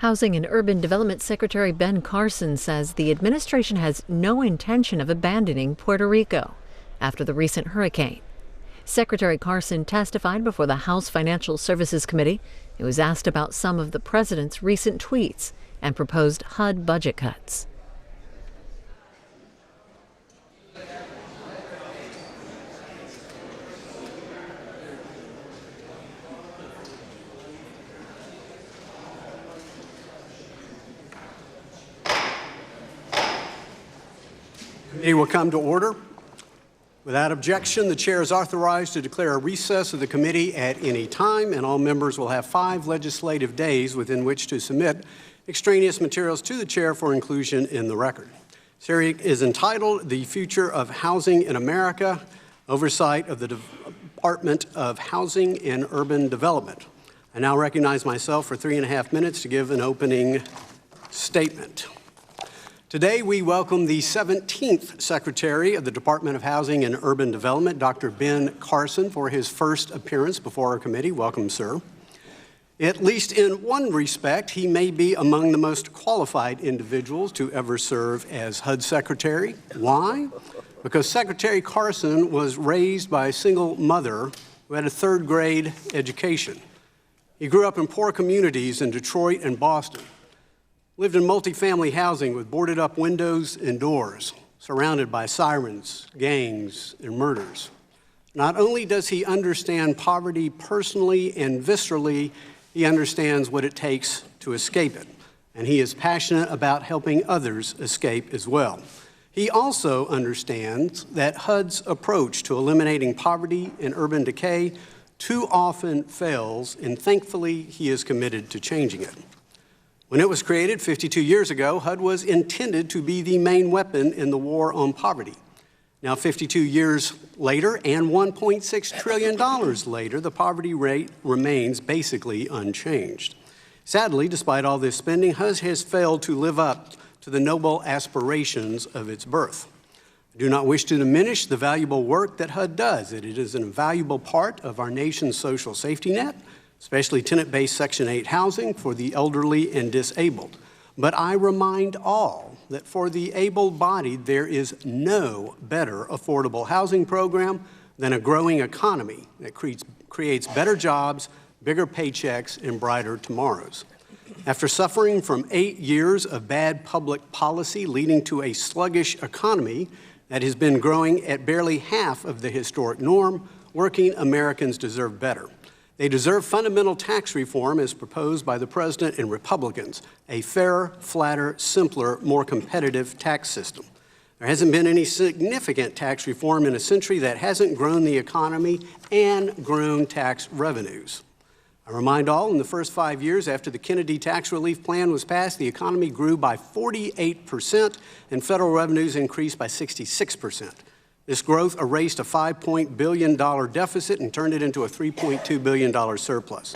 Housing and Urban Development Secretary Ben Carson says the administration has no intention of abandoning Puerto Rico after the recent hurricane. Secretary Carson testified before the House Financial Services Committee. He was asked about some of the president's recent tweets and proposed HUD budget cuts. It will come to order. Without objection, the chair is authorized to declare a recess of the committee at any time, and all members will have 5 legislative days within which to submit extraneous materials to the chair for inclusion in the record. This hearing is entitled "The Future of Housing in America, Oversight of the Department of Housing and Urban Development." I now recognize myself for 3.5 minutes to give an opening statement. Today, we welcome the 17th Secretary of the Department of Housing and Urban Development, Dr. Ben Carson, for his first appearance before our committee. Welcome, sir. At least in one respect, he may be among the most qualified individuals to ever serve as HUD Secretary. Why? Because Secretary Carson was raised by a single mother who had a 3rd grade education. He grew up in poor communities in Detroit and Boston. Lived in multifamily housing with boarded up windows and doors, surrounded by sirens, gangs, and murders. Not only does he understand poverty personally and viscerally, he understands what it takes to escape it. And he is passionate about helping others escape as well. He also understands that HUD's approach to eliminating poverty and urban decay too often fails, and thankfully he is committed to changing it. When it was created 52 years ago, HUD was intended to be the main weapon in the war on poverty. Now, 52 years later and $1.6 trillion later, the poverty rate remains basically unchanged. Sadly, despite all this spending, HUD has failed to live up to the noble aspirations of its birth. I do not wish to diminish the valuable work that HUD does. It is an invaluable part of our nation's social safety net, especially tenant-based Section 8 housing for the elderly and disabled. But I remind all that for the able-bodied, there is no better affordable housing program than a growing economy that creates better jobs, bigger paychecks, and brighter tomorrows. After suffering from 8 years of bad public policy leading to a sluggish economy that has been growing at barely half of the historic norm, working Americans deserve better. They deserve fundamental tax reform as proposed by the President and Republicans, a fairer, flatter, simpler, more competitive tax system. There hasn't been any significant tax reform in a century that hasn't grown the economy and grown tax revenues. I remind all, in the first 5 years after the Kennedy tax relief plan was passed, the economy grew by 48% and federal revenues increased by 66%. This growth erased a $5 billion deficit and turned it into a $3.2 billion surplus.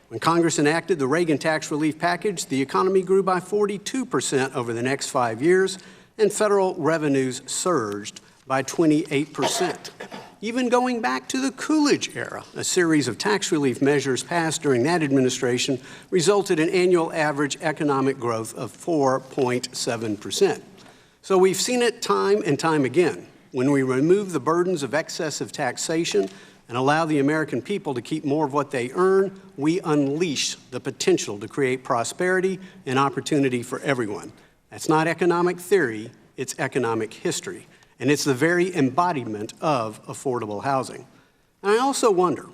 When Congress enacted the Reagan tax relief package, the economy grew by 42% over the next 5 years, and federal revenues surged by 28%. Even going back to the Coolidge era, a series of tax relief measures passed during that administration resulted in annual average economic growth of 4.7%. So we've seen it time and time again. When we remove the burdens of excessive taxation and allow the American people to keep more of what they earn, we unleash the potential to create prosperity and opportunity for everyone. That's not economic theory, it's economic history. And it's the very embodiment of affordable housing. And I also wonder,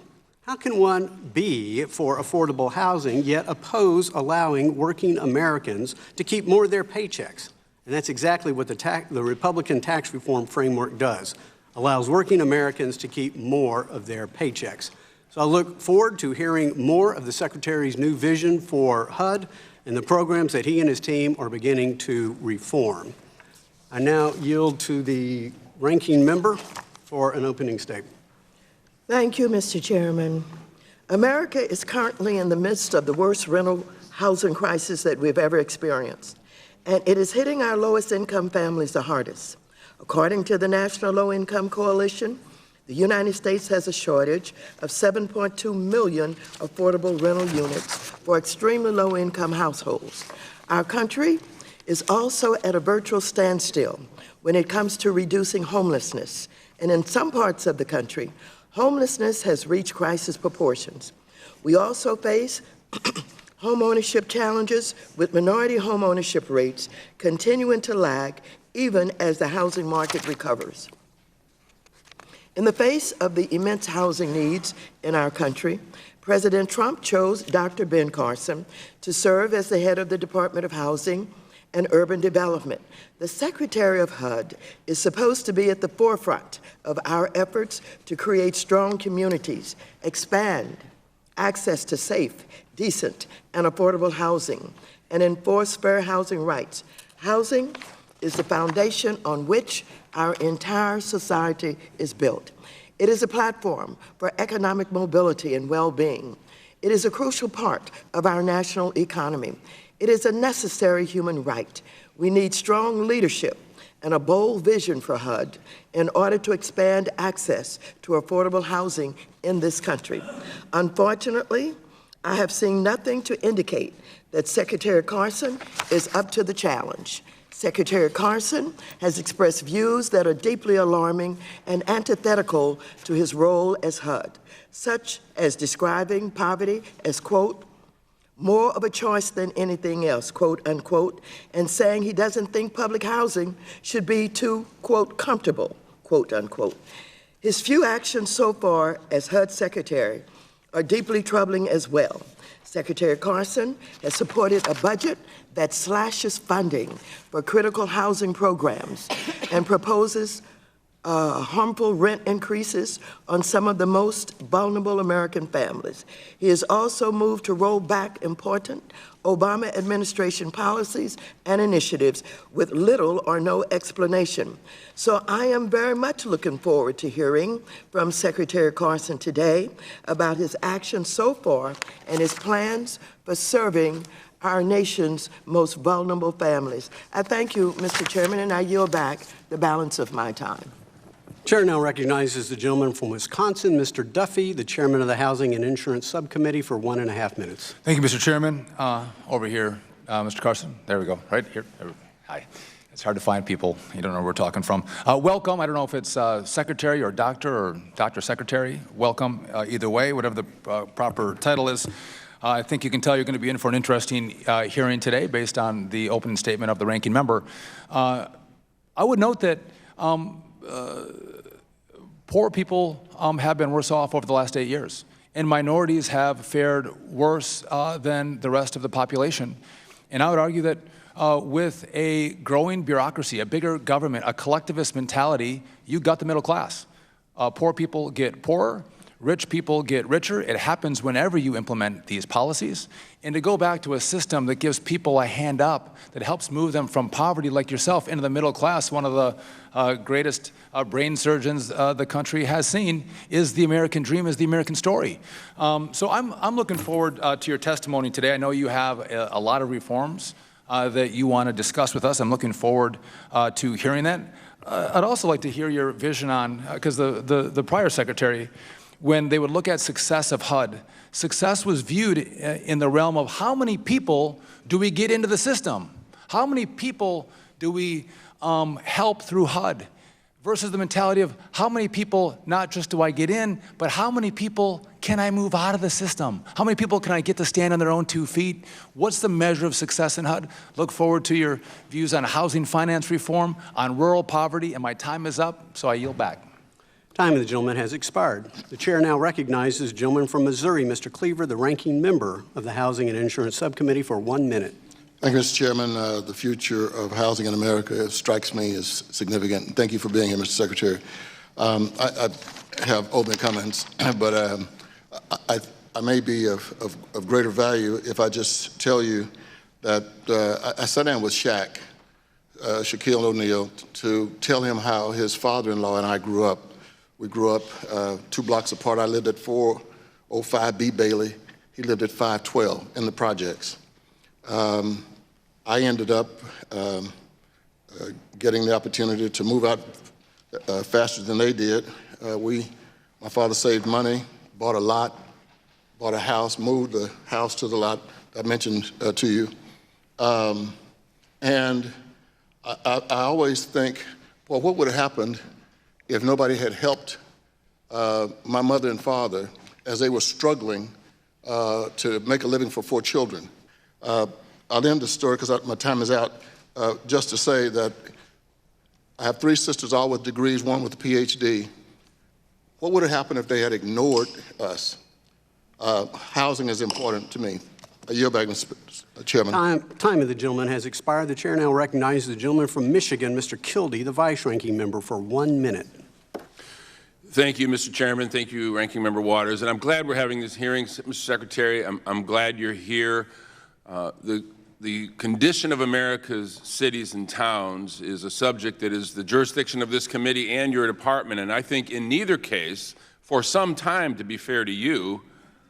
how can one be for affordable housing yet oppose allowing working Americans to keep more of their paychecks? And that's exactly what the Republican tax reform framework does, allows working Americans to keep more of their paychecks. So I look forward to hearing more of the Secretary's new vision for HUD and the programs that he and his team are beginning to reform. I now yield to the ranking member for an opening statement. Thank you, Mr. Chairman. America is currently in the midst of the worst rental housing crisis that we've ever experienced, and it is hitting our lowest income families the hardest. According to the National Low Income Coalition, The United States has a shortage of 7.2 million affordable rental units for extremely low-income households. Our country is also at a virtual standstill when it comes to reducing homelessness. And in some parts of the country, homelessness has reached crisis proportions. We also face homeownership challenges, with minority homeownership rates continuing to lag even as the housing market recovers. In the face of the immense housing needs in our country, President Trump chose Dr. Ben Carson to serve as the head of the Department of Housing and Urban Development. The Secretary of HUD is supposed to be at the forefront of our efforts to create strong communities, expand access to safe, decent, and affordable housing, and enforce fair housing rights. Housing is the foundation on which our entire society is built. It is a platform for economic mobility and well-being. It is a crucial part of our national economy. It is a necessary human right. We need strong leadership and a bold vision for HUD in order to expand access to affordable housing in this country. Unfortunately, I have seen nothing to indicate that Secretary Carson is up to the challenge. Secretary Carson has expressed views that are deeply alarming and antithetical to his role as HUD, such as describing poverty as, quote, more of a choice than anything else, quote, unquote, and saying he doesn't think public housing should be too, quote, comfortable, quote, unquote. His few actions so far as HUD Secretary are deeply troubling as well. Secretary Carson has supported a budget that slashes funding for critical housing programs and proposes harmful rent increases on some of the most vulnerable American families. He has also moved to roll back important Obama administration policies and initiatives with little or no explanation. So I am very much looking forward to hearing from Secretary Carson today about his actions so far and his plans for serving our nation's most vulnerable families. I thank you, Mr. Chairman, and I yield back the balance of my time. Chair now recognizes the gentleman from Wisconsin, Mr. Duffy, the chairman of the Housing and Insurance Subcommittee, for 1.5 minutes. Thank you, Mr. Chairman. Over here, Mr. Carson. There we go. Right here. Hi. It's hard to find people. You don't know where we're talking from. Welcome. I don't know if it's secretary or doctor secretary. Welcome. Either way, whatever the proper title is. I think you can tell you're going to be in for an interesting hearing today based on the opening statement of the ranking member. I would note that poor people have been worse off over the last 8 years, and minorities have fared worse than the rest of the population. And I would argue that with a growing bureaucracy, a bigger government, a collectivist mentality, you got the middle class. Poor people get poorer, rich people get richer. It happens whenever you implement these policies. And to go back to a system that gives people a hand up, that helps move them from poverty like yourself into the middle class, one of the greatest brain surgeons the country has seen, is the American dream, is the American story. So I'm looking forward to your testimony today. I know you have a lot of reforms that you want to discuss with us. I'm looking forward to hearing that. I'd also like to hear your vision on, because the prior secretary, when they would look at success of HUD, success was viewed in the realm of how many people do we get into the system? How many people do we help through HUD? Versus the mentality of how many people, not just do I get in, but how many people can I move out of the system? How many people can I get to stand on their own 2 feet? What's the measure of success in HUD? Look forward to your views on housing finance reform, on rural poverty, and my time is up, so I yield back. Time of the gentleman has expired. The chair now recognizes the gentleman from Missouri, Mr. Cleaver, the ranking member of the Housing and Insurance Subcommittee, for 1 minute. Thank you, Mr. Chairman. The future of housing in America strikes me as significant. Thank you for being here, Mr. Secretary. I have opening comments, but I may be of greater value if I just tell you that I sat down with Shaquille O'Neal, to tell him how his father-in-law and I grew up. We grew up 2 blocks apart. I lived at 405 B. Bailey. He lived at 512 in the projects. I ended up getting the opportunity to move out faster than they did. We My father saved money, bought a lot, bought a house, moved the house to the lot I mentioned to you. And I always think, well, what would have happened if nobody had helped my mother and father as they were struggling to make a living for 4 children? I'll end the story because my time is out, just to say that I have 3 sisters, all with degrees, 1 with a PhD. What would have happened if they had ignored us? Housing is important to me. I yield back, Mr. Chairman. Time of the gentleman has expired. The chair now recognizes the gentleman from Michigan, Mr. Kildee, the vice-ranking member, for 1 minute. Thank you, Mr. Chairman. Thank you, Ranking Member Waters. And I'm glad we're having this hearing, Mr. Secretary. I'm glad you're here. The condition of America's cities and towns is a subject that is the jurisdiction of this committee and your department. And I think in neither case, for some time, to be fair to you,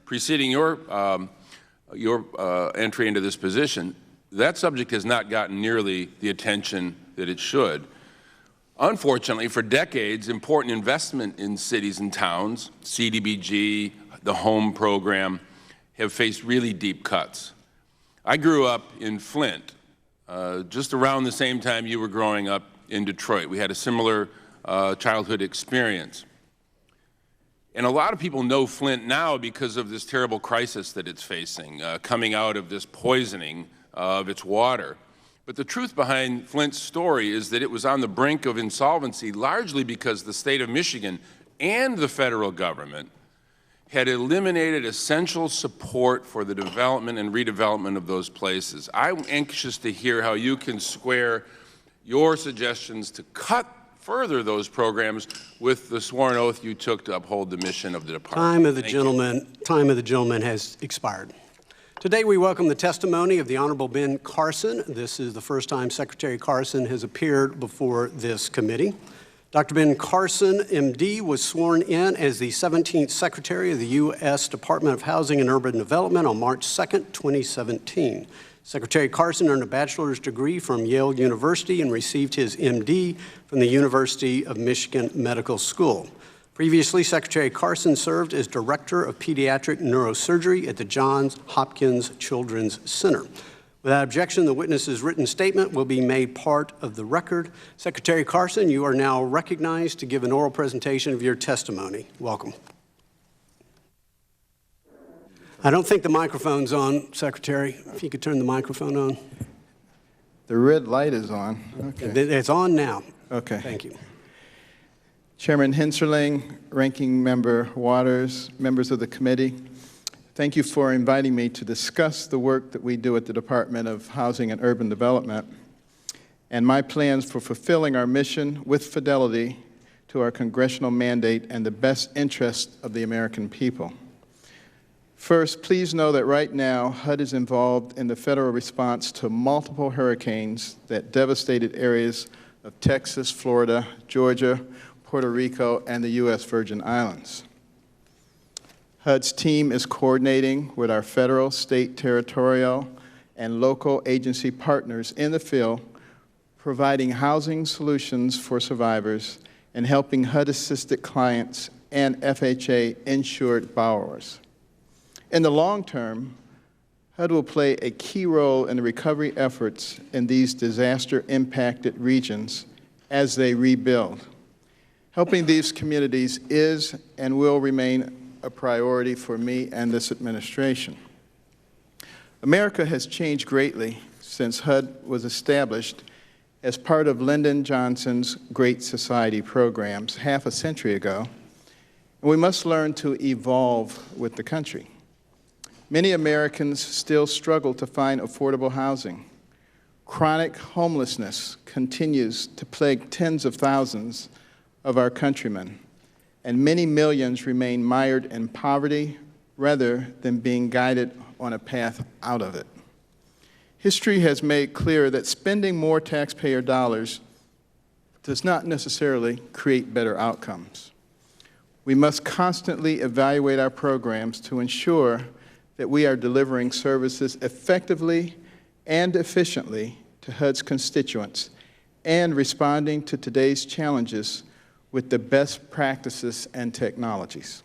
preceding your entry into this position, that subject has not gotten nearly the attention that it should. Unfortunately, for decades, important investment in cities and towns, CDBG, the home program, have faced really deep cuts. I grew up in Flint, just around the same time you were growing up in Detroit. We had a similar childhood experience. And a lot of people know Flint now because of this terrible crisis that it's facing, coming out of this poisoning of its water. But the truth behind Flint's story is that it was on the brink of insolvency, largely because the state of Michigan and the federal government had eliminated essential support for the development and redevelopment of those places. I'm anxious to hear how you can square your suggestions to cut further those programs with the sworn oath you took to uphold the mission of the department. Time of the gentleman has expired. Today we welcome the testimony of the Honorable Ben Carson. This is the first time Secretary Carson has appeared before this committee. Dr. Ben Carson, MD, was sworn in as the 17th Secretary of the U.S. Department of Housing and Urban Development on March 2nd, 2017. Secretary Carson earned a bachelor's degree from Yale University and received his MD from the University of Michigan Medical School. Previously, Secretary Carson served as Director of Pediatric Neurosurgery at the Johns Hopkins Children's Center. Without objection, the witness's written statement will be made part of the record. Secretary Carson, you are now recognized to give an oral presentation of your testimony. Welcome. I don't think the microphone's on, Secretary. If you could turn the microphone on. The red light is on. Okay. It's on now. Okay. Thank you. Chairman Hinserling, Ranking Member Waters, members of the committee, thank you for inviting me to discuss the work that we do at the Department of Housing and Urban Development and my plans for fulfilling our mission with fidelity to our congressional mandate and the best interest of the American people. First, please know that right now, HUD is involved in the federal response to multiple hurricanes that devastated areas of Texas, Florida, Georgia, Puerto Rico, and the U.S. Virgin Islands. HUD's team is coordinating with our federal, state, territorial, and local agency partners in the field, providing housing solutions for survivors and helping HUD-assisted clients and FHA-insured borrowers. In the long term, HUD will play a key role in the recovery efforts in these disaster-impacted regions as they rebuild. Helping these communities is and will remain a priority for me and this administration. America has changed greatly since HUD was established as part of Lyndon Johnson's Great Society programs half a century ago, and we must learn to evolve with the country. Many Americans still struggle to find affordable housing. Chronic homelessness continues to plague tens of thousands of our countrymen, and many millions remain mired in poverty rather than being guided on a path out of it. History has made clear that spending more taxpayer dollars does not necessarily create better outcomes. We must constantly evaluate our programs to ensure that we are delivering services effectively and efficiently to HUD's constituents and responding to today's challenges with the best practices and technologies.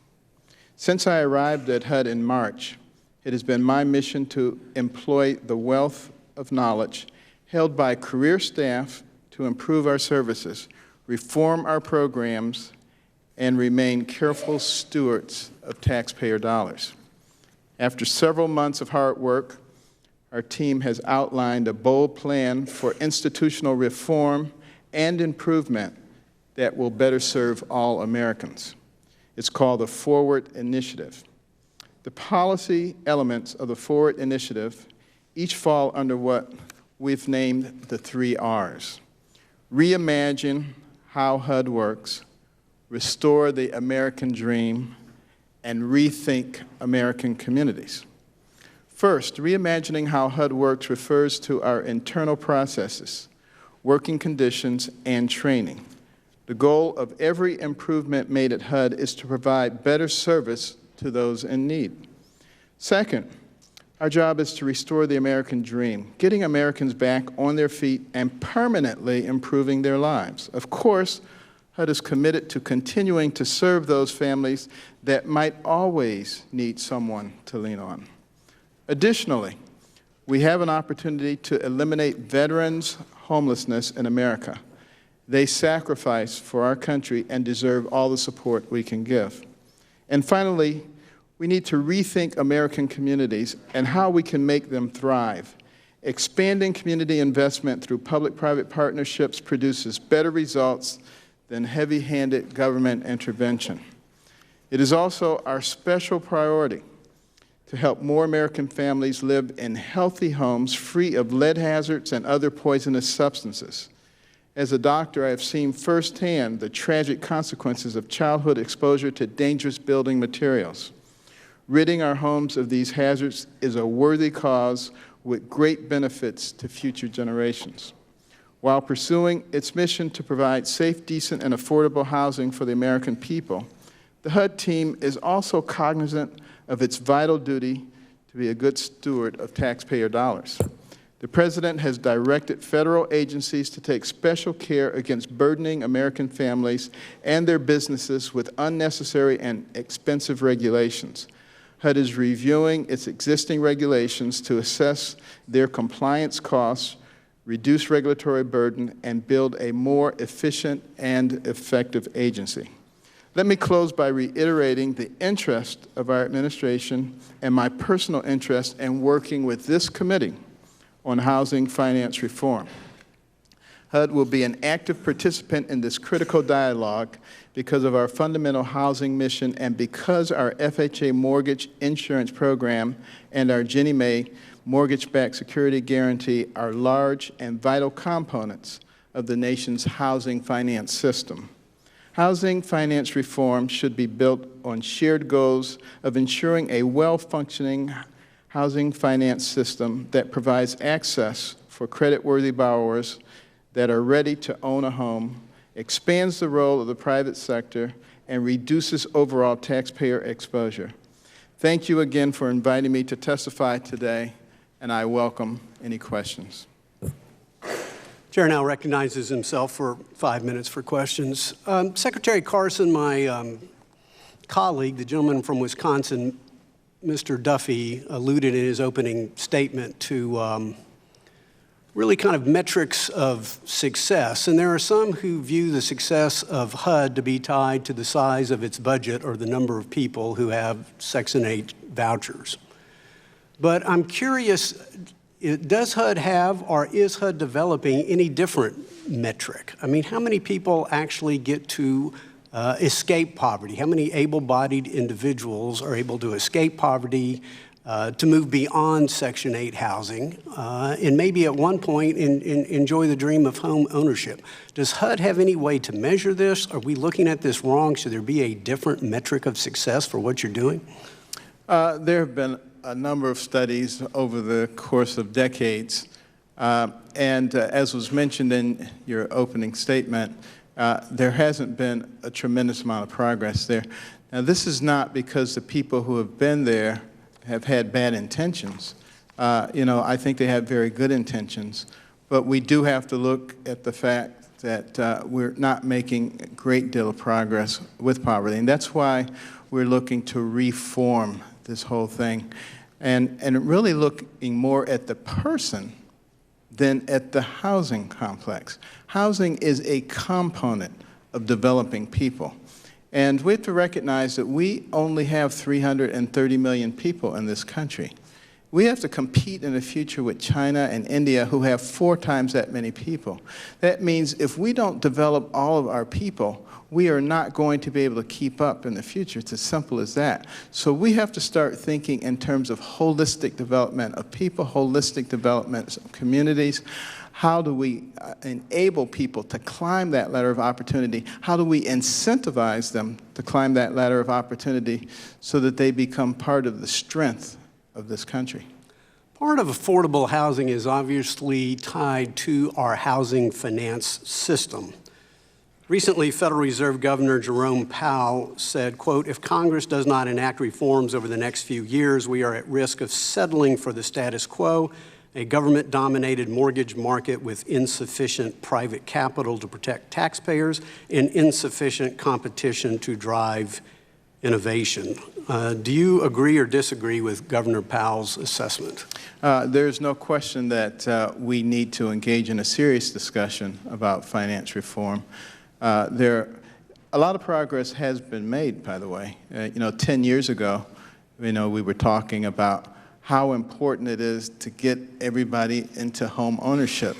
Since I arrived at HUD in March, it has been my mission to employ the wealth of knowledge held by career staff to improve our services, reform our programs, and remain careful stewards of taxpayer dollars. After several months of hard work, our team has outlined a bold plan for institutional reform and improvement that will better serve all Americans. It's called the Forward Initiative. The policy elements of the Forward Initiative each fall under what we've named the 3 R's. Reimagine how HUD works, restore the American dream, and rethink American communities. First, reimagining how HUD works refers to our internal processes, working conditions, and training. The goal of every improvement made at HUD is to provide better service to those in need. Second, our job is to restore the American dream, getting Americans back on their feet and permanently improving their lives. Of course, HUD is committed to continuing to serve those families that might always need someone to lean on. Additionally, we have an opportunity to eliminate veterans' homelessness in America. They sacrifice for our country and deserve all the support we can give. And finally, we need to rethink American communities and how we can make them thrive. Expanding community investment through public-private partnerships produces better results than heavy-handed government intervention. It is also our special priority to help more American families live in healthy homes free of lead hazards and other poisonous substances. As a doctor, I have seen firsthand the tragic consequences of childhood exposure to dangerous building materials. Ridding our homes of these hazards is a worthy cause with great benefits to future generations. While pursuing its mission to provide safe, decent, and affordable housing for the American people, the HUD team is also cognizant of its vital duty to be a good steward of taxpayer dollars. The President has directed federal agencies to take special care against burdening American families and their businesses with unnecessary and expensive regulations. HUD is reviewing its existing regulations to assess their compliance costs, reduce regulatory burden, and build a more efficient and effective agency. Let me close by reiterating the interest of our administration and my personal interest in working with this committee on housing finance reform. HUD will be an active participant in this critical dialogue because of our fundamental housing mission and because our FHA mortgage insurance program and our Ginnie Mae mortgage-backed security guarantee are large and vital components of the nation's housing finance system. Housing finance reform should be built on shared goals of ensuring a well-functioning housing finance system that provides access for credit-worthy borrowers that are ready to own a home, expands the role of the private sector, and reduces overall taxpayer exposure. Thank you again for inviting me to testify today, and I welcome any questions. Chair now recognizes himself for 5 minutes for questions. Secretary Carson, my colleague, the gentleman from Wisconsin, Mr. Duffy, alluded in his opening statement to really kind of metrics of success. And there are some who view the success of HUD to be tied to the size of its budget or the number of people who have Section 8 vouchers. But I'm curious, does HUD have or is HUD developing any different metric? I mean, how many people actually get to escape poverty? How many able-bodied individuals are able to escape poverty, to move beyond Section 8 housing, and maybe at one point enjoy the dream of home ownership? Does HUD have any way to measure this? Are we looking at this wrong? Should there be a different metric of success for what you're doing? There have been a number of studies over the course of decades, and as was mentioned in your opening statement, there hasn't been a tremendous amount of progress there. Now, this is not because the people who have been there have had bad intentions. I think they have very good intentions, but we do have to look at the fact that we're not making a great deal of progress with poverty. And that's why we're looking to reform this whole thing and really looking more at the person than at the housing complex. Housing is a component of developing people. And we have to recognize that we only have 330 million people in this country. We have to compete in the future with China and India, who have 4 times that many people. That means if we don't develop all of our people, we are not going to be able to keep up in the future. It's as simple as that. So we have to start thinking in terms of holistic development of people, holistic development of communities. How do we enable people to climb that ladder of opportunity? How do we incentivize them to climb that ladder of opportunity so that they become part of the strength of this country? Part of affordable housing is obviously tied to our housing finance system. Recently, Federal Reserve Governor Jerome Powell said, quote, "If Congress does not enact reforms over the next few years, we are at risk of settling for the status quo, a government-dominated mortgage market with insufficient private capital to protect taxpayers and insufficient competition to drive innovation." Do you agree or disagree with Governor Powell's assessment? There's no question that we need to engage in a serious discussion about finance reform. A lot of progress has been made, by the way. 10 years ago, we were talking about how important it is to get everybody into home ownership.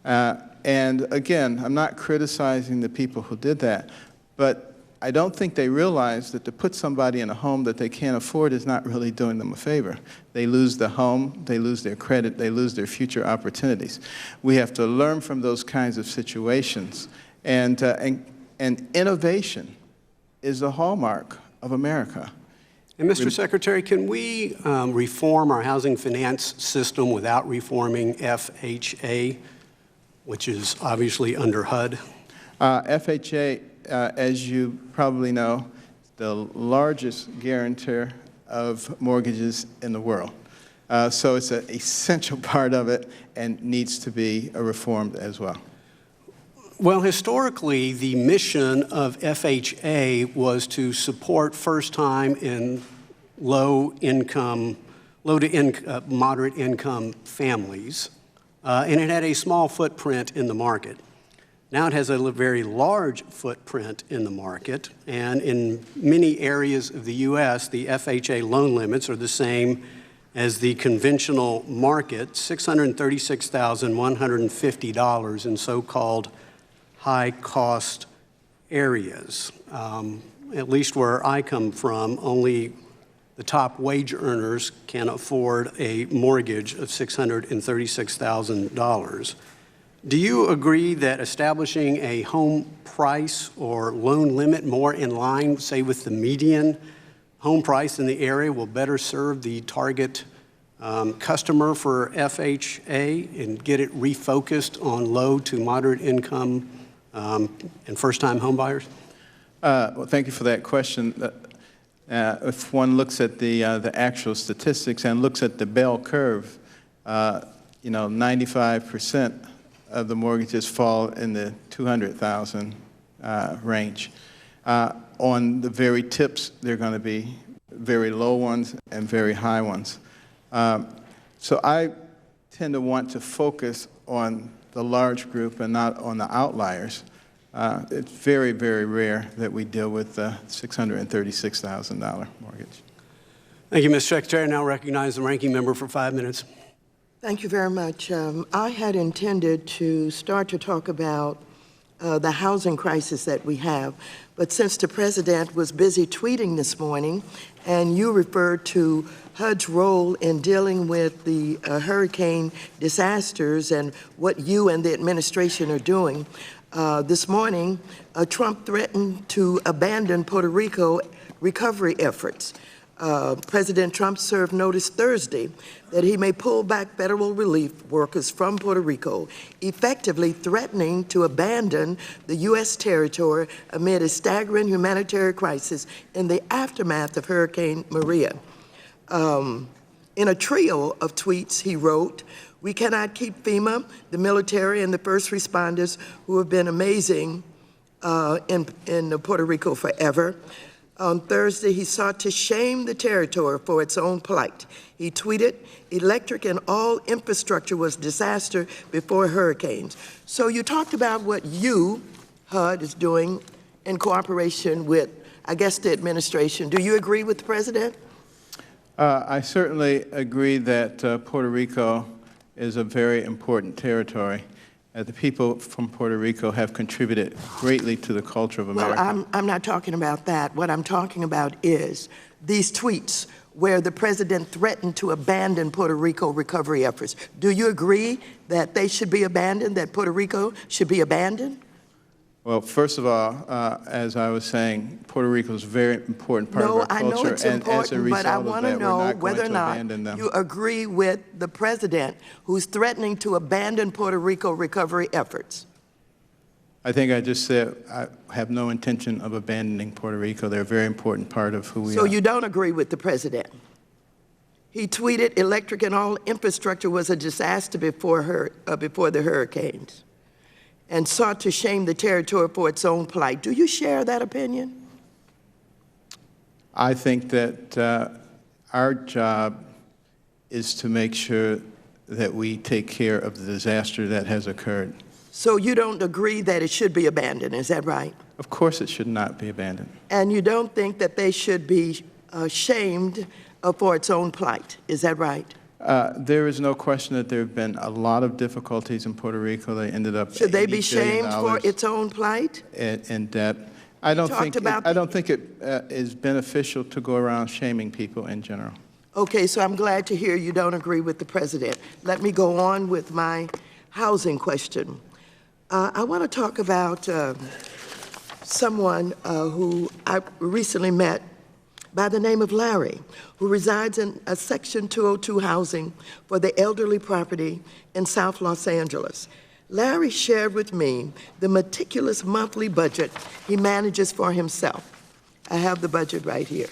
And again, I'm not criticizing the people who did that, but I don't think they realize that to put somebody in a home that they can't afford is not really doing them a favor. They lose the home, they lose their credit, they lose their future opportunities. We have to learn from those kinds of situations. And innovation is the hallmark of America. And Mr. Secretary, can we reform our housing finance system without reforming FHA, which is obviously under HUD? FHA, as you probably know, the largest guarantor of mortgages in the world. So it's an essential part of it and needs to be reformed as well. Well, historically, the mission of FHA was to support first-time and moderate income families, and it had a small footprint in the market. Now it has a very large footprint in the market, and in many areas of the U.S., the FHA loan limits are the same as the conventional market, $636,150 in so-called high-cost areas. At least where I come from, only the top wage earners can afford a mortgage of $636,000. Do you agree that establishing a home price or loan limit more in line, say, with the median home price in the area will better serve the target customer for FHA and get it refocused on low to moderate income and first-time home buyers? Well, thank you for that question. If one looks at the actual statistics and looks at the bell curve, 95% of the mortgages fall in the $200,000 range. On the very tips, they're going to be very low ones and very high ones. So I tend to want to focus on the large group and not on the outliers. It's very, very rare that we deal with the $636,000 mortgage. Thank you, Mr. Secretary. I now recognize the ranking member for 5 minutes. Thank you very much. I had intended to start to talk about the housing crisis that we have, but since the president was busy tweeting this morning, and you referred to HUD's role in dealing with the hurricane disasters and what you and the administration are doing, this morning, Trump threatened to abandon Puerto Rico recovery efforts. President Trump served notice Thursday that he may pull back federal relief workers from Puerto Rico, effectively threatening to abandon the U.S. territory amid a staggering humanitarian crisis in the aftermath of Hurricane Maria. In a trio of tweets he wrote, We cannot keep FEMA, the military, and the first responders who have been amazing in Puerto Rico forever. On Thursday, he sought to shame the territory for its own plight. He tweeted, "Electric and all infrastructure was disaster before hurricanes." So you talked about what you, HUD, is doing in cooperation with, I guess, the administration. Do you agree with the president? I certainly agree that Puerto Rico is a very important territory. The people from Puerto Rico have contributed greatly to the culture of America. Well, I'm not talking about that. What I'm talking about is these tweets where the president threatened to abandon Puerto Rico recovery efforts. Do you agree that they should be abandoned, that Puerto Rico should be abandoned? Well, first of all, as I was saying, Puerto Rico is a very important part of our culture. No, I know it's important, but I want to know whether or not you agree with the president who's threatening to abandon Puerto Rico recovery efforts. I think I just said I have no intention of abandoning Puerto Rico. They're a very important part of who we are. So you don't agree with the president? He tweeted, "Electric and all infrastructure was a disaster before the hurricanes," and sought to shame the territory for its own plight. Do you share that opinion? I think that our job is to make sure that we take care of the disaster that has occurred. So you don't agree that it should be abandoned, is that right? Of course it should not be abandoned. And you don't think that they should be shamed for its own plight, is that right? There is no question that there have been a lot of difficulties in Puerto Rico. They ended up Should they be shamed for its own plight? In debt. I don't think it is beneficial to go around shaming people in general. Okay, so I'm glad to hear you don't agree with the president. Let me go on with my housing question. I want to talk about someone who I recently met by the name of Larry, who resides in a Section 202 housing for the elderly property in South Los Angeles. Larry shared with me the meticulous monthly budget he manages for himself. I have the budget right here.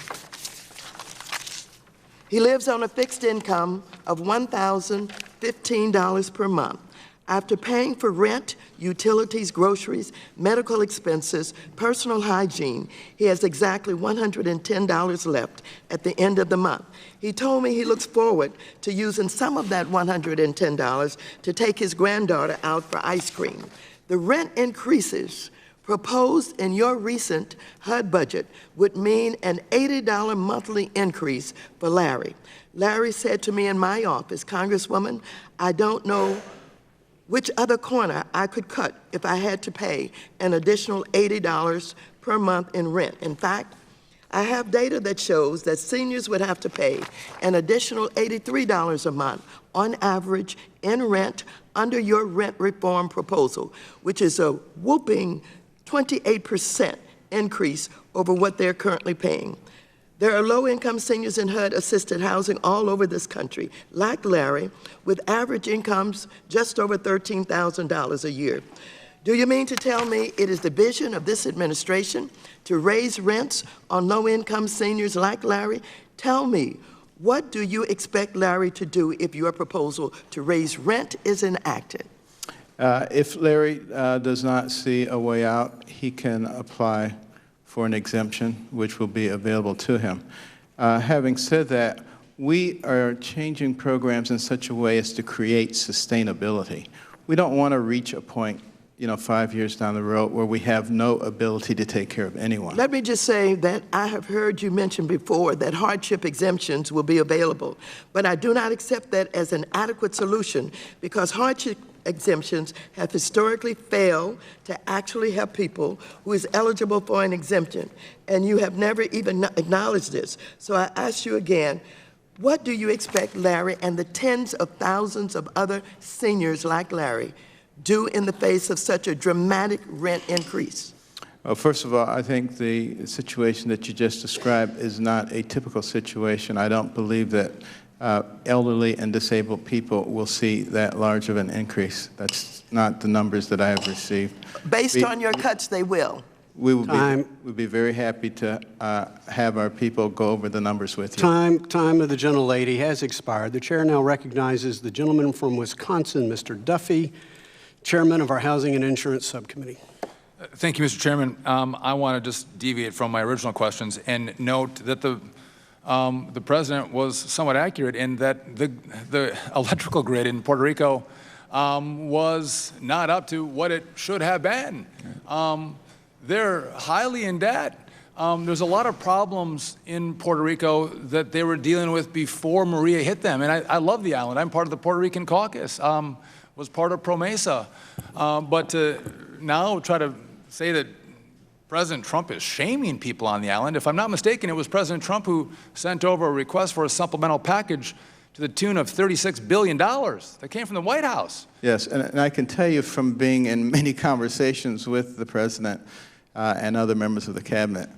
He lives on a fixed income of $1,015 per month. After paying for rent, utilities, groceries, medical expenses, personal hygiene, he has exactly $110 left at the end of the month. He told me he looks forward to using some of that $110 to take his granddaughter out for ice cream. The rent increases proposed in your recent HUD budget would mean an $80 monthly increase for Larry. Larry said to me in my office, "Congresswoman, I don't know which other corner I could cut if I had to pay an additional $80 per month in rent. In fact, I have data that shows that seniors would have to pay an additional $83 a month on average in rent under your rent reform proposal, which is a whooping 28% increase over what they're currently paying. There are low-income seniors in HUD-assisted housing all over this country, like Larry, with average incomes just over $13,000 a year. Do you mean to tell me it is the vision of this administration to raise rents on low-income seniors like Larry? Tell me, what do you expect Larry to do if your proposal to raise rent is enacted? If Larry does not see a way out, he can apply for an exemption, which will be available to him. Having said that, we are changing programs in such a way as to create sustainability. We don't want to reach a point, 5 years down the road where we have no ability to take care of anyone. Let me just say that I have heard you mention before that hardship exemptions will be available, but I do not accept that as an adequate solution because hardship exemptions have historically failed to actually help people who is eligible for an exemption, and you have never even acknowledged this. So I ask you again, what do you expect Larry and the tens of thousands of other seniors like Larry do in the face of such a dramatic rent increase? Well, first of all, I think the situation that you just described is not a typical situation. I don't believe that elderly and disabled people will see that large of an increase. That's not the numbers that I have received. Based on your cuts, they will. We'd be very happy to have our people go over the numbers with you. Time of the gentlelady has expired. The chair now recognizes the gentleman from Wisconsin, Mr. Duffy, chairman of our Housing and Insurance Subcommittee. Thank you, Mr. Chairman. I want to just deviate from my original questions and note that the president was somewhat accurate in that the electrical grid in Puerto Rico was not up to what it should have been. They're highly in debt. There's a lot of problems in Puerto Rico that they were dealing with before Maria hit them. And I love the island. I'm part of the Puerto Rican caucus, was part of PROMESA. But to now try to say that President Trump is shaming people on the island, if I'm not mistaken, it was President Trump who sent over a request for a supplemental package to the tune of $36 billion that came from the White House. Yes, and I can tell you from being in many conversations with the president and other members of the cabinet,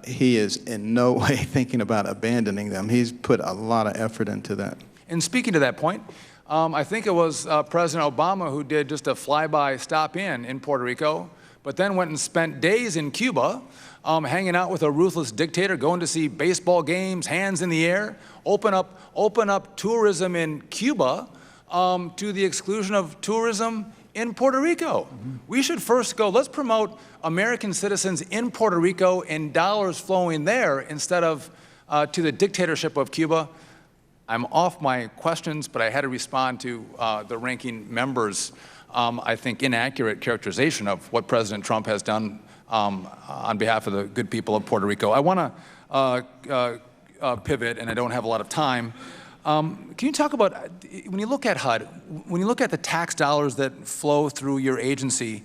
he is in no way thinking about abandoning them. He's put a lot of effort into that. And speaking to that point, I think it was President Obama who did just a flyby stop in Puerto Rico, but then went and spent days in Cuba, hanging out with a ruthless dictator, going to see baseball games, hands in the air, open up tourism in Cuba to the exclusion of tourism in Puerto Rico. Mm-hmm. We should first go, let's promote American citizens in Puerto Rico and dollars flowing there instead of to the dictatorship of Cuba. I'm off my questions, but I had to respond to the ranking member's, I think, inaccurate characterization of what President Trump has done on behalf of the good people of Puerto Rico. I want to pivot, and I don't have a lot of time. Can you talk about, when you look at HUD, when you look at the tax dollars that flow through your agency,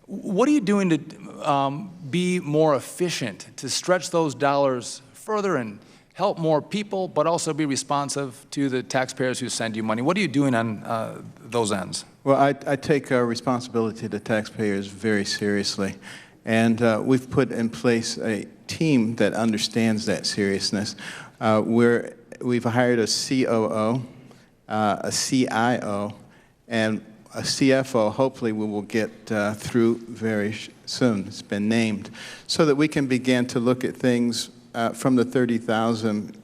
what are you doing to be more efficient, to stretch those dollars further and help more people, but also be responsive to the taxpayers who send you money? What are you doing on those ends? Well, I take our responsibility to taxpayers very seriously, and we've put in place a team that understands that seriousness. We've hired a COO, a CIO, and a CFO. Hopefully we will get through very soon. It's been named, so that we can begin to look at things from the 30,000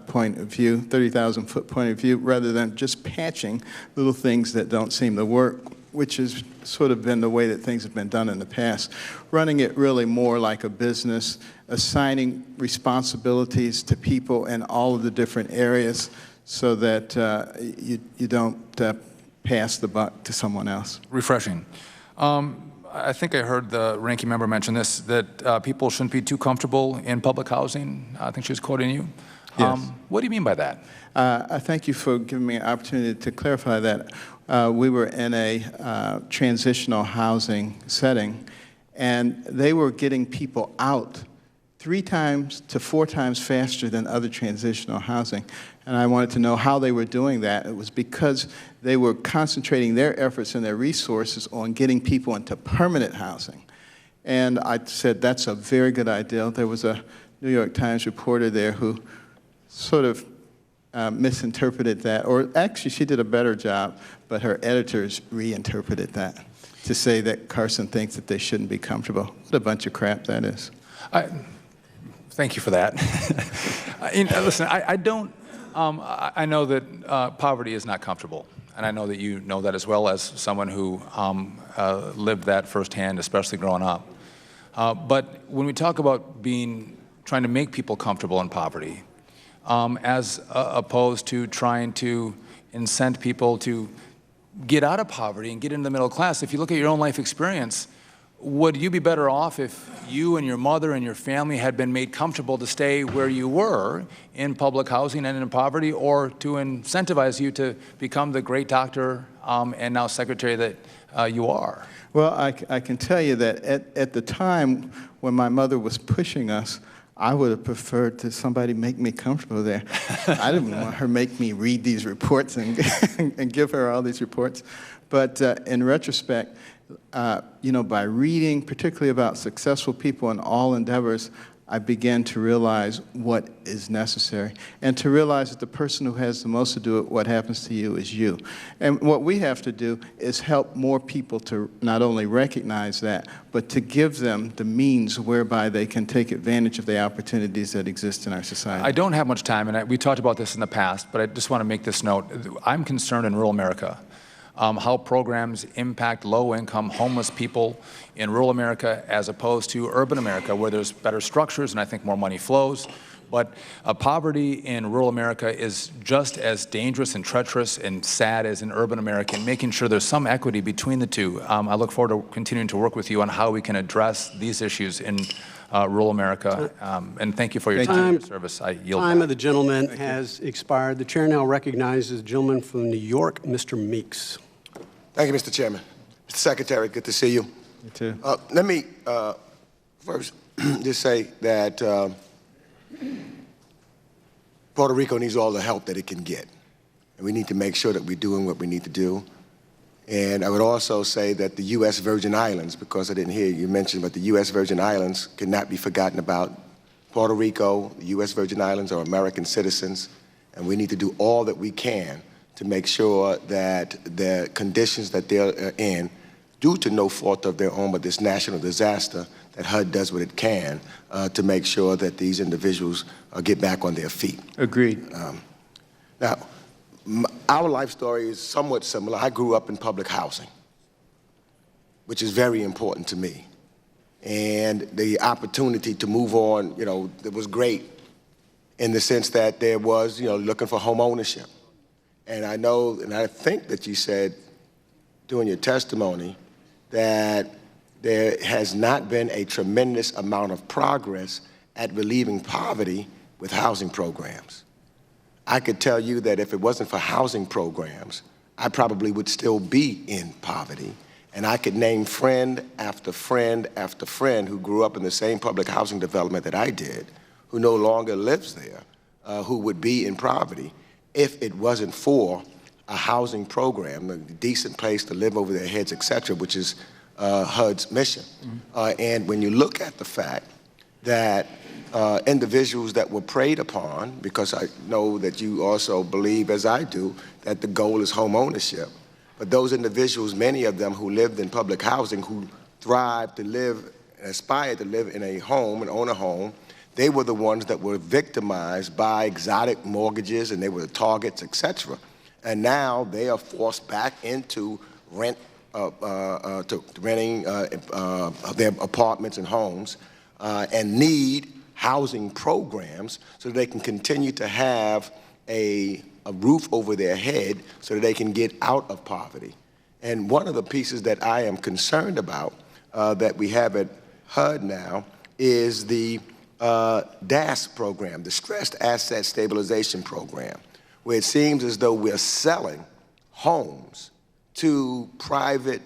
point of view, 30,000-foot point of view, rather than just patching little things that don't seem to work, which has sort of been the way that things have been done in the past. Running it really more like a business, assigning responsibilities to people in all of the different areas so that you don't pass the buck to someone else. Refreshing. I think I heard the ranking member mention this, that people shouldn't be too comfortable in public housing. I think she was quoting you. Yes. What do you mean by that? I thank you for giving me an opportunity to clarify that. We were in a transitional housing setting, and they were getting people out 3 times to 4 times faster than other transitional housing. And I wanted to know how they were doing that. It was because they were concentrating their efforts and their resources on getting people into permanent housing. And I said, that's a very good idea. There was a New York Times reporter there who sort of misinterpreted that, or actually she did a better job, but her editors reinterpreted that to say that Carson thinks that they shouldn't be comfortable. What a bunch of crap that is. Thank you for that. Listen, I don't, I know that poverty is not comfortable, and I know that you know that as well as someone who lived that firsthand, especially growing up. But when we talk about trying to make people comfortable in poverty, as opposed to trying to incent people to get out of poverty and get into the middle class, if you look at your own life experience, would you be better off if you and your mother and your family had been made comfortable to stay where you were in public housing and in poverty, or to incentivize you to become the great doctor and now secretary that you are? Well, I can tell you that at the time when my mother was pushing us, I would have preferred to somebody make me comfortable there. I didn't want her make me read these reports and give her all these reports. But in retrospect, you know, by reading, particularly about successful people in all endeavors, I began to realize what is necessary, and to realize that the person who has the most to do it, what happens to you is you. And what we have to do is help more people to not only recognize that, but to give them the means whereby they can take advantage of the opportunities that exist in our society. I don't have much time, and we talked about this in the past, but I just want to make this note. I'm concerned in rural America. How programs impact low-income, homeless people in rural America as opposed to urban America, where there's better structures and I think more money flows. But poverty in rural America is just as dangerous and treacherous and sad as in urban America, and making sure there's some equity between the two. I look forward to continuing to work with you on how we can address these issues in rural America. And thank you for your time and your service. I yield Time back. of the gentleman has expired. The chair now recognizes the gentleman from New York, Mr. Meeks. Thank you, Mr. Chairman. Mr. Secretary, good to see you. You too. Let me first just say that Puerto Rico needs all the help that it can get. And we need to make sure that we're doing what we need to do. And I would also say that the U.S. Virgin Islands, because I didn't hear you mention, but the U.S. Virgin Islands cannot be forgotten about. Puerto Rico, the U.S. Virgin Islands are American citizens, and we need to do all that we can to make sure that the conditions that they're in, due to no fault of their own, but this national disaster, that HUD does what it can to make sure that these individuals get back on their feet. Agreed. Now, our life story is somewhat similar. I grew up in public housing, which is very important to me. And the opportunity to move on, it was great in the sense that there was, looking for home ownership. And I know, and I think that you said during your testimony that there has not been a tremendous amount of progress at relieving poverty with housing programs. I could tell you that if it wasn't for housing programs, I probably would still be in poverty. And I could name friend after friend after friend who grew up in the same public housing development that I did, who no longer lives there, who would be in poverty if it wasn't for a housing program, a decent place to live over their heads, et cetera, which is HUD's mission. And when you look at the fact that individuals that were preyed upon, because I know that you also believe, as I do, that the goal is home ownership, but those individuals, many of them who lived in public housing, who thrived to live, aspired to live in a home and own a home, they were the ones that were victimized by exotic mortgages, and they were the targets, et cetera. And now they are forced back into renting their apartments and homes, and need housing programs so that they can continue to have a roof over their head so that they can get out of poverty. And one of the pieces that I am concerned about that we have at HUD now is the DAS program, the Stressed Asset Stabilization Program, where it seems as though we're selling homes to private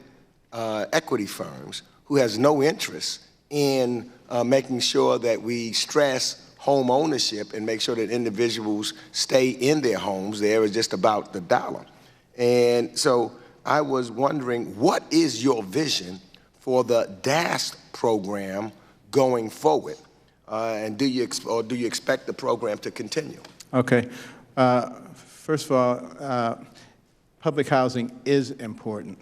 equity firms who has no interest in making sure that we stress home ownership and make sure that individuals stay in their homes. There is just about the dollar. And so I was wondering, what is your vision for the DAS program going forward? And do you expect the program to continue? Okay. First of all, public housing is important,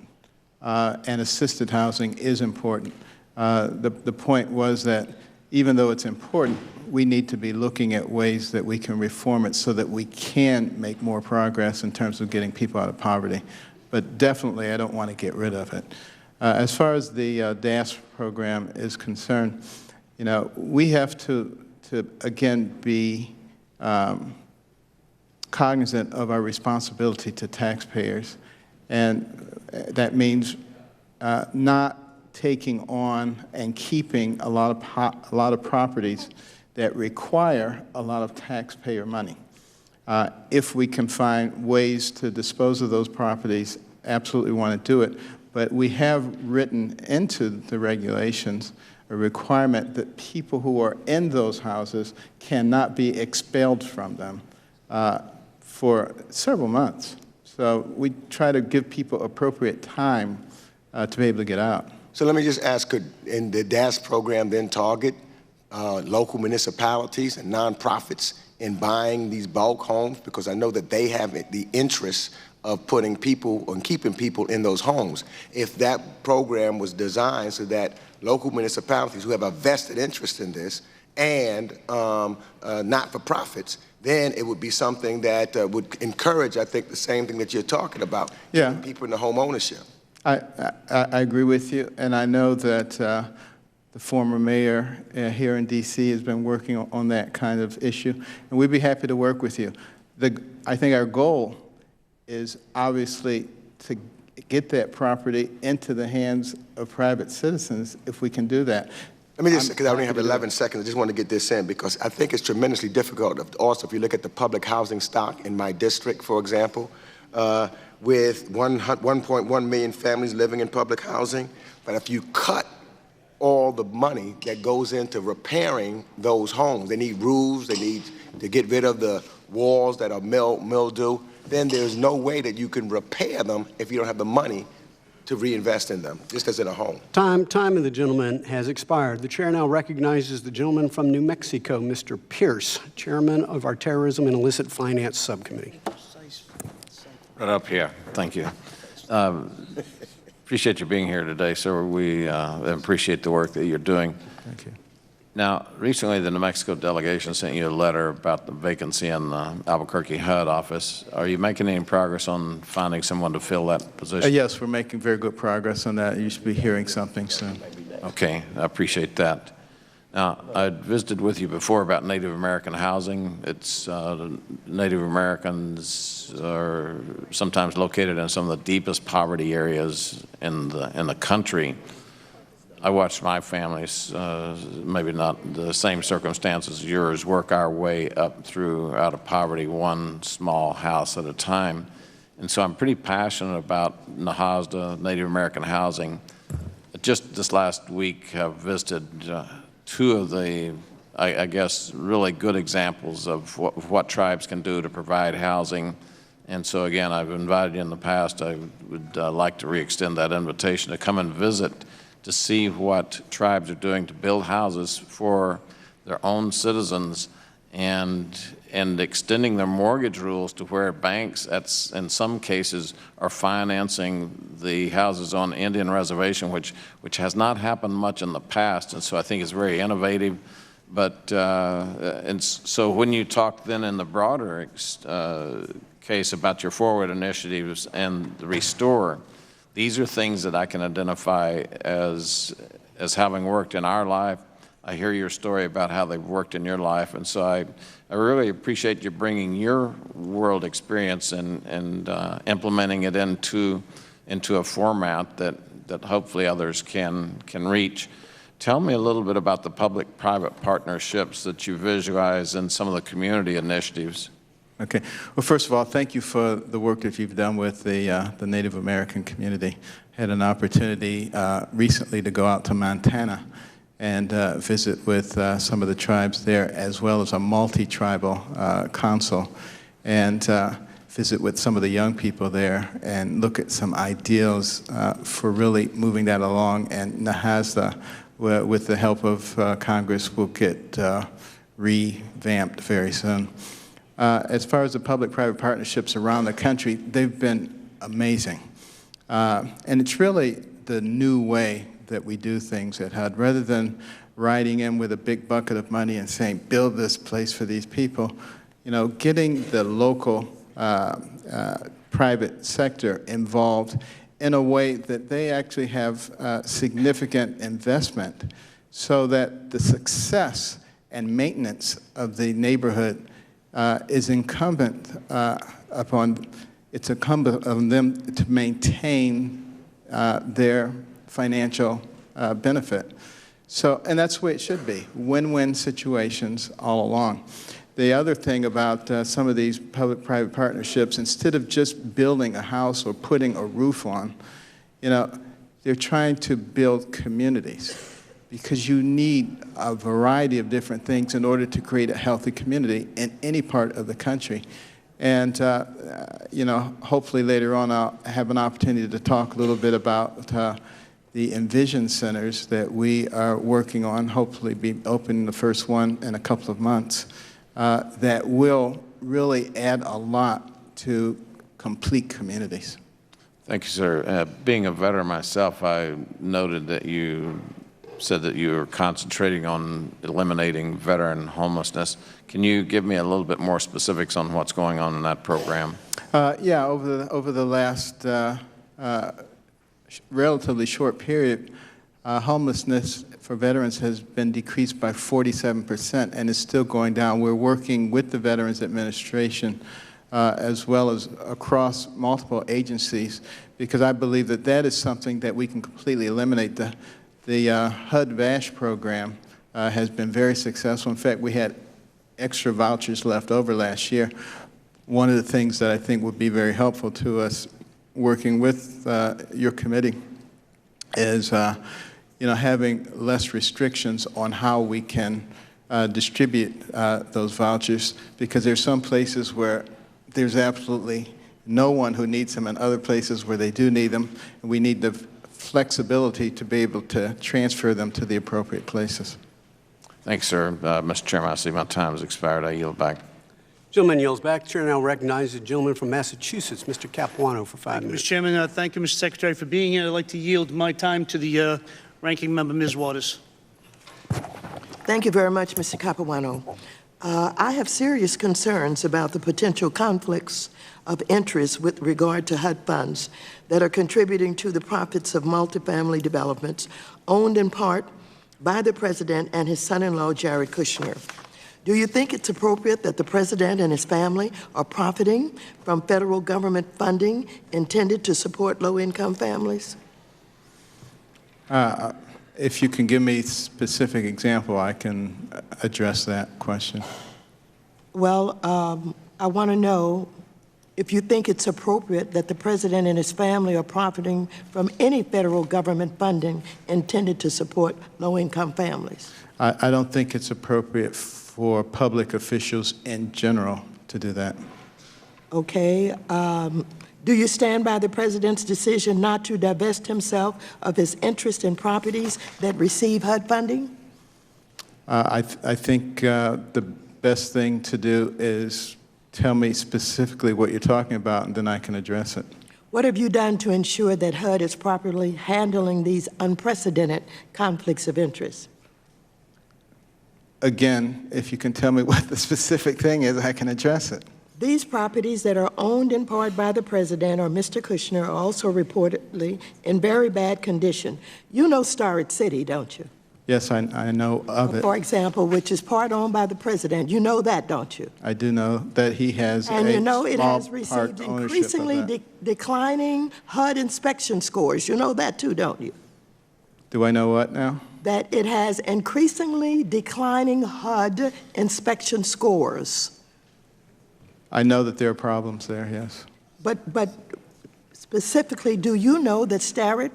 and assisted housing is important. The point was that even though it's important, we need to be looking at ways that we can reform it so that we can make more progress in terms of getting people out of poverty. But definitely, I don't want to get rid of it. As far as the DAS program is concerned, we have to again be cognizant of our responsibility to taxpayers, and that means not taking on and keeping a lot of properties that require a lot of taxpayer money. If we can find ways to dispose of those properties, absolutely want to do it. But we have written into the regulations a requirement that people who are in those houses cannot be expelled from them for several months. So we try to give people appropriate time to be able to get out. So let me just ask, could in the DAS program then target local municipalities and nonprofits in buying these bulk homes, because I know that they have the interest of putting people and keeping people in those homes. If that program was designed so that local municipalities who have a vested interest in this and not-for-profits, then it would be something that would encourage, I think, the same thing that you're talking about, getting people into home ownership. I agree with you, and I know that the former mayor here in D.C. has been working on that kind of issue, and we'd be happy to work with you. I think our goal is obviously to get that property into the hands of private citizens if we can do that. Let me just, because I only have 11 seconds, I just want to get this in, because I think it's tremendously difficult. Also, if you look at the public housing stock in my district, for example, with 1.1 million families living in public housing, but if you cut all the money that goes into repairing those homes, they need roofs, they need to get rid of the walls that are mildew, then there's no way that you can repair them if you don't have the money to reinvest in them, just as in a home. Time of the gentleman has expired. The chair now recognizes the gentleman from New Mexico, Mr. Pierce, chairman of our Terrorism and Illicit Finance Subcommittee. Right up here. Thank you. Appreciate you being here today, sir. We appreciate the work that you're doing. Thank you. Now, recently the New Mexico delegation sent you a letter about the vacancy in the Albuquerque HUD office. Are you making any progress on finding someone to fill that position? Yes, we're making very good progress on that. You should be hearing something soon. Okay, I appreciate that. Now, I visited with you before about Native American housing. It's Native Americans are sometimes located in some of the deepest poverty areas in the country. I watched my families, maybe not the same circumstances as yours, work our way up through out of poverty, one small house at a time. And so I'm pretty passionate about NAHASDA, Native American housing. Just this last week, I've visited two of the, I guess, really good examples of what tribes can do to provide housing. And so again, I've invited you in the past. I would like to re-extend that invitation to come and visit to see what tribes are doing to build houses for their own citizens and extending their mortgage rules to where banks, in some cases, are financing the houses on Indian reservation, which has not happened much in the past, and so I think it's very innovative. But and so when you talk then in the broader case about your forward initiatives and the Restore, these are things that I can identify as having worked in our life. I hear your story about how they've worked in your life, and so I really appreciate you bringing your world experience and implementing it into a format that hopefully others can reach. Tell me a little bit about the public-private partnerships that you visualize in some of the community initiatives. Okay. Well, first of all, thank you for the work that you've done with the Native American community. I had an opportunity recently to go out to Montana and visit with some of the tribes there, as well as a multi-tribal council, and visit with some of the young people there and look at some ideals for really moving that along. And NAHASDA, with the help of Congress, will get revamped very soon. As far as the public-private partnerships around the country, they've been amazing. And it's really the new way that we do things at HUD. Rather than riding in with a big bucket of money and saying, build this place for these people, you know, getting the local private sector involved in a way that they actually have significant investment so that the success and maintenance of the neighborhood is incumbent upon them to maintain their financial benefit. So, and that's the way it should be, win-win situations all along. The other thing about some of these public-private partnerships, instead of just building a house or putting a roof on, you know, they're trying to build communities, because you need a variety of different things in order to create a healthy community in any part of the country. And, you know, hopefully later on I'll have an opportunity to talk a little bit about the Envision centers that we are working on, hopefully be open the first one in a couple of months, that will really add a lot to complete communities. Thank you, sir. Being a veteran myself, I noted that you said that you were concentrating on eliminating veteran homelessness. Can you give me a little bit more specifics on what's going on in that program? Yeah, over the last relatively short period, homelessness for veterans has been decreased by 47% and is still going down. We're working with the Veterans Administration as well as across multiple agencies, because I believe that that is something that we can completely eliminate. The HUD-VASH program has been very successful. In fact, we had extra vouchers left over last year. One of the things that I think would be very helpful to us working with your committee is having less restrictions on how we can distribute those vouchers, because there's some places where there's absolutely no one who needs them and other places where they do need them, and we need the flexibility to be able to transfer them to the appropriate places. Thanks, sir. Mr. Chairman, I see my time has expired. I yield back. Gentleman yields back. The chair now recognizes the gentleman from Massachusetts, Mr. Capuano, for 5 minutes. Mr. Chairman, thank you, Mr. Secretary, for being here. I'd like to yield my time to the ranking member, Ms. Waters. Thank you very much, Mr. Capuano. I have serious concerns about the potential conflicts of interest with regard to HUD funds that are contributing to the profits of multifamily developments owned in part by the President and his son-in-law, Jared Kushner. Do you think it's appropriate that the President and his family are profiting from federal government funding intended to support low-income families? If you can give me a specific example, I can address that question. Well, I want to know if you think it's appropriate that the President and his family are profiting from any federal government funding intended to support low-income families. I don't think it's appropriate for public officials in general to do that. Okay. Do you stand by the President's decision not to divest himself of his interest in properties that receive HUD funding? I think the best thing to do is tell me specifically what you're talking about, and then I can address it. What have you done to ensure that HUD is properly handling these unprecedented conflicts of interest? Again, if you can tell me what the specific thing is, I can address it. These properties that are owned in part by the President or Mr. Kushner are also reportedly in very bad condition. You know Starrett City, don't you? Yes, I know of it. For example, which is part owned by the President. You know that, don't you? I do know that he has and a you know it has small received part ownership increasingly of that. declining HUD inspection scores. You know that too, don't you? Do I know what now? That it has increasingly declining HUD inspection scores. I know that there are problems there, yes. But specifically, do you know that Starrett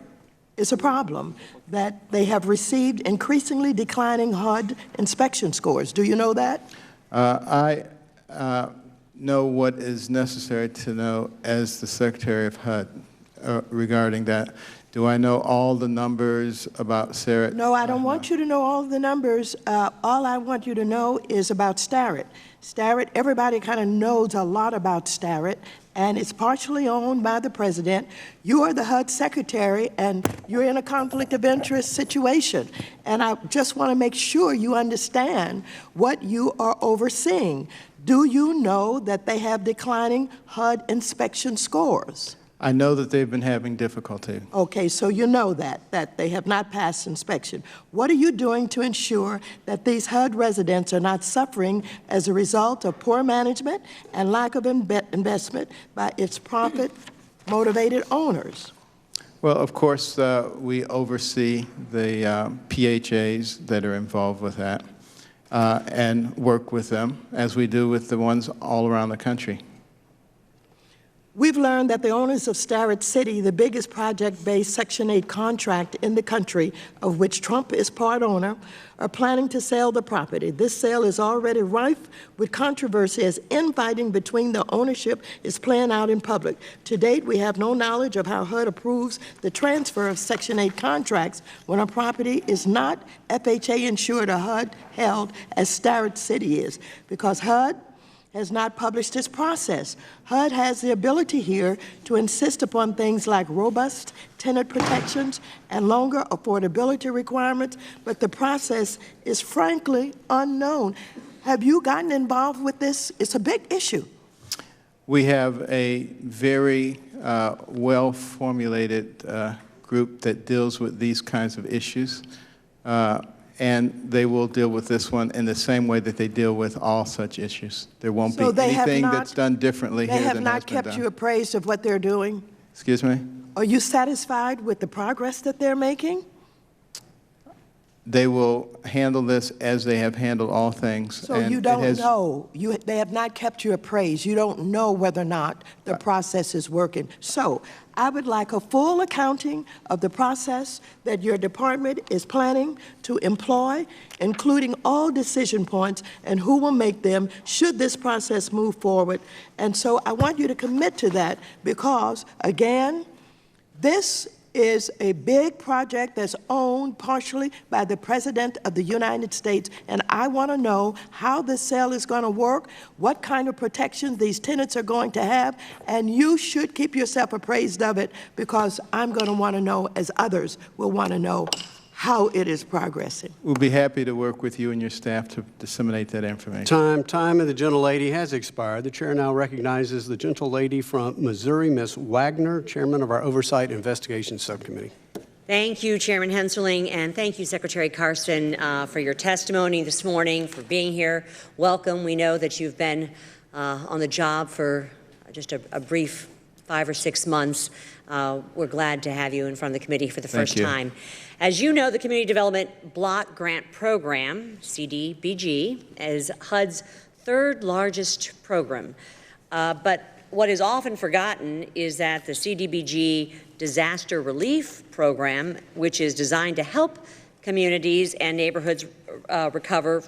is a problem, that they have received increasingly declining HUD inspection scores? Do you know that? I know what is necessary to know as the Secretary of HUD regarding that. Do I know all the numbers about Starrett? No, I don't want you to know all the numbers. All I want you to know is about Starrett. Starrett, everybody kind of knows a lot about Starrett, and it's partially owned by the President. You are the HUD Secretary, and you're in a conflict of interest situation. And I just want to make sure you understand what you are overseeing. Do you know that they have declining HUD inspection scores? I know that they've been having difficulty. Okay, so you know that they have not passed inspection. What are you doing to ensure that these HUD residents are not suffering as a result of poor management and lack of investment by its profit-motivated owners? Well, of course, we oversee the PHAs that are involved with that and work with them, as we do with the ones all around the country. We've learned that the owners of Starrett City, the biggest project-based Section 8 contract in the country, of which Trump is part owner, are planning to sell the property. This sale is already rife with controversy as infighting between the ownership is playing out in public. To date, we have no knowledge of how HUD approves the transfer of Section 8 contracts when a property is not FHA insured or HUD held as Starrett City is, because HUD has not published its process. HUD has the ability here to insist upon things like robust tenant protections and longer affordability requirements, but the process is frankly unknown. Have you gotten involved with this? It's a big issue. We have a very well-formulated group that deals with these kinds of issues. And they will deal with this one in the same way that they deal with all such issues. There won't be anything that's done differently here than has been done. They have not kept you appraised of what they're doing? Excuse me? Are you satisfied with the progress that they're making? They will handle this as they have handled all things. So you don't know. They have not kept you appraised. You don't know whether or not the process is working. So I would like a full accounting of the process that your department is planning to employ, including all decision points and who will make them should this process move forward. And so I want you to commit to that because, again, this is a big project that's owned partially by the President of the United States, and I want to know how this sale is going to work, what kind of protections these tenants are going to have, and you should keep yourself appraised of it because I'm going to want to know, as others will want to know, how it is progressing. We'll be happy to work with you and your staff to disseminate that information. Time of the gentlelady has expired. The chair now recognizes the gentlelady from Missouri, Ms. Wagner, chairman of our Oversight Investigation Subcommittee. Thank you, Chairman Henserling, and thank you, Secretary Carson, for your testimony this morning, for being here. Welcome. We know that you've been on the job for just a brief 5 or 6 months. We're glad to have you in front of the committee for the first time. As you know, the Community Development Block Grant Program, CDBG, is HUD's third largest program. But what is often forgotten is that the CDBG Disaster Relief Program, which is designed to help communities and neighborhoods recover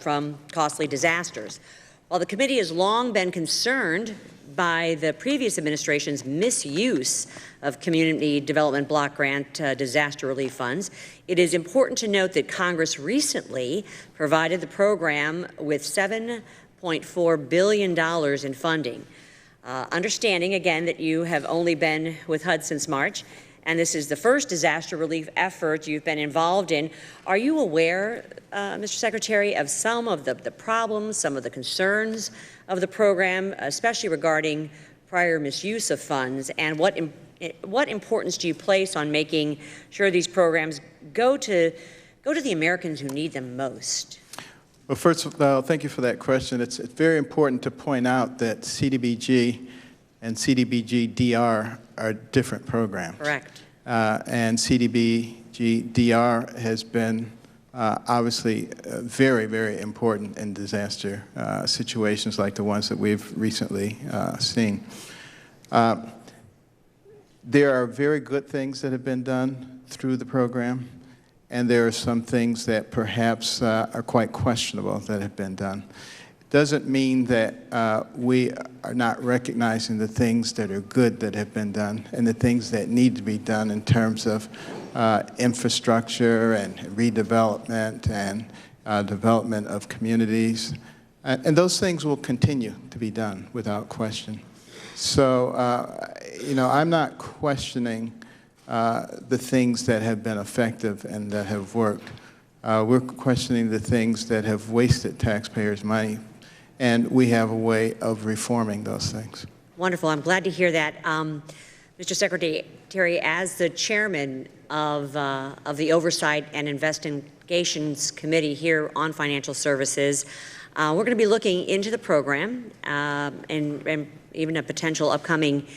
from costly disasters. While the committee has long been concerned by the previous administration's misuse of Community Development Block Grant disaster relief funds, it is important to note that Congress recently provided the program with $7.4 billion in funding. Understanding, again, that you have only been with HUD since March, and this is the first disaster relief effort you've been involved in, are you aware, Mr. Secretary, of some of the problems, some of the concerns of the program, especially regarding prior misuse of funds, and what importance do you place on making sure these programs go to the Americans who need them most? Well, first of all, thank you for that question. It's very important to point out that CDBG and CDBG-DR are different programs. Correct. And CDBG-DR has been obviously very, very important in disaster situations like the ones that we've recently seen. There are very good things that have been done through the program, and there are some things that perhaps are quite questionable that have been done. It doesn't mean that we are not recognizing the things that are good that have been done and the things that need to be done in terms of infrastructure and redevelopment and development of communities. And those things will continue to be done without question. So, you know, I'm not questioning the things that have been effective and that have worked. We're questioning the things that have wasted taxpayers' money, and we have a way of reforming those things. Wonderful. I'm glad to hear that. Mr. Secretary, as the chairman of the Oversight and Investigations Committee here on Financial Services, we're going to be looking into the program and even a potential upcoming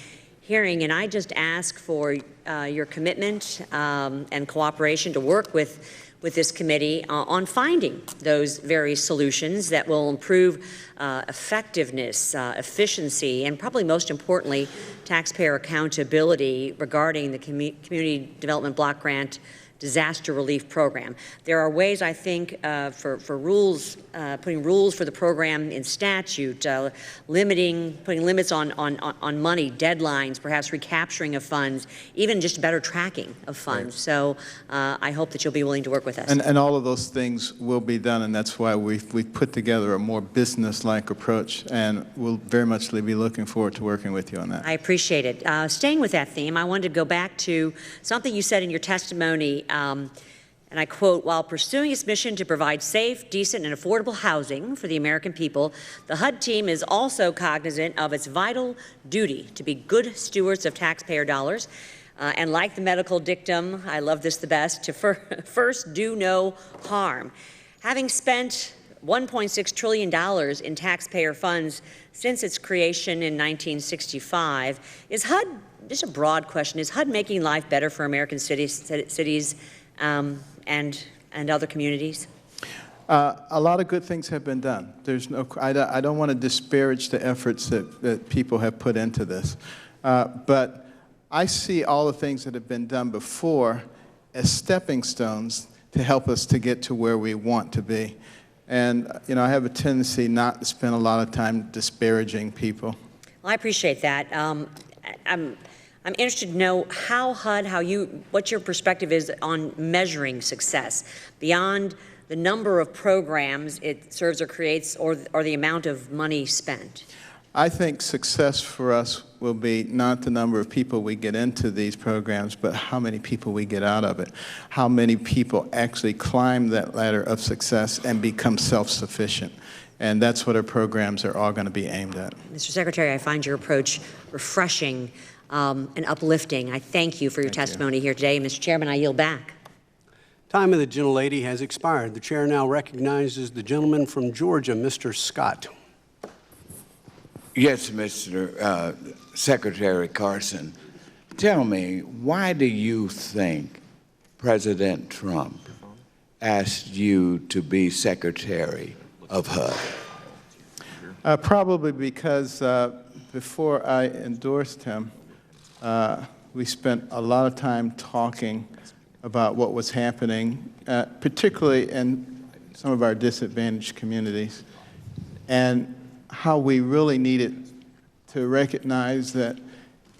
hearing, and I just ask for your commitment and cooperation to work with with this committee on finding those very solutions that will improve effectiveness, efficiency, and probably most importantly, taxpayer accountability regarding the Community Development Block Grant Disaster Relief Program. There are ways, I think, for rules, putting rules for the program in statute, putting limits on money, deadlines, perhaps recapturing of funds, even just better tracking of funds. Right. So I hope that you'll be willing to work with us. And all of those things will be done, and that's why we've put together a more business-like approach, and we'll very much be looking forward to working with you on that. I appreciate it. Staying with that theme, I wanted to go back to something you said in your testimony. And I quote, "While pursuing its mission to provide safe, decent, and affordable housing for the American people, the HUD team is also cognizant of its vital duty to be good stewards of taxpayer dollars. And like the medical dictum, I love this the best, to first do no harm." Having spent $1.6 trillion in taxpayer funds since its creation in 1965, is HUD, just a broad question, is HUD making life better for American cities and other communities? A lot of good things have been done. There's no, I don't want to disparage the efforts that people have put into this. But I see all the things that have been done before as stepping stones to help us to get to where we want to be. And, you know, I have a tendency not to spend a lot of time disparaging people. Well, I appreciate that. I'm interested to know how HUD, what your perspective is on measuring success beyond the number of programs it serves or creates or the amount of money spent. I think success for us will be not the number of people we get into these programs, but how many people we get out of it. How many people actually climb that ladder of success and become self-sufficient. And that's what our programs are all going to be aimed at. Mr. Secretary, I find your approach refreshing and uplifting. I thank you for your testimony here today. Mr. Chairman, I yield back. Time of the gentlelady has expired. The chair now recognizes the gentleman from Georgia, Mr. Scott. Yes, Mr. Secretary Carson, tell me, why do you think President Trump asked you to be Secretary of HUD? Probably because before I endorsed him, we spent a lot of time talking about what was happening, particularly in some of our disadvantaged communities, and how we really needed to recognize that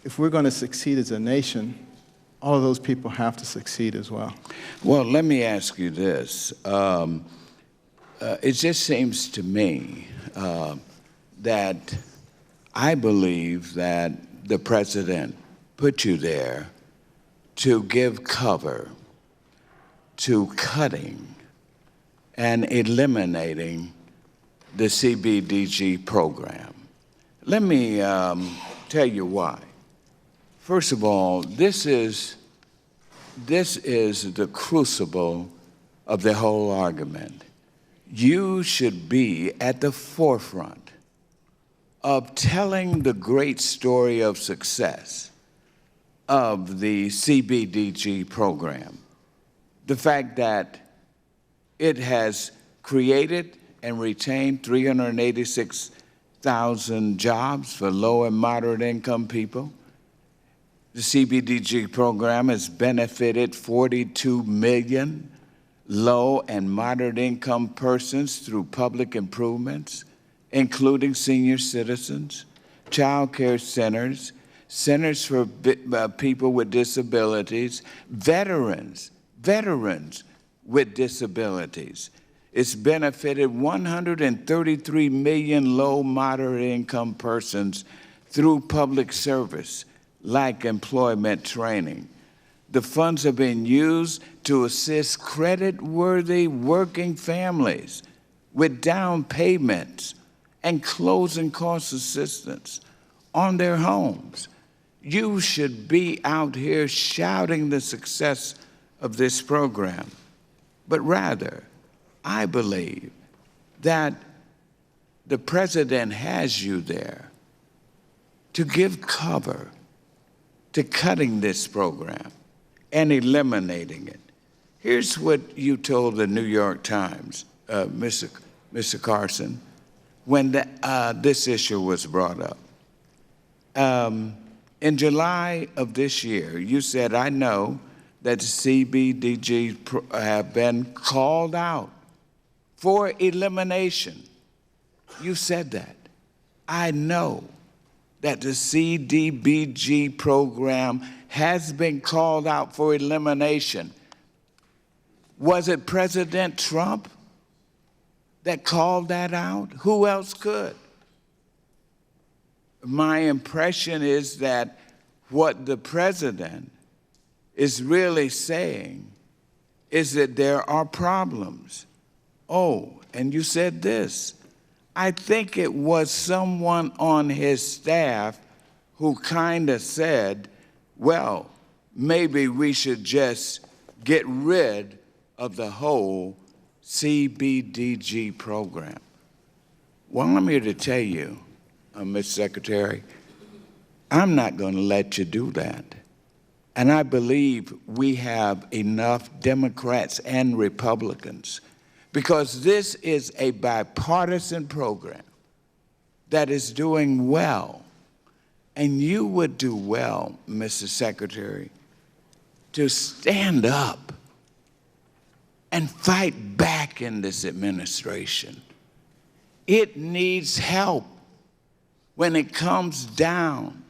if we're going to succeed as a nation, all of those people have to succeed as well. Well, let me ask you this. It just seems to me that I believe that the president put you there to give cover to cutting and eliminating the CBDG program. Let me tell you why. First of all, this is the crucible of the whole argument. You should be at the forefront of telling the great story of success of the CBDG program. The fact that it has created and retained 386,000 jobs for low and moderate income people. The CBDG program has benefited 42 million low and moderate income persons through public improvements, including senior citizens, child care centers, centers for people with disabilities, veterans with disabilities. It's benefited 133 million low, moderate income persons through public service, like employment training. The funds have been used to assist credit-worthy working families with down payments and closing cost assistance on their homes. You should be out here shouting the success of this program, but rather, I believe that the president has you there to give cover to cutting this program and eliminating it. Here's what you told the New York Times, Mr. Carson, when this issue was brought up. In July of this year, you said, I know that the CBDG have been called out for elimination. You said that. I know that the CDBG program has been called out for elimination. Was it President Trump that called that out? Who else could? My impression is that what the president is really saying is that there are problems. Oh, and you said this. I think it was someone on his staff who kind of said, well, maybe we should just get rid of the whole CBDG program. Well, I'm here to tell you, Mr. Secretary, I'm not going to let you do that. And I believe we have enough Democrats and Republicans, because this is a bipartisan program that is doing well. And you would do well, Mr. Secretary, to stand up and fight back in this administration. It needs help when it comes down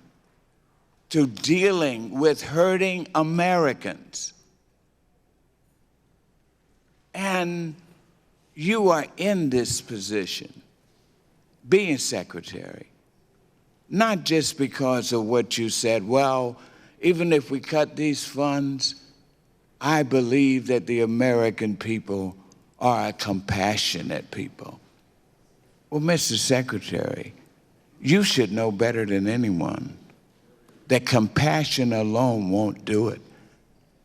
to dealing with hurting Americans. And you are in this position, being secretary, not just because of what you said, well, even if we cut these funds, I believe that the American people are a compassionate people. Well, Mr. Secretary, you should know better than anyone that compassion alone won't do it.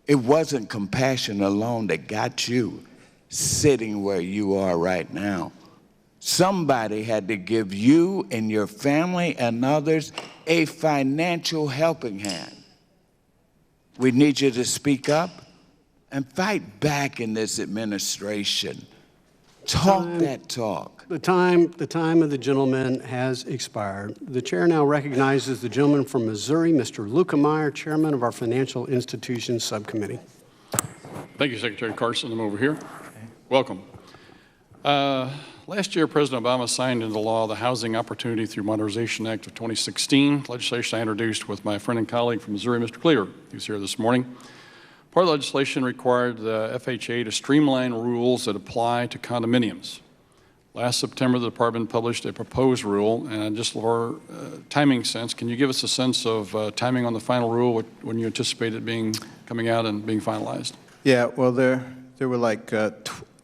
It wasn't compassion alone that got you sitting where you are right now. Somebody had to give you and your family and others a financial helping hand. We need you to speak up and fight back in this administration. Talk that talk. The time of the gentleman has expired. The chair now recognizes the gentleman from Missouri, Mr. Luca Meyer, chairman of our Financial Institutions Subcommittee. Thank you, Secretary Carson. I'm over here. Welcome. Last year, President Obama signed into law the Housing Opportunity through Modernization Act of 2016, legislation I introduced with my friend and colleague from Missouri, Mr. Clear, who's here this morning. Part of the legislation required the FHA to streamline rules that apply to condominiums. Last September, the department published a proposed rule, and just for timing sense, can you give us a sense of timing on the final rule, when you anticipate it coming out and being finalized? Yeah, well, there were like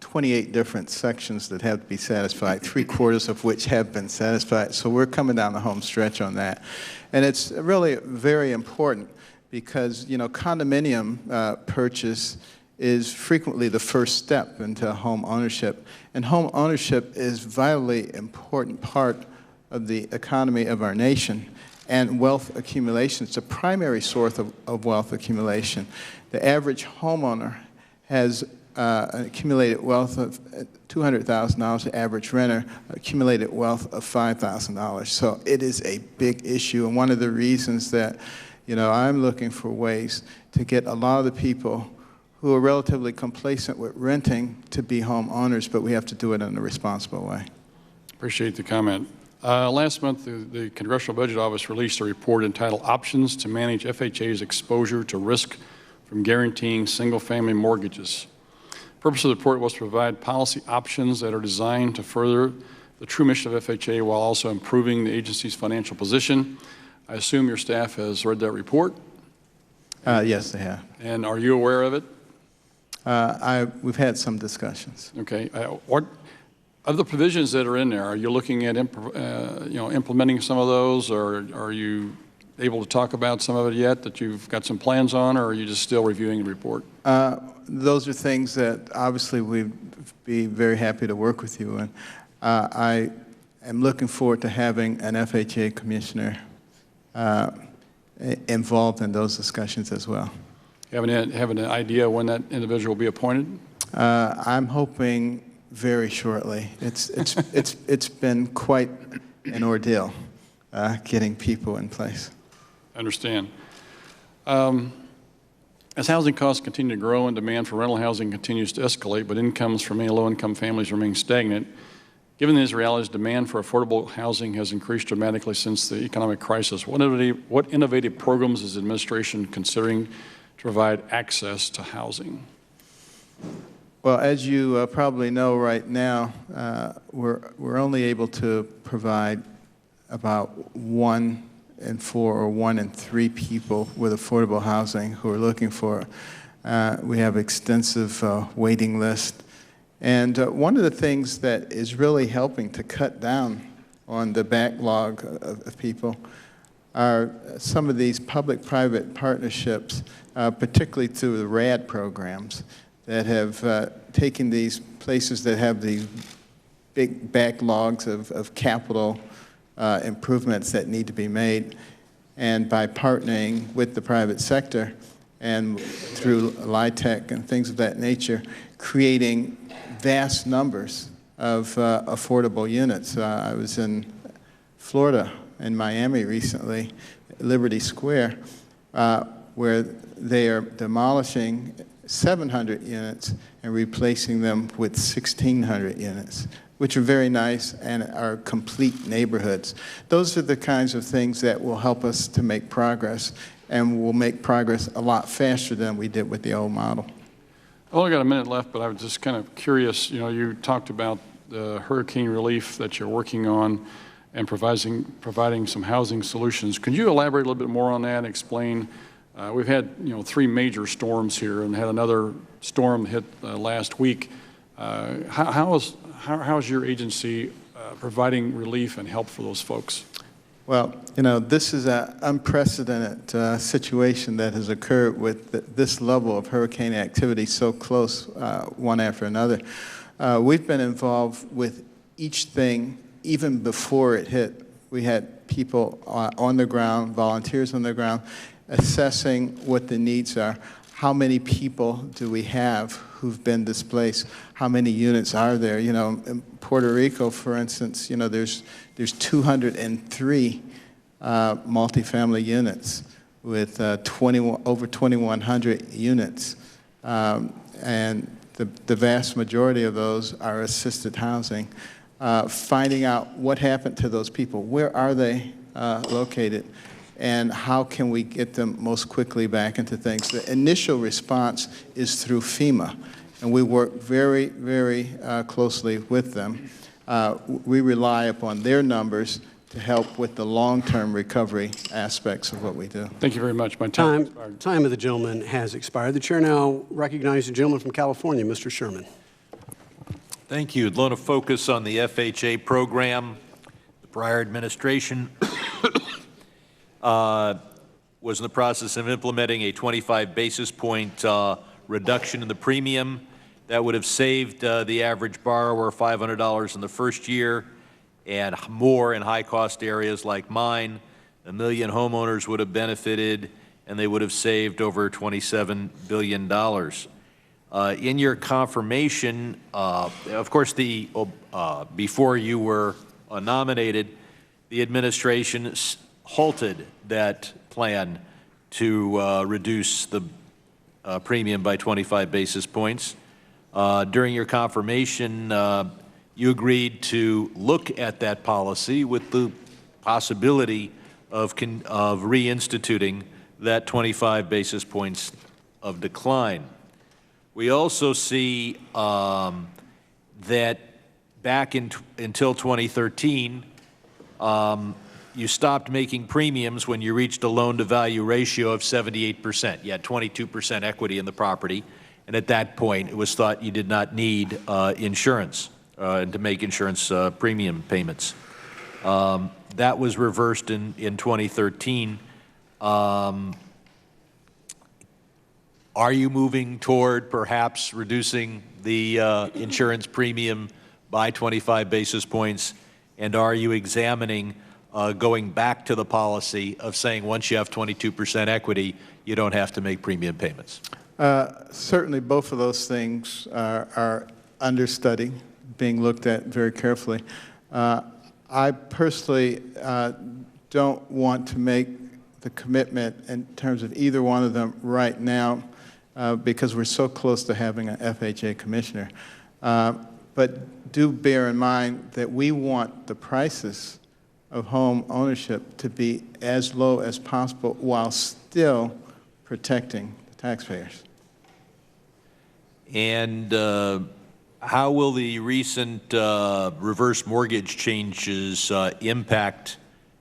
28 different sections that have to be satisfied, 3/4 of which have been satisfied. So we're coming down the home stretch on that. And it's really very important because, you know, condominium purchase is frequently the first step into home ownership. And home ownership is a vitally important part of the economy of our nation. And wealth accumulation, it's a primary source of wealth accumulation. The average homeowner has an accumulated wealth of $200,000, the average renter accumulated wealth of $5,000. So it is a big issue, and one of the reasons that, you know, I'm looking for ways to get a lot of the people who are relatively complacent with renting to be homeowners, but we have to do it in a responsible way. Appreciate the comment. Last month, the Congressional Budget Office released a report entitled Options to Manage FHA's Exposure to Risk from Guaranteeing Single-Family Mortgages. The purpose of the report was to provide policy options that are designed to further the true mission of FHA while also improving the agency's financial position. I assume your staff has read that report? Yes, they have. And are you aware of it? We've had some discussions. Okay. What of the provisions that are in there, are you looking at implementing some of those, or are you able to talk about some of it yet that you've got some plans on, or are you just still reviewing the report? Those are things that obviously we'd be very happy to work with you on. I am looking forward to having an FHA commissioner involved in those discussions as well. Have an idea when that individual will be appointed? I'm hoping very shortly. It's been quite an ordeal getting people in place. I understand. As housing costs continue to grow and demand for rental housing continues to escalate, but incomes for many low-income families remain stagnant, given these realities, demand for affordable housing has increased dramatically since the economic crisis. What innovative programs is the administration considering to provide access to housing? Well, as you probably know right now, we're only able to provide about 1 in 4 or 1 in 3 people with affordable housing who are looking for it. We have extensive waiting list. And one of the things that is really helping to cut down on the backlog of people are some of these public-private partnerships, particularly through the RAD programs, that have taken these places that have these big backlogs of capital improvements that need to be made, and by partnering with the private sector and through LIHTC and things of that nature, creating vast numbers of affordable units. I was in Florida, in Miami recently, Liberty Square, where they are demolishing 700 units and replacing them with 1,600 units, which are very nice and are complete neighborhoods. Those are the kinds of things that will help us to make progress, and will make progress a lot faster than we did with the old model. I've only got a minute left, but I was just kind of curious. You know, you talked about the hurricane relief that you're working on and providing some housing solutions. Could you elaborate a little bit more on that and explain? We've had 3 major storms here and had another storm hit last week. How is your agency providing relief and help for those folks? Well, this is an unprecedented situation that has occurred with this level of hurricane activity so close, one after another. We've been involved with each thing even before it hit. We had people on the ground, volunteers on the ground, assessing what the needs are. How many people do we have who've been displaced? How many units are there? In Puerto Rico, for instance, there's 203 multifamily units with over 2,100 units, and the vast majority of those are assisted housing. Finding out what happened to those people, where are they located, and how can we get them most quickly back into things. The initial response is through FEMA, and we work very, very closely with them. We rely upon their numbers to help with the long-term recovery aspects of what we do. Thank you very much. My time of the gentleman has expired. The chair now recognizes the gentleman from California, Mr. Sherman. Thank you. I'd like to focus on the FHA program. The prior administration was in the process of implementing a 25 basis point reduction in the premium that would have saved the average borrower $500 in the first year and more in high-cost areas like mine. 1 million homeowners would have benefited, and they would have saved over $27 billion. In your confirmation, of course, before you were nominated, the administration halted that plan to reduce the premium by 25 basis points. During your confirmation, you agreed to look at that policy with the possibility of reinstituting that 25 basis points of decline. We also see that back until 2013, you stopped making premiums when you reached a loan-to-value ratio of 78%. You had 22% equity in the property, and at that point, it was thought you did not need insurance to make insurance premium payments. That was reversed in 2013. Are you moving toward perhaps reducing the insurance premium by 25 basis points, and are you examining going back to the policy of saying once you have 22% equity, you don't have to make premium payments? Certainly both of those things are under study, being looked at very carefully. I personally don't want to make the commitment in terms of either one of them right now because we're so close to having an FHA commissioner. But do bear in mind that we want the prices of home ownership to be as low as possible while still protecting the taxpayers. And how will the recent reverse mortgage changes impact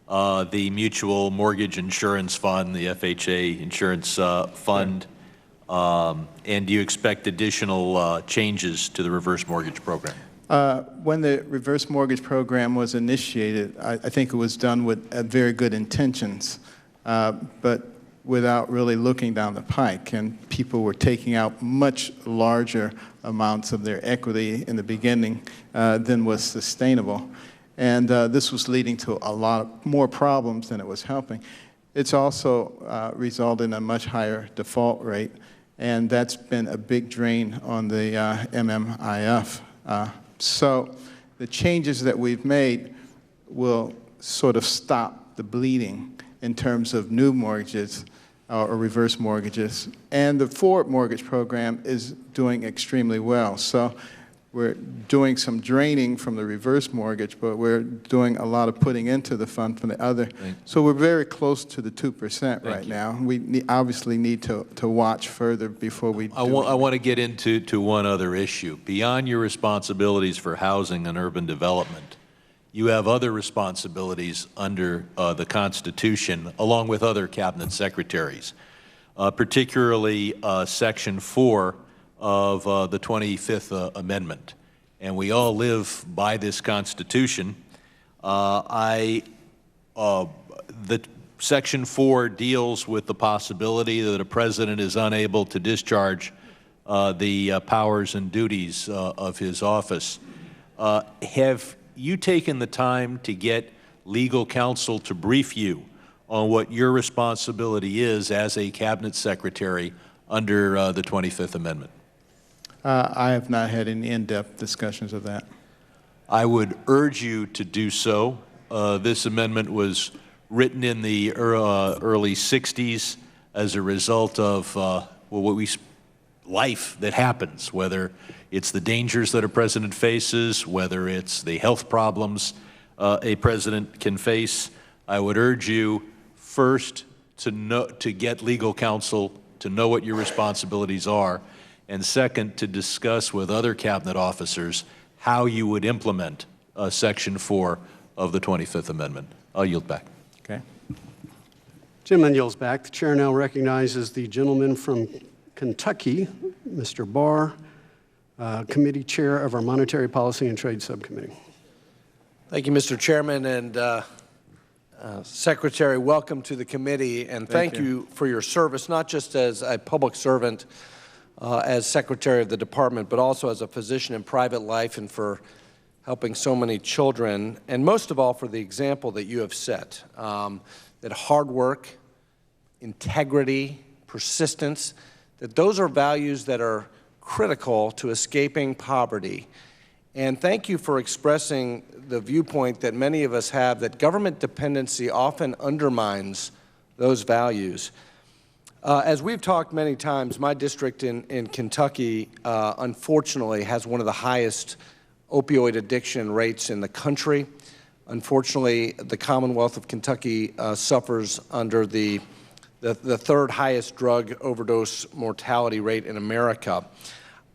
the Mutual Mortgage Insurance Fund, the FHA Insurance Fund? And do you expect additional changes to the reverse mortgage program? When the reverse mortgage program was initiated, I think it was done with very good intentions, but without really looking down the pike, and people were taking out much larger amounts of their equity in the beginning than was sustainable. And this was leading to a lot more problems than it was helping. It's also resulted in a much higher default rate, and that's been a big drain on the MMIF. So the changes that we've made will sort of stop the bleeding in terms of new mortgages or reverse mortgages. And the forward mortgage program is doing extremely well. So we're doing some draining from the reverse mortgage, but we're doing a lot of putting into the fund from the other. So we're very close to the 2% right now. We obviously need to watch further before we do. I want to get into one other issue. Beyond your responsibilities for housing and urban development, you have other responsibilities under the Constitution, along with other cabinet secretaries, particularly Section 4 of the 25th Amendment. And we all live by this Constitution. The Section 4 deals with the possibility that a president is unable to discharge the powers and duties of his office. Have you taken the time to get legal counsel to brief you on what your responsibility is as a cabinet secretary under the 25th Amendment? I have not had any in-depth discussions of that. I would urge you to do so. This amendment was written in the early 60s as a result of life that happens, whether it's the dangers that a president faces, whether it's the health problems a president can face. I would urge you first to get legal counsel, to know what your responsibilities are, and second, to discuss with other cabinet officers how you would implement Section 4 of the 25th Amendment. I'll yield back. Okay. Gentleman yields back. The chair now recognizes the gentleman from Kentucky, Mr. Barr, committee chair of our Monetary Policy and Trade Subcommittee. Thank you, Mr. Chairman, and Secretary, welcome to the committee, and thank you for your service, not just as a public servant, as Secretary of the Department, but also as a physician in private life and for helping so many children, and most of all for the example that you have set, that hard work, integrity, persistence, that those are values that are critical to escaping poverty. And thank you for expressing the viewpoint that many of us have that government dependency often undermines those values. As we've talked many times, my district in Kentucky, unfortunately, has one of the highest opioid addiction rates in the country. Unfortunately, the Commonwealth of Kentucky suffers under the third highest drug overdose mortality rate in America.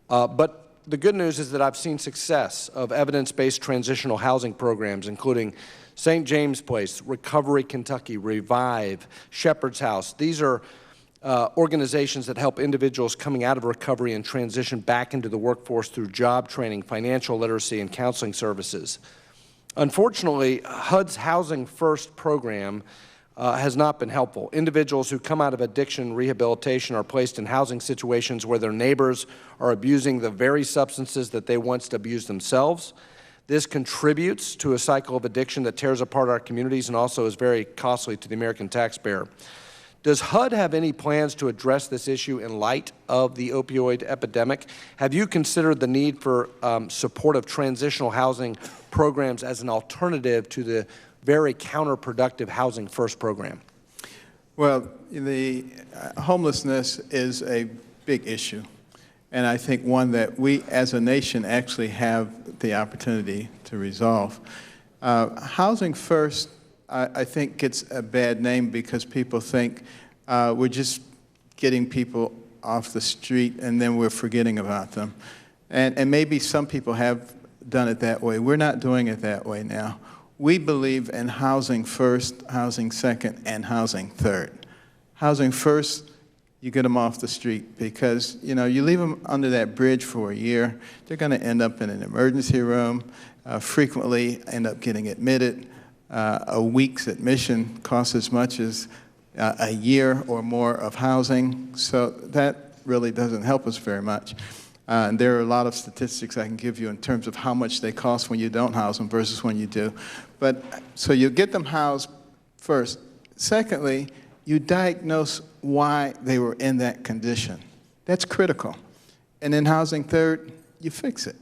But the good news is that I've seen success of evidence-based transitional housing programs, including St. James Place, Recovery Kentucky, Revive, Shepherd's House. These are organizations that help individuals coming out of recovery and transition back into the workforce through job training, financial literacy, and counseling services. Unfortunately, HUD's Housing First program has not been helpful. Individuals who come out of addiction rehabilitation are placed in housing situations where their neighbors are abusing the very substances that they once abused themselves. This contributes to a cycle of addiction that tears apart our communities and also is very costly to the American taxpayer. Does HUD have any plans to address this issue in light of the opioid epidemic? Have you considered the need for supportive transitional housing programs as an alternative to the very counterproductive Housing First program? Well, the homelessness is a big issue, and I think one that we as a nation actually have the opportunity to resolve. Housing First, I think, gets a bad name because people think we're just getting people off the street and then we're forgetting about them. And maybe some people have done it that way. We're not doing it that way now. We believe in housing first, housing second, and housing third. Housing first, you get them off the street because, you know, you leave them under that bridge for a year, they're going to end up in an emergency room, frequently end up getting admitted. A week's admission costs as much as a year or more of housing, so that really doesn't help us very much. And there are a lot of statistics I can give you in terms of how much they cost when you don't house them versus when you do. But so you get them housed first. Secondly, you diagnose why they were in that condition. That's critical. And in housing third, you fix it.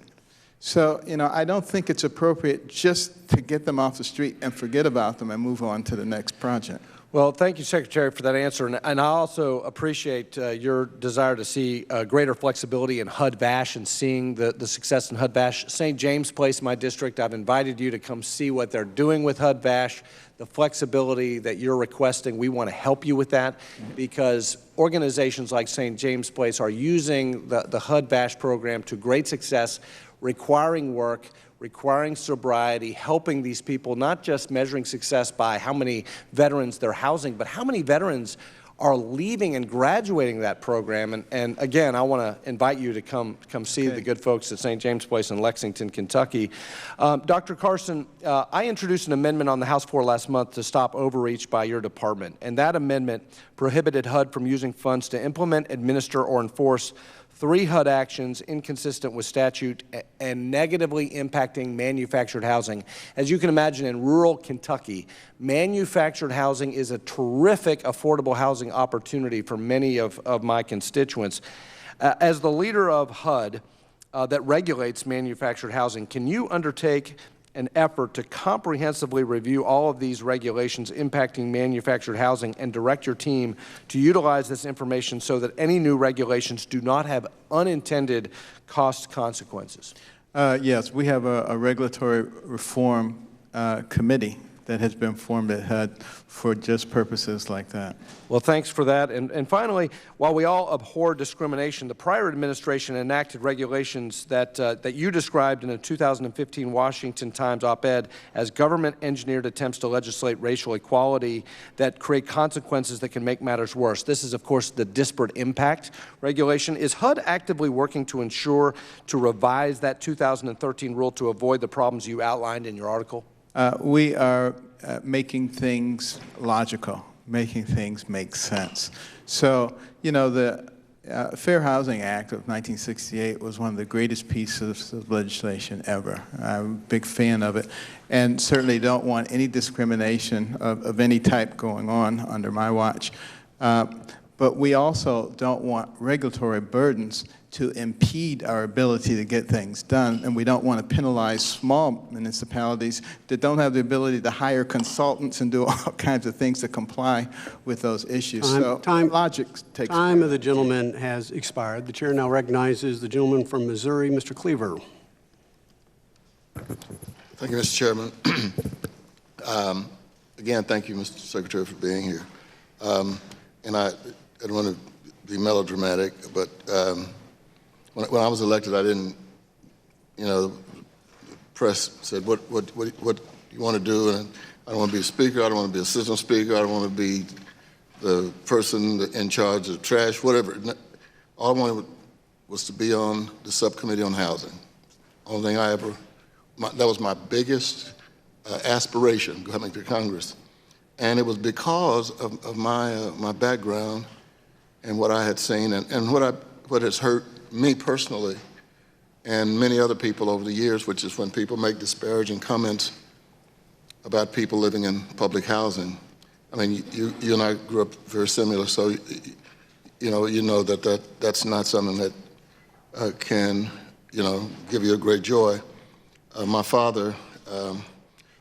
So, you know, I don't think it's appropriate just to get them off the street and forget about them and move on to the next project. Well, thank you, Secretary, for that answer. And I also appreciate your desire to see greater flexibility in HUD-VASH and seeing the success in HUD-VASH. St. James Place, my district, I've invited you to come see what they're doing with HUD-VASH. The flexibility that you're requesting, we want to help you with that because organizations like St. James Place are using the HUD-VASH program to great success, requiring work, requiring sobriety, helping these people, not just measuring success by how many veterans they're housing, but how many veterans are leaving and graduating that program. And again, I want to invite you to come see the good folks at St. James Place in Lexington, Kentucky. Dr. Carson, I introduced an amendment on the House floor last month to stop overreach by your department, and that amendment prohibited HUD from using funds to implement, administer, or enforce 3 HUD actions inconsistent with statute and negatively impacting manufactured housing. As you can imagine, in rural Kentucky, manufactured housing is a terrific affordable housing opportunity for many of my constituents. As the leader of HUD that regulates manufactured housing, can you undertake an effort to comprehensively review all of these regulations impacting manufactured housing and direct your team to utilize this information so that any new regulations do not have unintended cost consequences? Yes, we have a regulatory reform committee that has been formed at HUD for just purposes like that. Well, thanks for that. And finally, while we all abhor discrimination, the prior administration enacted regulations that you described in a 2015 Washington Times op-ed as government-engineered attempts to legislate racial equality that create consequences that can make matters worse. This is, of course, the disparate impact regulation. Is HUD actively working to ensure to revise that 2013 rule to avoid the problems you outlined in your article? We are making things logical, making things make sense. So, you know, the Fair Housing Act of 1968 was one of the greatest pieces of legislation ever. I'm a big fan of it, and certainly don't want any discrimination of any type going on under my watch. But we also don't want regulatory burdens to impede our ability to get things done, and we don't want to penalize small municipalities that don't have the ability to hire consultants and do all kinds of things to comply with those issues. Logic takes time of the gentleman has expired. The chair now recognizes the gentleman from Missouri, Mr. Cleaver. Thank you, Mr. Chairman. Again, thank you, Mr. Secretary, for being here. And I don't want to be melodramatic, but when I was elected, I didn't, you know, the press said, what you want to do? And I don't want to be a speaker. I don't want to be assistant speaker. I don't want to be the person in charge of trash, whatever. All I wanted was to be on the subcommittee on housing. Only thing that was my biggest aspiration coming to Congress. And it was because of my background and what I had seen and what has hurt me personally and many other people over the years, which is when people make disparaging comments about people living in public housing. I mean, you and I grew up very similar, so you know that's not something that can give you a great joy. My father,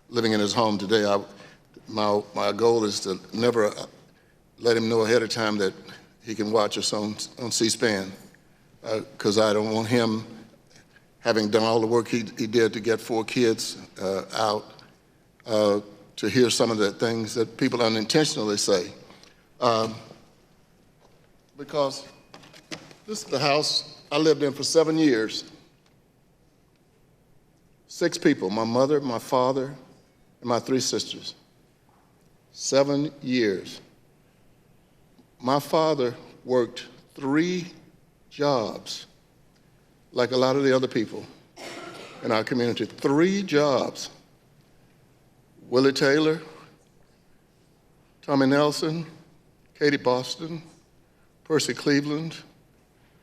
living in his home today, my goal is to never let him know ahead of time that he can watch us on C-SPAN, because I don't want him, having done all the work he did to get 4 kids out, to hear some of the things that people unintentionally say. Because this is the house I lived in for 7 years. 6 people, my mother, my father, and my 3 sisters. 7 years. My father worked 3 jobs, like a lot of the other people in our community. 3 jobs. Willie Taylor, Tommy Nelson, Katie Boston, Percy Cleveland,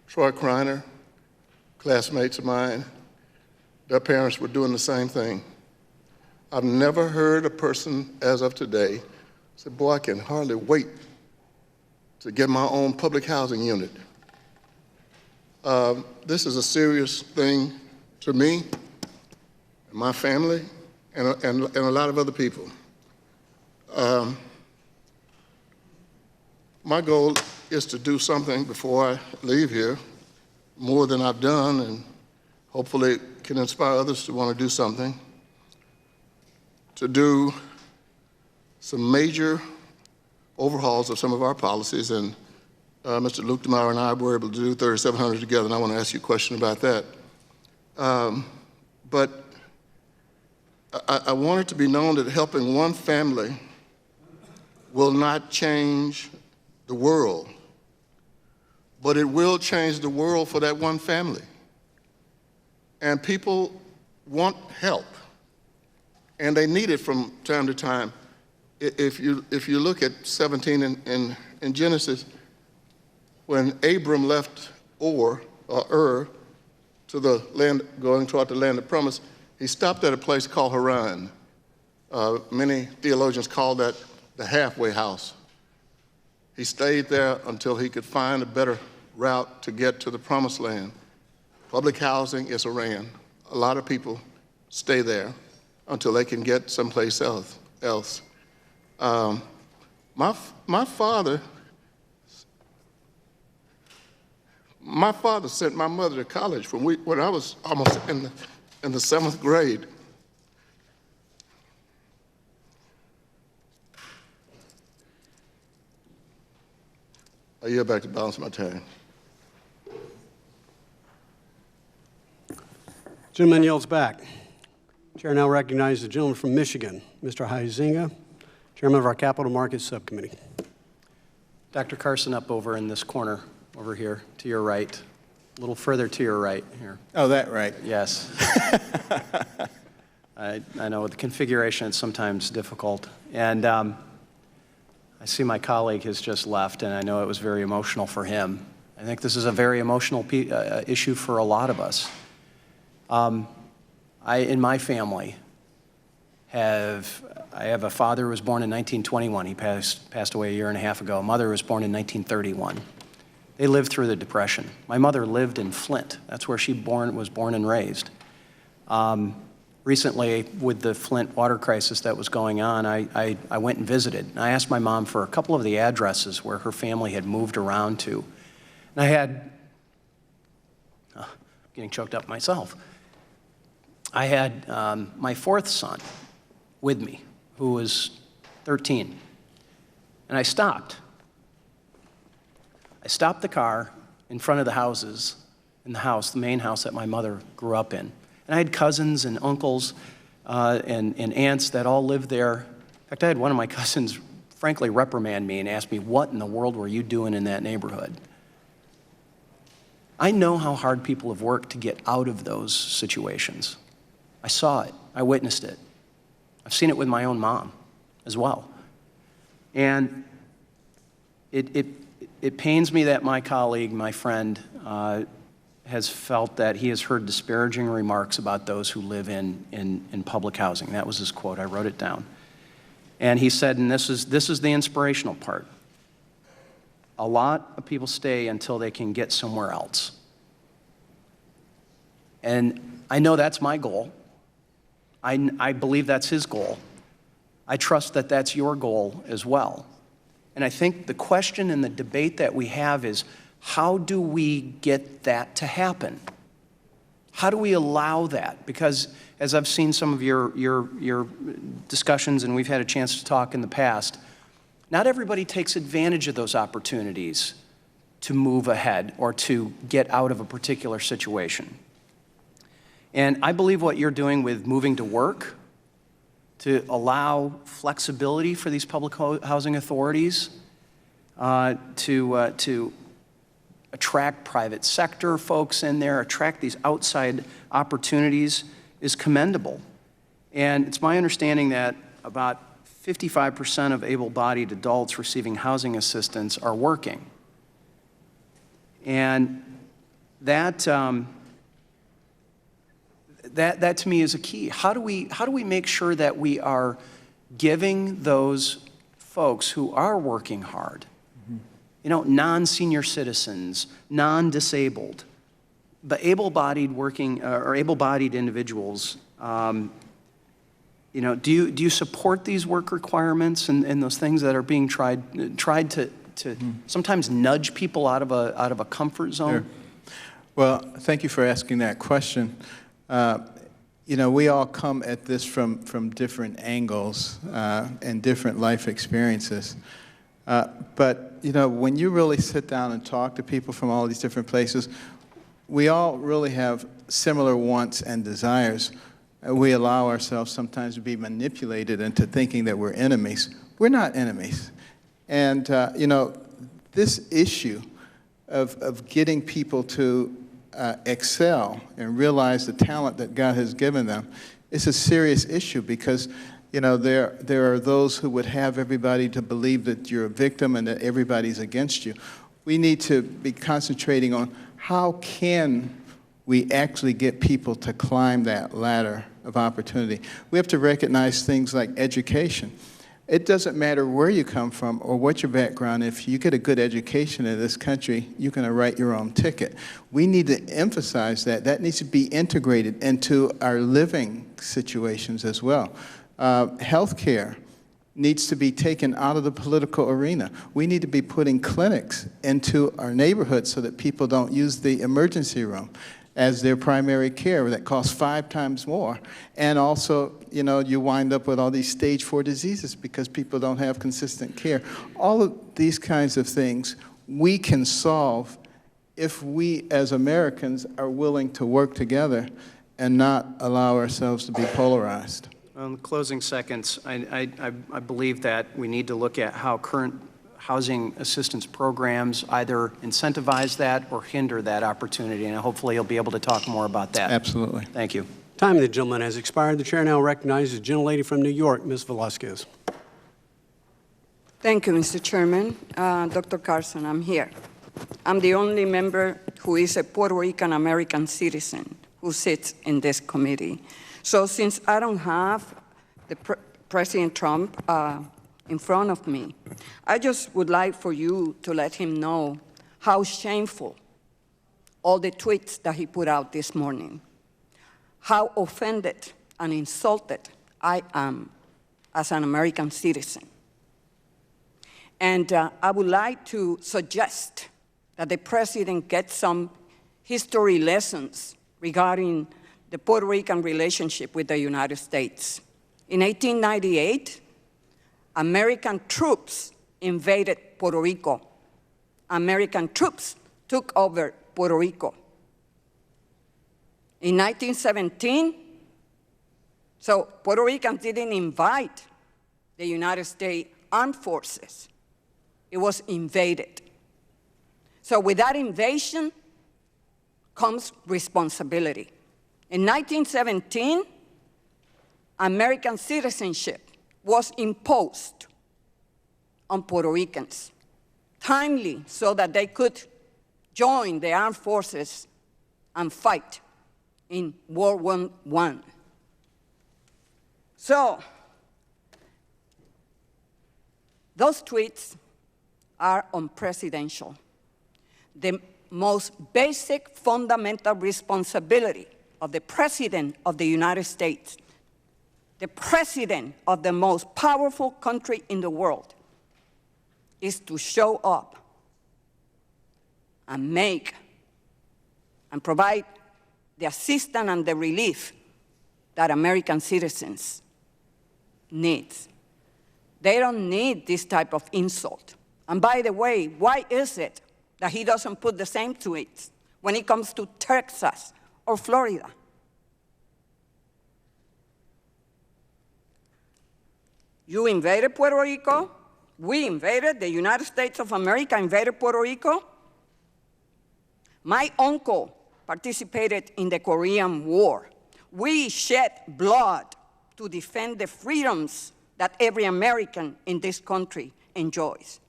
Troy Kreiner, classmates of mine. Their parents were doing the same thing. I've never heard a person as of today say, boy, I can hardly wait to get my own public housing unit. This is a serious thing to me and my family and a lot of other people. My goal is to do something before I leave here, more than I've done, and hopefully can inspire others to want to do something, to do some major overhauls of some of our policies. And Mr. Luke DeMauer and I were able to do 3,700 together, and I want to ask you a question about that. But I want it to be known that helping one family will not change the world, but it will change the world for that one family. And people want help, and they need it from time to time. If you look at 17 in Genesis, when Abram left Ur to the land, going toward the land of promise, he stopped at a place called Haran. Many theologians call that the halfway house. He stayed there until he could find a better route to get to the promised land. Public housing is Haran. A lot of people stay there until they can get someplace else. My father sent my mother to college when I was almost in the 7th grade. I yield back to balance my time. Gentleman yields back. Chair now recognizes the gentleman from Michigan, Mr. Huizinga, Chairman of our Capital Markets Subcommittee. Dr. Carson, up over in this corner, over here, to your right, a little further to your right here. Oh, that right. Yes. I know with the configuration it's sometimes difficult. And I see my colleague has just left, and I know it was very emotional for him. I think this is a very emotional issue for a lot of us. In my family, I have a father who was born in 1921. He passed away a year and a half ago. A mother was born in 1931. They lived through the Depression. My mother lived in Flint. That's where she was born and raised. Recently, with the Flint water crisis that was going on, I went and visited. I asked my mom for a couple of the addresses where her family had moved around to. And I had, getting choked up myself, I had my 4th son with me, who was 13. And I stopped. I stopped the car in front of the houses, the main house that my mother grew up in. And I had cousins and uncles and aunts that all lived there. In fact, I had one of my cousins frankly reprimand me and ask me, what in the world were you doing in that neighborhood? I know how hard people have worked to get out of those situations. I saw it. I witnessed it. I've seen it with my own mom as well. And it pains me that my colleague, my friend, has felt that he has heard disparaging remarks about those who live in public housing. That was his quote. I wrote it down. And he said, and this is the inspirational part, a lot of people stay until they can get somewhere else. And I know that's my goal. I believe that's his goal. I trust that that's your goal as well. And I think the question and the debate that we have is, how do we get that to happen? How do we allow that? Because as I've seen some of your discussions, and we've had a chance to talk in the past, not everybody takes advantage of those opportunities to move ahead or to get out of a particular situation. And I believe what you're doing with moving to work, to allow flexibility for these public housing authorities, to attract private sector folks in there, attract these outside opportunities is commendable. And it's my understanding that about 55% of able-bodied adults receiving housing assistance are working. And that to me is a key. How do we make sure that we are giving those folks who are working hard, you know, non-senior citizens, non-disabled, but able-bodied working or able-bodied individuals, you know, do you support these work requirements and those things that are being tried to sometimes nudge people out of a comfort zone? Sure. Well, thank you for asking that question. You know, we all come at this from different angles and different life experiences. But, you know, when you really sit down and talk to people from all these different places, we all really have similar wants and desires. We allow ourselves sometimes to be manipulated into thinking that we're enemies. We're not enemies. And, you know, this issue of getting people to excel and realize the talent that God has given them is a serious issue because, you know, there are those who would have everybody to believe that you're a victim and that everybody's against you. We need to be concentrating on how can we actually get people to climb that ladder of opportunity. We have to recognize things like education. It doesn't matter where you come from or what your background. If you get a good education in this country, you're going to write your own ticket. We need to emphasize that. That needs to be integrated into our living situations as well. Healthcare needs to be taken out of the political arena. We need to be putting clinics into our neighborhoods so that people don't use the emergency room as their primary care that costs 5 times more. And also, you know, you wind up with all these stage 4 diseases because people don't have consistent care. All of these kinds of things we can solve if we as Americans are willing to work together and not allow ourselves to be polarized. In the closing seconds, I believe that we need to look at how current housing assistance programs either incentivize that or hinder that opportunity, and hopefully you'll be able to talk more about that. Absolutely. Thank you. Time of the gentleman has expired. The chair now recognizes the gentlelady from New York, Ms. Velasquez. Thank you, Mr. Chairman. Dr. Carson, I'm here. I'm the only member who is a Puerto Rican American citizen who sits in this committee. So since I don't have the President Trump in front of me, I just would like for you to let him know how shameful all the tweets that he put out this morning, how offended and insulted I am as an American citizen. And I would like to suggest that the President get some history lessons regarding the Puerto Rican relationship with the United States. In 1898, American troops invaded Puerto Rico. American troops took over Puerto Rico. In 1917, so Puerto Ricans didn't invite the United States Armed Forces. It was invaded. So with that invasion comes responsibility. In 1917, American citizenship was imposed on Puerto Ricans, timely so that they could join the armed forces and fight in World War I. So, those tweets are unprecedented. The most basic fundamental responsibility of the President of the United States, the President of the most powerful country in the world, is to show up and make and provide the assistance and the relief that American citizens need. They don't need this type of insult. And by the way, why is it that he doesn't put the same tweets when it comes to Texas or Florida? You invaded Puerto Rico. We invaded, the United States of America invaded Puerto Rico. My uncle participated in the Korean War. We shed blood to defend the freedoms that every American in this country enjoys.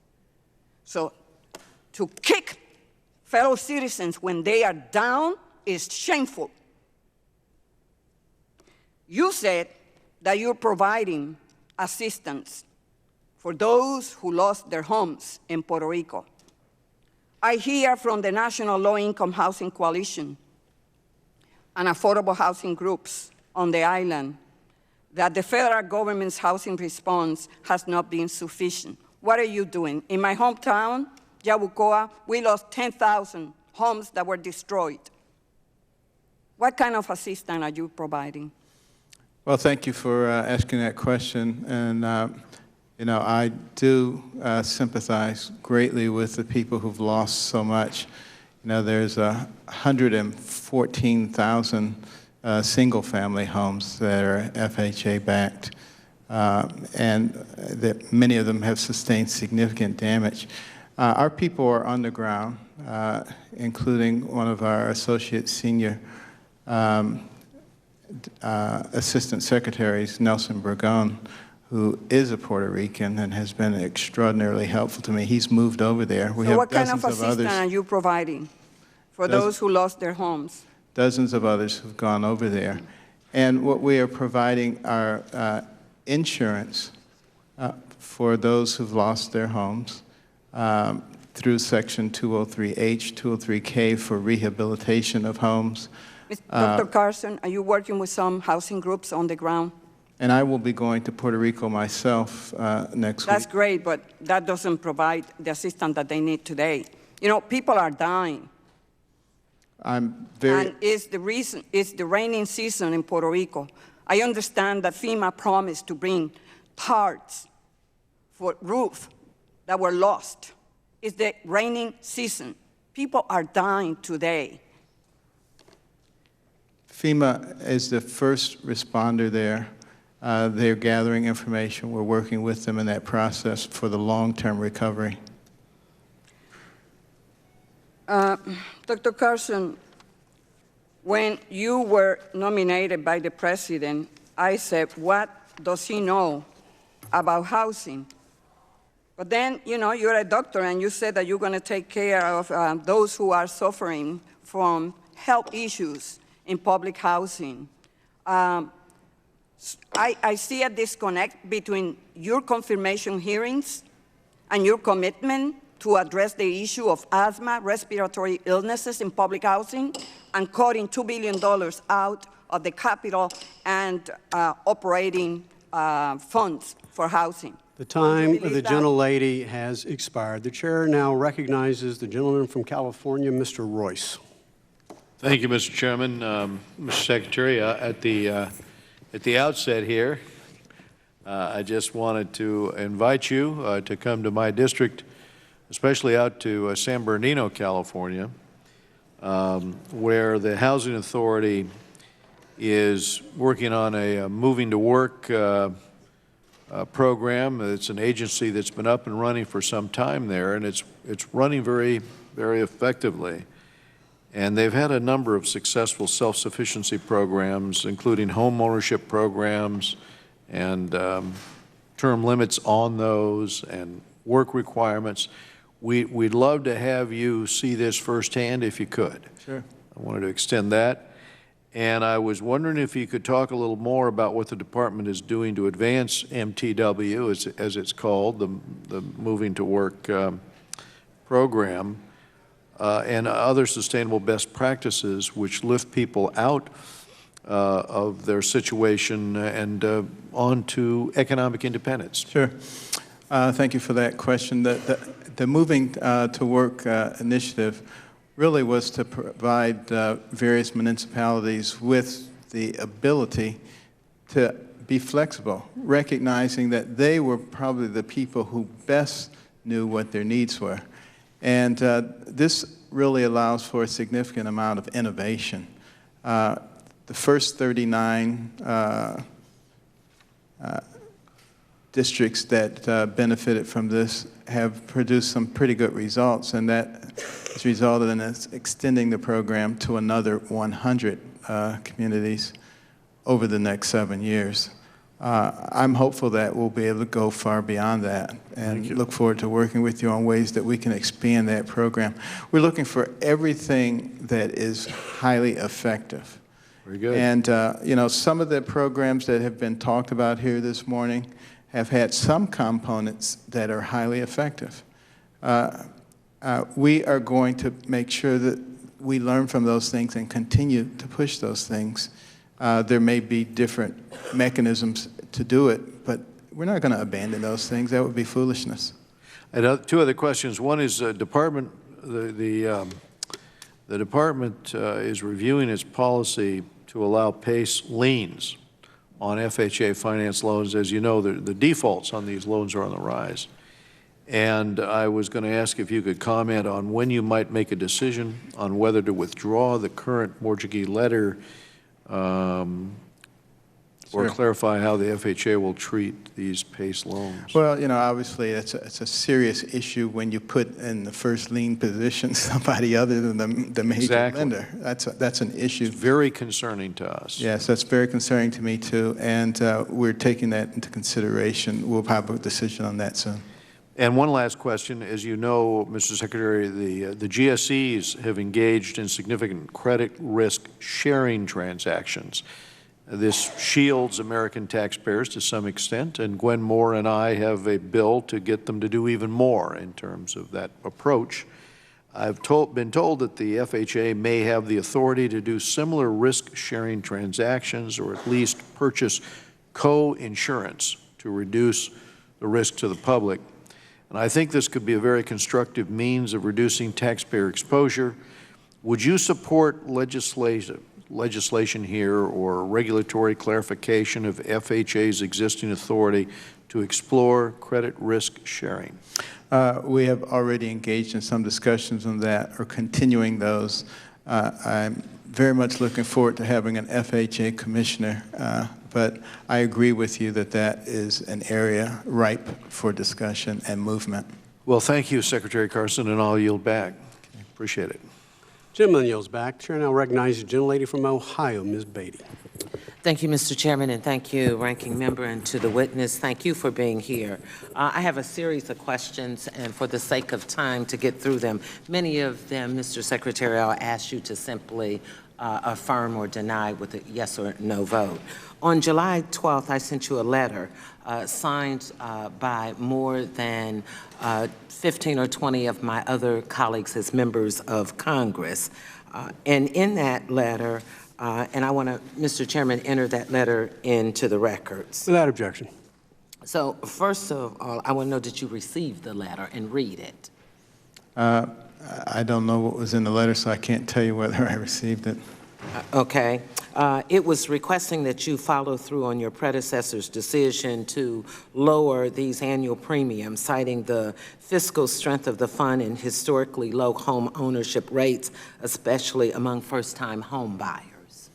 So to kick fellow citizens when they are down is shameful. You said that you're providing assistance for those who lost their homes in Puerto Rico. I hear from the National Low-Income Housing Coalition and affordable housing groups on the island that the federal government's housing response has not been sufficient. What are you doing? In my hometown, Yabucoa, we lost 10,000 homes that were destroyed. What kind of assistance are you providing? Well, thank you for asking that question. And, I do sympathize greatly with the people who've lost so much. There's 114,000 single-family homes that are FHA-backed, and that many of them have sustained significant damage. Our people are on the ground, including one of our associate senior assistant secretaries, Nelson Burgon, who is a Puerto Rican and has been extraordinarily helpful to me. He's moved over there. We have what kind dozens of assistance are you providing for those who lost their homes? Dozens of others who've gone over there. And what we are providing are insurance for those who've lost their homes through Section 203H, 203K for rehabilitation of homes. Dr. Carson, are you working with some housing groups on the ground? And I will be going to Puerto Rico myself next week. That's great, but that doesn't provide the assistance that they need today. People are dying. I'm very... And it's the raining season in Puerto Rico. I understand that FEMA promised to bring parts for roof that were lost. It's the raining season. People are dying today. FEMA is the first responder there. They're gathering information. We're working with them in that process for the long-term recovery. Dr. Carson, when you were nominated by the president, I said, what does he know about housing? But then, you're a doctor, and you said that you're going to take care of those who are suffering from health issues in public housing. I see a disconnect between your confirmation hearings and your commitment to address the issue of asthma, respiratory illnesses in public housing, and cutting $2 billion out of the capital and operating funds for housing. The time of the gentlelady has expired. The chair now recognizes the gentleman from California, Mr. Royce. Thank you, Mr. Chairman. Mr. Secretary, at the outset here, I just wanted to invite you to come to my district, especially out to San Bernardino, California, where the Housing Authority is working on a moving to work program. It's an agency that's been up and running for some time there, and it's running very, very effectively. And they've had a number of successful self-sufficiency programs, including home ownership programs and term limits on those and work requirements. We'd love to have you see this firsthand if you could. Sure. I wanted to extend that. And I was wondering if you could talk a little more about what the department is doing to advance MTW, as it's called, the Moving to Work program, and other sustainable best practices which lift people out of their situation and onto economic independence. Sure. Thank you for that question. The Moving to Work initiative really was to provide various municipalities with the ability to be flexible, recognizing that they were probably the people who best knew what their needs were. And this really allows for a significant amount of innovation. The first 39 districts that benefited from this have produced some pretty good results, and that has resulted in us extending the program to another 100 communities over the next 7 years. I'm hopeful that we'll be able to go far beyond that, and look forward to working with you on ways that we can expand that program. We're looking for everything that is highly effective. Very good. And you know, some of the programs that have been talked about here this morning have had some components that are highly effective. We are going to make sure that we learn from those things and continue to push those things. There may be different mechanisms to do it, but we're not going to abandon those things. That would be foolishness. And two other questions. One is the department is reviewing its policy to allow PACE liens on FHA finance loans. As you know, the defaults on these loans are on the rise. And I was going to ask if you could comment on when you might make a decision on whether to withdraw the current mortgagee letter or clarify how the FHA will treat these PACE loans. Well, you know, obviously it's a serious issue when you put in the first lien position somebody other than the major lender. That's an issue. It's very concerning to us. Yes, that's very concerning to me too, and we're taking that into consideration. We'll have a decision on that soon. And one last question. As you know, Mr. Secretary, the GSEs have engaged in significant credit risk sharing transactions. This shields American taxpayers to some extent, and Gwen Moore and I have a bill to get them to do even more in terms of that approach. I've been told that the FHA may have the authority to do similar risk-sharing transactions, or at least purchase co-insurance to reduce the risk to the public. And I think this could be a very constructive means of reducing taxpayer exposure. Would you support legislation here or regulatory clarification of FHA's existing authority to explore credit risk sharing? We have already engaged in some discussions on that, or continuing those. I'm very much looking forward to having an FHA commissioner, but I agree with you that that is an area ripe for discussion and movement. Well, thank you, Secretary Carson, and I'll yield back. Appreciate it. Gentleman yields back. Chair now recognizes the gentlelady from Ohio, Ms. Beatty. Thank you, Mr. Chairman, and thank you, Ranking Member, and to the witness. Thank you for being here. I have a series of questions, and for the sake of time to get through them, many of them, Mr. Secretary, I'll ask you to simply affirm or deny with a yes or no vote. On July 12th, I sent you a letter signed by more than 15 or 20 of my other colleagues as members of Congress. And in that letter, and I want to, Mr. Chairman, enter that letter into the records. Without objection. So first of all, I want to know, did you receive the letter and read it? I don't know what was in the letter, so I can't tell you whether I received it. Okay. It was requesting that you follow through on your predecessor's decision to lower these annual premiums, citing the fiscal strength of the fund and historically low home ownership rates, especially among first-time home buyers.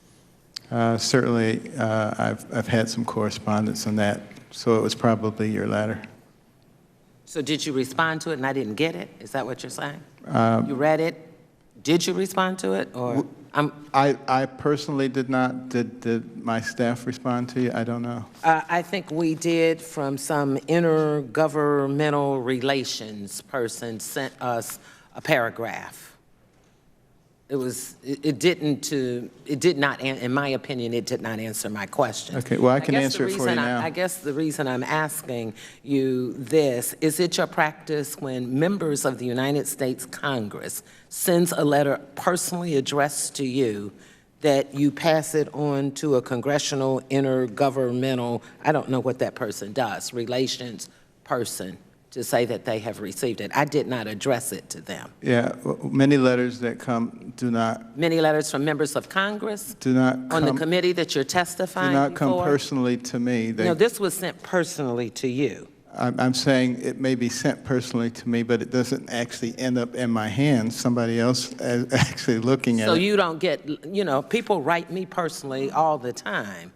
Certainly, I've had some correspondence on that, so it was probably your letter. So did you respond to it and I didn't get it? Is that what you're saying? You read it? Did you respond to it? Or I personally did not. Did my staff respond to you? I don't know. I think we did, from some intergovernmental relations person sent us a paragraph. It did not, in my opinion, it did not answer my question. Okay, well, I can answer it for you now. I guess the reason I'm asking you this, is it your practice when members of the United States Congress sends a letter personally addressed to you that you pass it on to a congressional, intergovernmental, I don't know what that person does, relations person, to say that they have received it? I did not address it to them. Yeah, many letters that come do not. Many letters from members of Congress? Do not on the committee that you're testifying do not come before? personally to me. No, this was sent personally to you. I'm saying it may be sent personally to me, but it doesn't actually end up in my hands. Somebody else is actually looking at it. So you don't get, people write me personally all the time.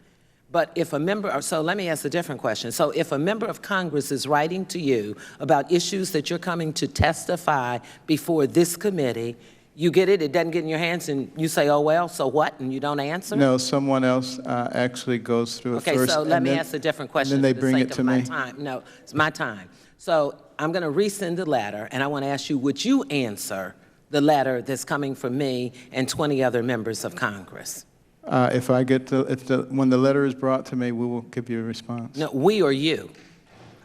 But if a member, so let me ask a different question. So if a member of Congress is writing to you about issues that you're coming to testify before this committee, you get it, it doesn't get in your hands, and you say, oh, well, so what, and you don't answer? No, someone else actually goes through it first. Okay, so let me ask a different question. And then they bring it to me. No, it's my time. So I'm going to resend the letter, and I want to ask you, would you answer the letter that's coming from me and 20 other members of Congress? If I get when the letter is brought to me, we will give you a response. No, we or you.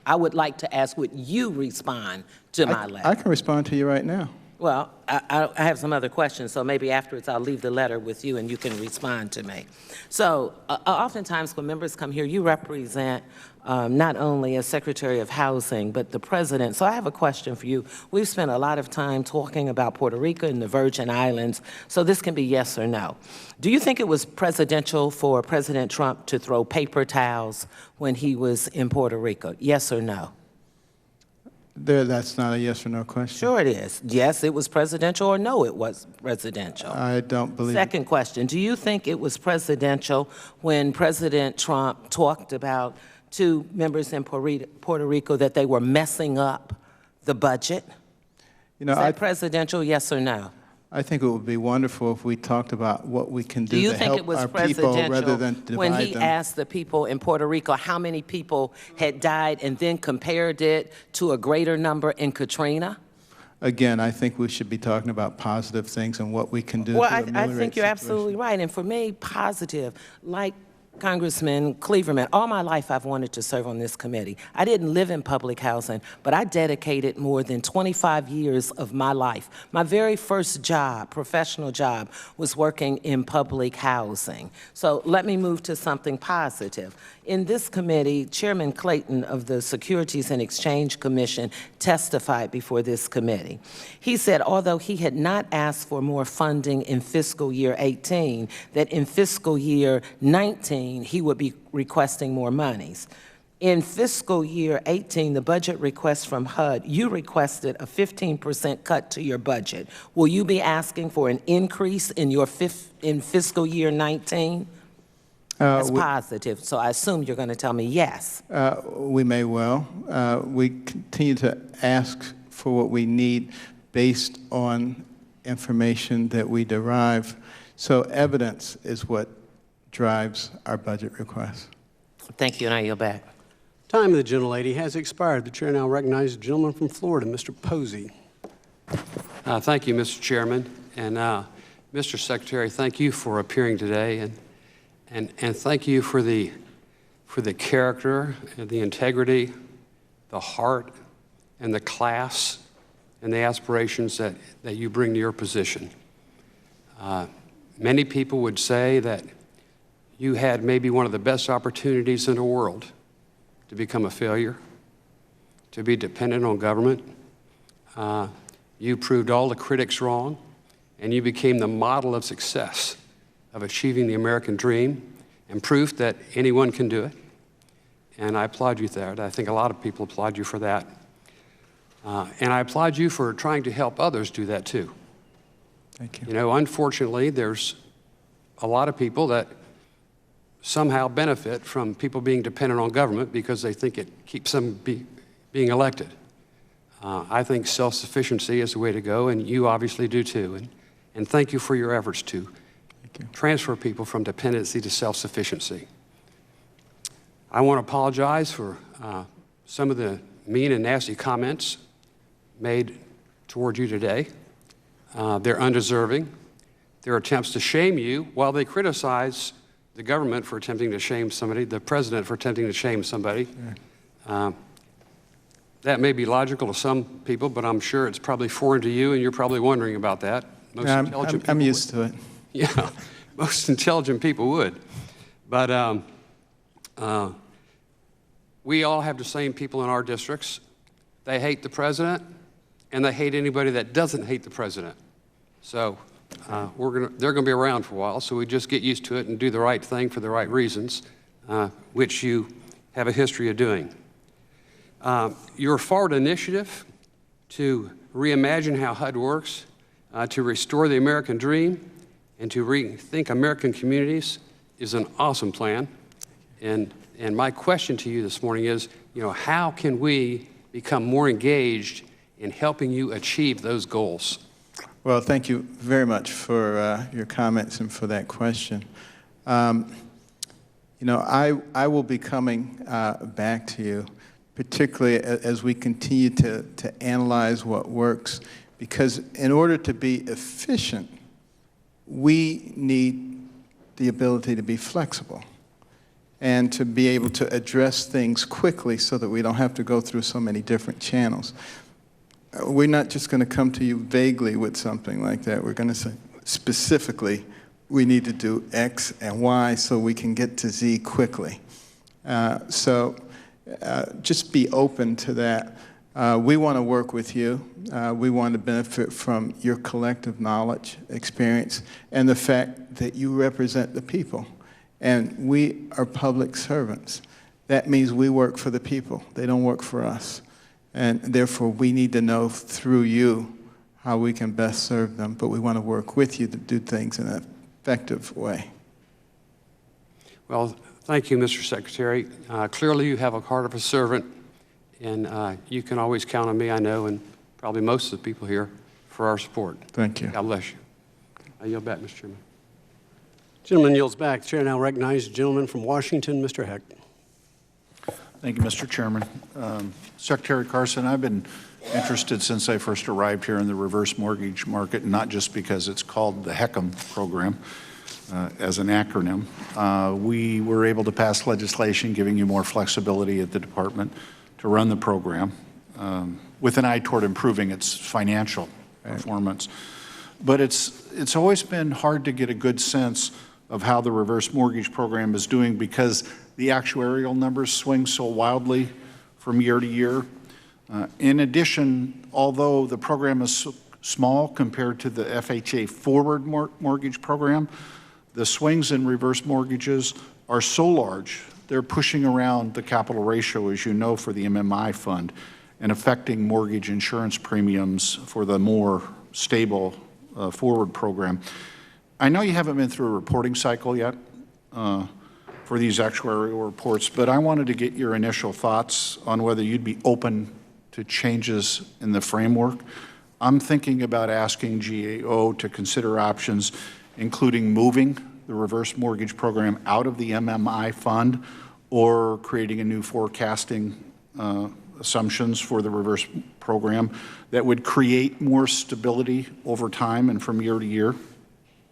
I would like to ask, would you respond to my letter? I can respond to you right now. Well, I have some other questions, so maybe afterwards I'll leave the letter with you and you can respond to me. So oftentimes when members come here, you represent not only as Secretary of Housing, but the President. So I have a question for you. We've spent a lot of time talking about Puerto Rico and the Virgin Islands, so this can be yes or no. Do you think it was presidential for President Trump to throw paper towels when he was in Puerto Rico? Yes or no? That's not a yes or no question. Sure it is. Yes, it was presidential, or no, it was presidential. I don't believe Second question, do you think it was presidential when President Trump talked about two members in Puerto Rico that they were messing up the budget? Is that presidential, yes or no? I think it would be wonderful if we talked about what we can do to help our people rather than divide them. When he asked the people in Puerto Rico how many people had died and then compared it to a greater number in Katrina? Again, I think we should be talking about positive things and what we can do to ameliorate I think you're absolutely right. And for me, positive, like Congressman Cleaverman, all my life I've wanted to serve on this committee. I didn't live in public housing, but I dedicated more than 25 years of my life. My very first job, professional job, was working in public housing. So let me move to something positive. In this committee, Chairman Clayton of the Securities and Exchange Commission testified before this committee. He said although he had not asked for more funding in fiscal year 18, that in fiscal year 19, he would be requesting more monies. In fiscal year 18, the budget request from HUD, you requested a 15% cut to your budget. Will you be asking for an increase in your in fiscal year 19? That's positive, so I assume you're going to tell me yes. We may well. We continue to ask for what we need based on information that we derive. So evidence is what drives our budget requests. Thank you, and I yield back. Time of the gentlelady has expired. The chair now recognizes the gentleman from Florida, Mr. Posey. Thank you, Mr. Chairman. And Mr. Secretary, thank you for appearing today. And thank you for the character, and the integrity, the heart, and the class, and the aspirations that you bring to your position. Many people would say that you had maybe one of the best opportunities in the world to become a failure, to be dependent on government. You proved all the critics wrong, and you became the model of success of achieving the American dream and proof that anyone can do it. And I applaud you for that. I think a lot of people applaud you for that. And I applaud you for trying to help others do that too. Thank you. You know, unfortunately, there's a lot of people that somehow benefit from people being dependent on government because they think it keeps them being elected. I think self-sufficiency is the way to go, and you obviously do too. And thank you for your efforts to transfer people from dependency to self-sufficiency. I want to apologize for some of the mean and nasty comments made toward you today. They're undeserving. There are attempts to shame you while they criticize the government for attempting to shame somebody, the president for attempting to shame somebody. That may be logical to some people, but I'm sure it's probably foreign to you, and you're probably wondering about that. Most intelligent people I'm used to it. Yeah, most intelligent people would. But we all have the same people in our districts. They hate the president, and they hate anybody that doesn't hate the president. So they're going to be around for a while, so we just get used to it and do the right thing for the right reasons, which you have a history of doing. Your forward initiative to reimagine how HUD works, to restore the American dream, and to rethink American communities is an awesome plan. And my question to you this morning is, how can we become more engaged in helping you achieve those goals? Well, thank you very much for your comments and for that question. I will be coming back to you, particularly as we continue to analyze what works, because in order to be efficient, we need the ability to be flexible and to be able to address things quickly so that we don't have to go through so many different channels. We're not just going to come to you vaguely with something like that. We're going to say specifically, we need to do X and Y so we can get to Z quickly. Just be open to that. We want to work with you. We want to benefit from your collective knowledge, experience, and the fact that you represent the people. And we are public servants. That means we work for the people. They don't work for us. And therefore, we need to know through you how we can best serve them. But we want to work with you to do things in an effective way. Well, thank you, Mr. Secretary. Clearly, you have a heart of a servant, and you can always count on me, I know, and probably most of the people here, for our support. Thank you. God bless you. I yield back, Mr. Chairman. Gentleman yields back. The chair now recognizes the gentleman from Washington, Mr. Heck. Thank you, Mr. Chairman. Secretary Carson, I've been interested since I first arrived here in the reverse mortgage market, not just because it's called the HECM program as an acronym. We were able to pass legislation giving you more flexibility at the department to run the program with an eye toward improving its financial performance. But it's always been hard to get a good sense of how the reverse mortgage program is doing because the actuarial numbers swing so wildly from year to year. In addition, although the program is small compared to the FHA forward mortgage program, the swings in reverse mortgages are so large, they're pushing around the capital ratio, as you know, for the MMI fund and affecting mortgage insurance premiums for the more stable forward program. I know you haven't been through a reporting cycle yet for these actuarial reports, but I wanted to get your initial thoughts on whether you'd be open to changes in the framework. I'm thinking about asking GAO to consider options, including moving the reverse mortgage program out of the MMI fund or creating a new forecasting assumptions for the reverse program that would create more stability over time and from year to year.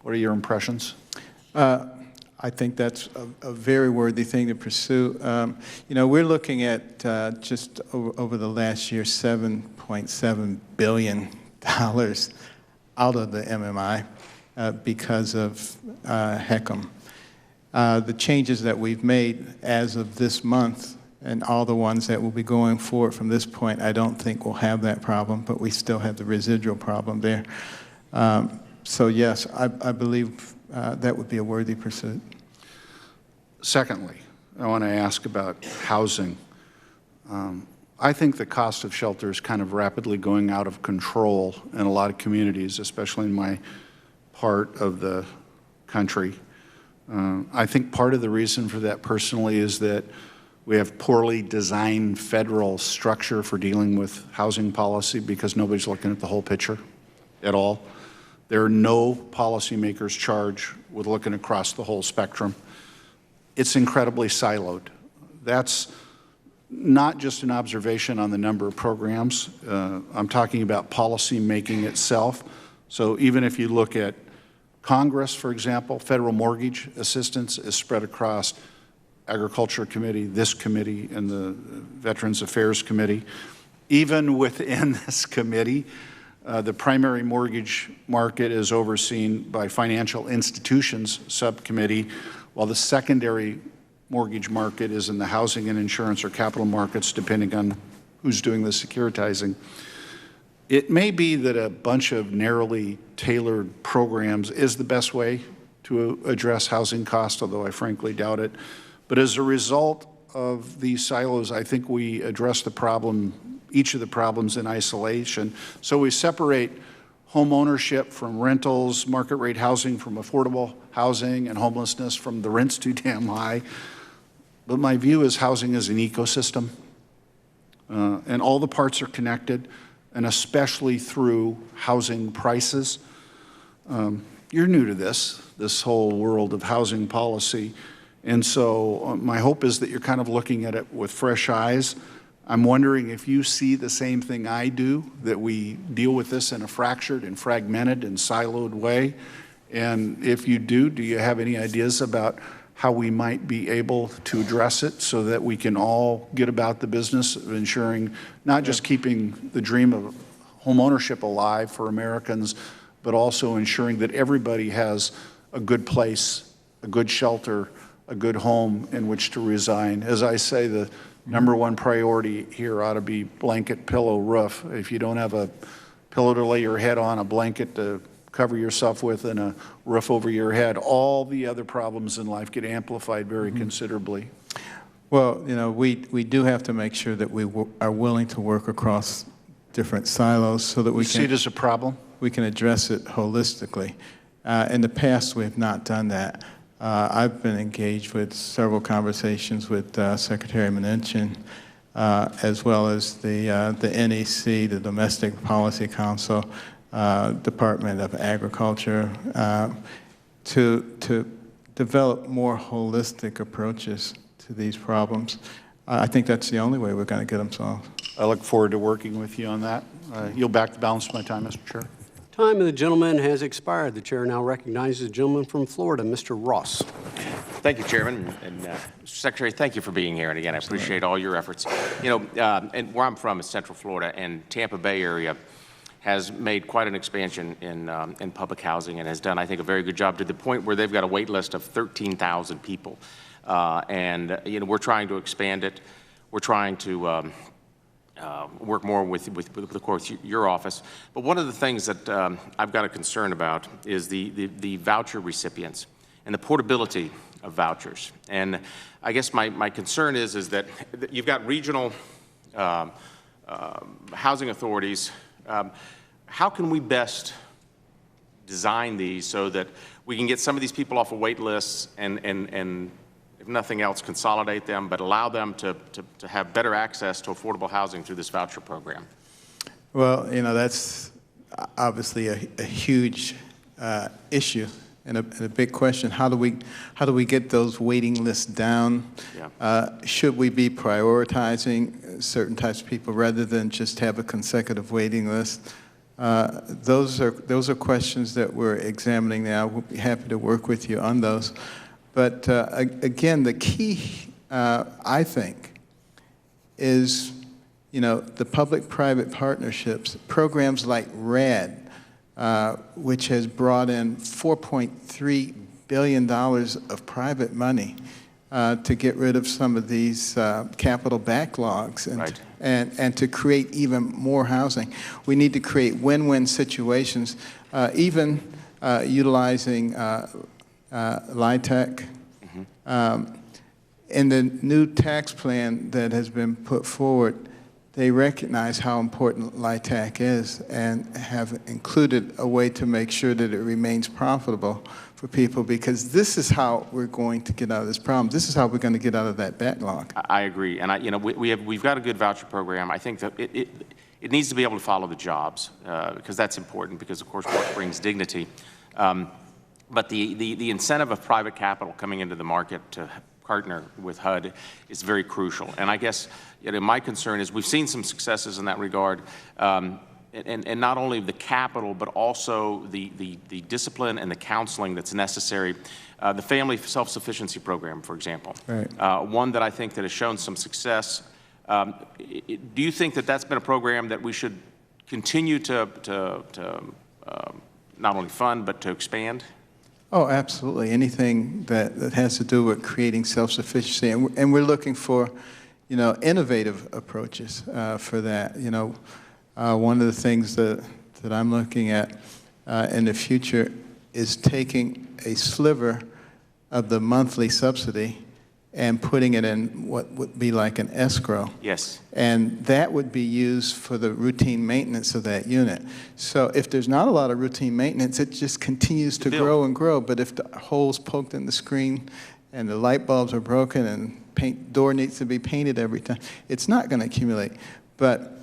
What are your impressions? I think that's a very worthy thing to pursue. We're looking at just over the last year, $7.7 billion out of the MMI because of HECM. The changes that we've made as of this month and all the ones that will be going forward from this point, I don't think we'll have that problem, but we still have the residual problem there. So yes, I believe that would be a worthy pursuit. Secondly, I want to ask about housing. I think the cost of shelter is kind of rapidly going out of control in a lot of communities, especially in my part of the country. I think part of the reason for that personally is that we have poorly designed federal structure for dealing with housing policy because nobody's looking at the whole picture at all. There are no policymakers charged with looking across the whole spectrum. It's incredibly siloed. That's not just an observation on the number of programs. I'm talking about policy making itself. So even if you look at Congress, for example, federal mortgage assistance is spread across Agriculture Committee, this committee, and the Veterans Affairs Committee. Even within this committee, the primary mortgage market is overseen by Financial Institutions Subcommittee, while the secondary mortgage market is in the Housing and Insurance or Capital Markets, depending on who's doing the securitizing. It may be that a bunch of narrowly tailored programs is the best way to address housing costs, although I frankly doubt it. But as a result of these silos, I think we address the problem, each of the problems in isolation. So we separate home ownership from rentals, market rate housing from affordable housing, and homelessness from the rent's too damn high. But my view is housing is an ecosystem, and all the parts are connected, and especially through housing prices. You're new to this whole world of housing policy, and so my hope is that you're kind of looking at it with fresh eyes. I'm wondering if you see the same thing I do, that we deal with this in a fractured and fragmented and siloed way, and if you do you have any ideas about how we might be able to address it so that we can all get about the business of ensuring not just keeping the dream of home ownership alive for Americans, but also ensuring that everybody has a good place, a good shelter, a good home in which to reside. As I say, the number one priority here ought to be blanket, pillow, roof. If you don't have a pillow to lay your head on, a blanket to cover yourself with, and a roof over your head, all the other problems in life get amplified very considerably. Well, you know, we do have to make sure that we are willing to work across different silos so that we can see it as a problem. We can address it holistically. In the past, we have not done that. I've been engaged with several conversations with Secretary Mnuchin, as well as the NEC, the Domestic Policy Council, Department of Agriculture, to develop more holistic approaches to these problems. I think that's the only way we're going to get them solved. I look forward to working with you on that. You'll back the balance of my time, Mr. Chair. Time of the gentleman has expired. The chair now recognizes the gentleman from Florida, Mr. Ross. Thank you, Chairman. And Mr. Secretary, thank you for being here. And again, I appreciate all your efforts. You know, and where I'm from is Central Florida, and Tampa Bay area has made quite an expansion in public housing and has done, I think, a very good job to the point where they've got a wait list of 13,000 people. And, you know, we're trying to expand it. We're trying to work more with, of course, your office. But one of the things that I've got a concern about is the voucher recipients and the portability of vouchers. And I guess my concern is that you've got regional housing authorities. How can we best design these so that we can get some of these people off of wait lists and if nothing else, consolidate them, but allow them to have better access to affordable housing through this voucher program? Well, you know, that's obviously a huge issue and a big question. How do we get those waiting lists down? Yeah. Should we be prioritizing certain types of people rather than just have a consecutive waiting list? Those are questions that we're examining now. We'll be happy to work with you on those. But again, the key, I think, is, you know, the public-private partnerships, programs like RED, which has brought in $4.3 billion of private money to get rid of some of these capital backlogs and to create even more housing. We need to create win-win situations, even utilizing LIHTC. In the new tax plan that has been put forward, they recognize how important LIHTC is and have included a way to make sure that it remains profitable for people, because this is how we're going to get out of this problem. This is how we're going to get out of that backlog. I agree, and you know, we've got a good voucher program. I think that it needs to be able to follow the jobs because that's important, because of course work brings dignity. But the incentive of private capital coming into the market to partner with HUD is very crucial. And I guess, you know, my concern is we've seen some successes in that regard. and not only the capital, but also the discipline and the counseling that's necessary. The Family Self-Sufficiency Program, for example, one that I think that has shown some success. Do you think that that's been a program that we should continue to not only fund, but to expand? Oh, absolutely. Anything that has to do with creating self-sufficiency. And we're looking for, innovative approaches for that. One of the things that I'm looking at in the future is taking a sliver of the monthly subsidy and putting it in what would be like an escrow. Yes. And that would be used for the routine maintenance of that unit. So if there's not a lot of routine maintenance, it just continues to grow and grow. But if the hole's poked in the screen and the light bulbs are broken and door needs to be painted every time, it's not going to accumulate. But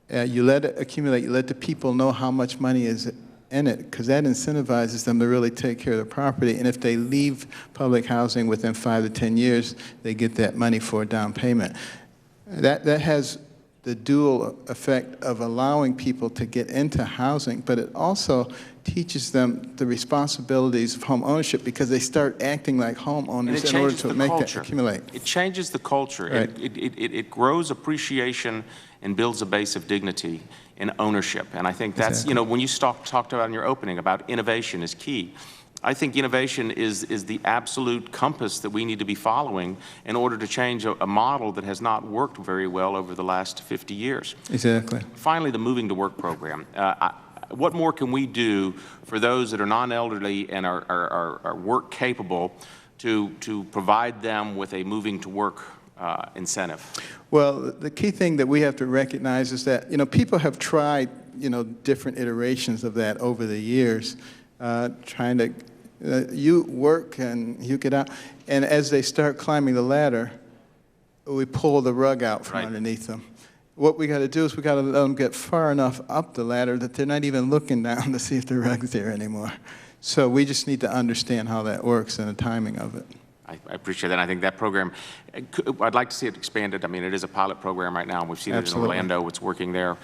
you let it accumulate, you let the people know how much money is in it, because that incentivizes them to really take care of the property. And if they leave public housing within 5 to 10 years, they get that money for a down payment. That has the dual effect of allowing people to get into housing, but it also teaches them the responsibilities of home ownership, because they start acting like homeowners in order to make that accumulate. It changes the culture. Right. It grows appreciation and builds a base of dignity in ownership. And I think that's, when you talked about in your opening about innovation is key. I think innovation is the absolute compass that we need to be following in order to change a model that has not worked very well over the last 50 years. Exactly. Finally, the Moving to Work program. What more can we do for those that are non-elderly and are work capable to provide them with a moving to work incentive? Well, the key thing that we have to recognize is that, people have tried, different iterations of that over the years, trying to, you work and you get out. And as they start climbing the ladder, we pull the rug out from underneath them. What we got to do is we got to let them get far enough up the ladder that they're not even looking down to see if the rug's there anymore. So we just need to understand how that works and the timing of it. I appreciate that. I think that program, I'd like to see it expanded. I mean, it is a pilot program right now, and we've seen it in Orlando. It's working there.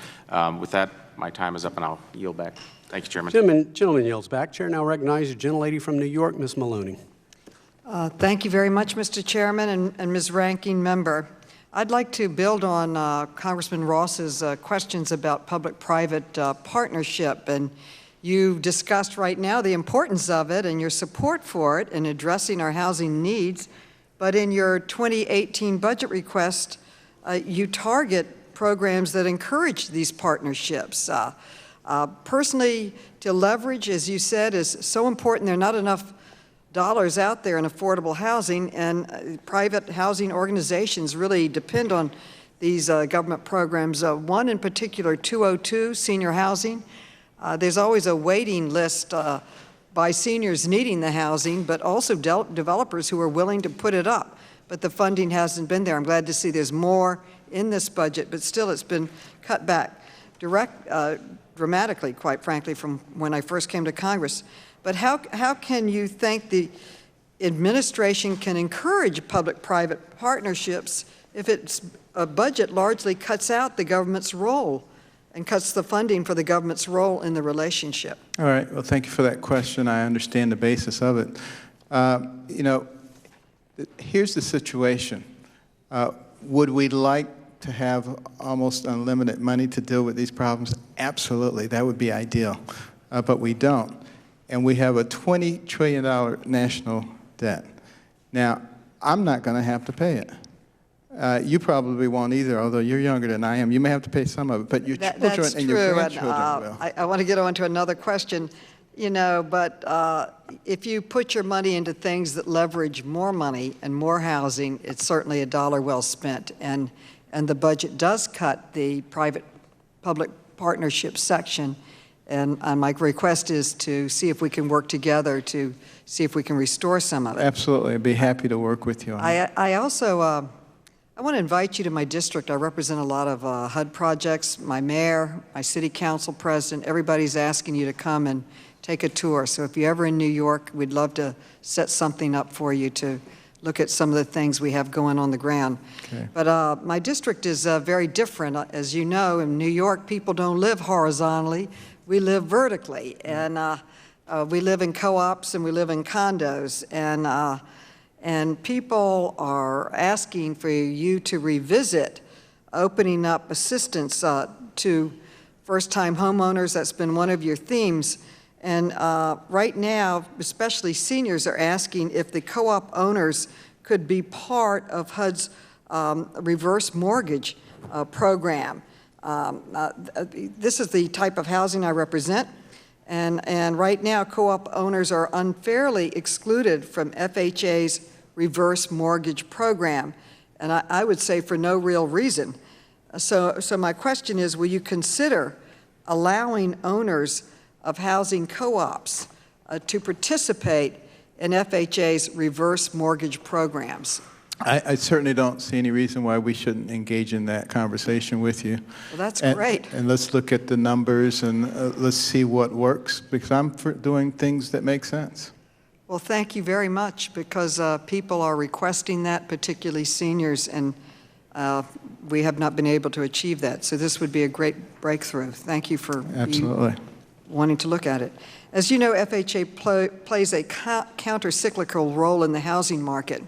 With that, my time is up, and I'll yield back. Thank you, Chairman. Gentleman yields back. Chair now recognizes the gentlelady from New York, Ms. Maloney. Thank you very much, Mr. Chairman and Ms. Ranking Member. I'd like to build on Congressman Ross's questions about public-private partnership. And you discussed right now the importance of it and your support for it in addressing our housing needs. But in your 2018 budget request, you target programs that encourage these partnerships. Personally, to leverage, as you said, is so important. There are not enough dollars out there in affordable housing, and private housing organizations really depend on these government programs. One in particular, 202, senior housing. There's always a waiting list by seniors needing the housing, but also developers who are willing to put it up. But the funding hasn't been there. I'm glad to see there's more in this budget, but still it's been cut back dramatically, quite frankly, from when I first came to Congress. But how can you think the administration can encourage public-private partnerships if its budget largely cuts out the government's role and cuts the funding for the government's role in the relationship? All right. Well, thank you for that question. I understand the basis of it. Here's the situation. Would we like to have almost unlimited money to deal with these problems? Absolutely. That would be ideal. But we don't. And we have a $20 trillion national debt. Now, I'm not going to have to pay it. You probably won't either, although you're younger than I am. You may have to pay some of it, but your children and your grandchildren will. I want to get on to another question, but if you put your money into things that leverage more money and more housing, it's certainly a dollar well spent. And the budget does cut the private-public partnership section. And my request is to see if we can work together to see if we can restore some of it. Absolutely. I'd be happy to work with you on that. I also I want to invite you to my district. I represent a lot of HUD projects. My mayor, my city council president, everybody's asking you to come and take a tour. So if you're ever in New York, we'd love to set something up for you to look at some of the things we have going on the ground. Okay. But my district is very different. As you know, in New York, people don't live horizontally. We live vertically, and we live in co-ops and we live in condos, and people are asking for you to revisit opening up assistance to first-time homeowners. That's been one of your themes. And right now, especially seniors are asking if the co-op owners could be part of HUD's reverse mortgage program. This is the type of housing I represent. And right now, co-op owners are unfairly excluded from FHA's reverse mortgage program. And I would say for no real reason. So my question is, will you consider allowing owners of housing co-ops to participate in FHA's reverse mortgage programs? I certainly don't see any reason why we shouldn't engage in that conversation with you. Well, that's great. And let's look at the numbers and let's see what works, because I'm for doing things that make sense. Well, thank you very much, because people are requesting that, particularly seniors, and we have not been able to achieve that. So this would be a great breakthrough. Thank you for wanting to look at it. As you know, FHA plays a counter-cyclical role in the housing market.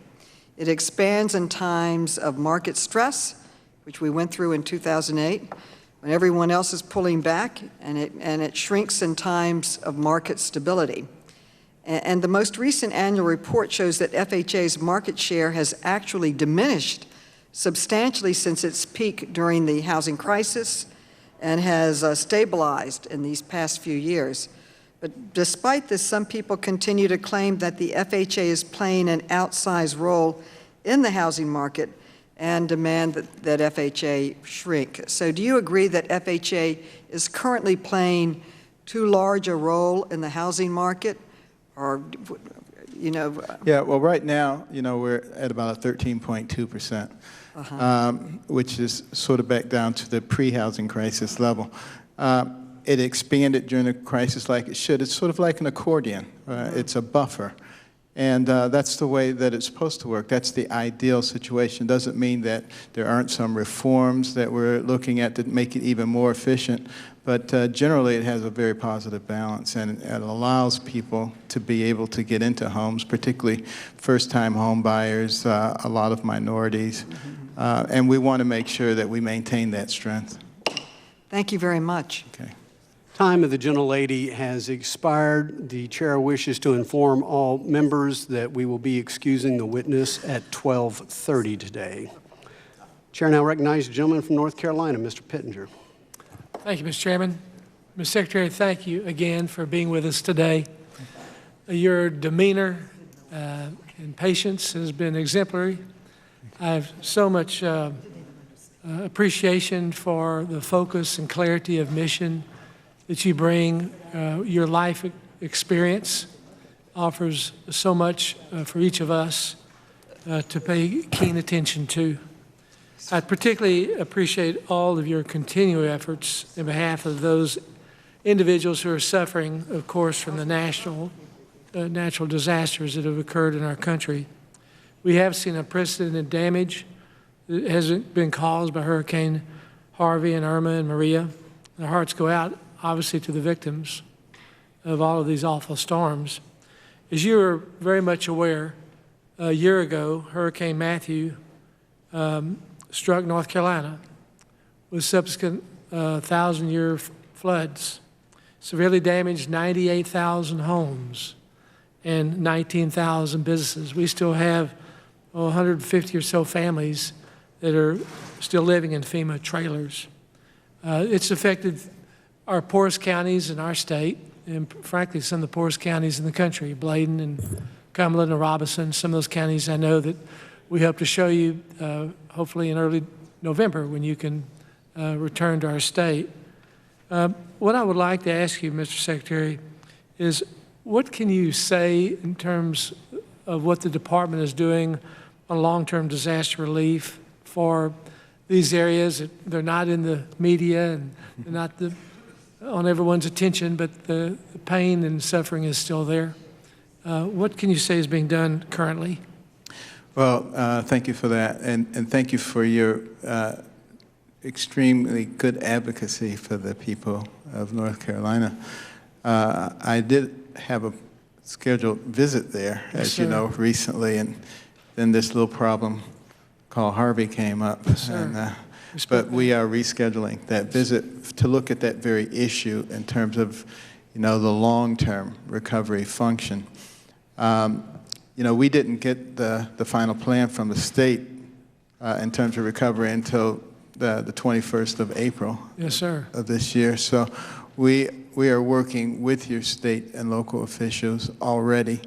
It expands in times of market stress, which we went through in 2008, when everyone else is pulling back, and it shrinks in times of market stability. And the most recent annual report shows that FHA's market share has actually diminished substantially since its peak during the housing crisis and has stabilized in these past few years. But despite this, some people continue to claim that the FHA is playing an outsized role in the housing market and demand that FHA shrink. So do you agree that FHA is currently playing too large a role in the housing market? Or, you know? Yeah, well, right now, you know, we're at about a 13.2%, which is sort of back down to the pre-housing crisis level. It expanded during the crisis like it should. It's sort of like an accordion. It's a buffer. And that's the way that it's supposed to work. That's the ideal situation. Doesn't mean that there aren't some reforms that we're looking at that make it even more efficient. But generally, it has a very positive balance, and it allows people to be able to get into homes, particularly first-time home buyers, a lot of minorities. And we want to make sure that we maintain that strength. Thank you very much. Okay. Time of the gentlelady has expired. The chair wishes to inform all members that we will be excusing the witness at 12:30 today. Chair now recognizes the gentleman from North Carolina, Mr. Pittenger. Thank you, Mr. Chairman. Mr. Secretary, thank you again for being with us today. Your demeanor and patience has been exemplary. I have so much appreciation for the focus and clarity of mission that you bring. Your life experience offers so much for each of us to pay keen attention to. I particularly appreciate all of your continuing efforts in behalf of those individuals who are suffering, of course, from the natural disasters that have occurred in our country. We have seen unprecedented damage that hasn't been caused by Hurricane Harvey and Irma and Maria. Our hearts go out, obviously, to the victims of all of these awful storms. As you are very much aware, a year ago, Hurricane Matthew struck North Carolina with subsequent 1,000-year floods, severely damaged 98,000 homes and 19,000 businesses. We still have 150 or so families that are still living in FEMA trailers. It's affected our poorest counties in our state, and frankly, some of the poorest counties in the country, Bladen and Cumberland and Robeson. Some of those counties I know that we hope to show you hopefully in early November when you can return to our state. What I would like to ask you, Mr. Secretary, is what can you say in terms of what the department is doing on long-term disaster relief for these areas? They're not in the media and they're not on everyone's attention, but the pain and suffering is still there. What can you say is being done currently? Well, thank you for that, and thank you for your extremely good advocacy for the people of North Carolina. I did have a scheduled visit there, as you know, recently, and then this little problem called Harvey came up. But we are rescheduling that visit to look at that very issue in terms of, the long-term recovery function. We didn't get the final plan from the state in terms of recovery until the 21st of April of this year. So we are working with your state and local officials already,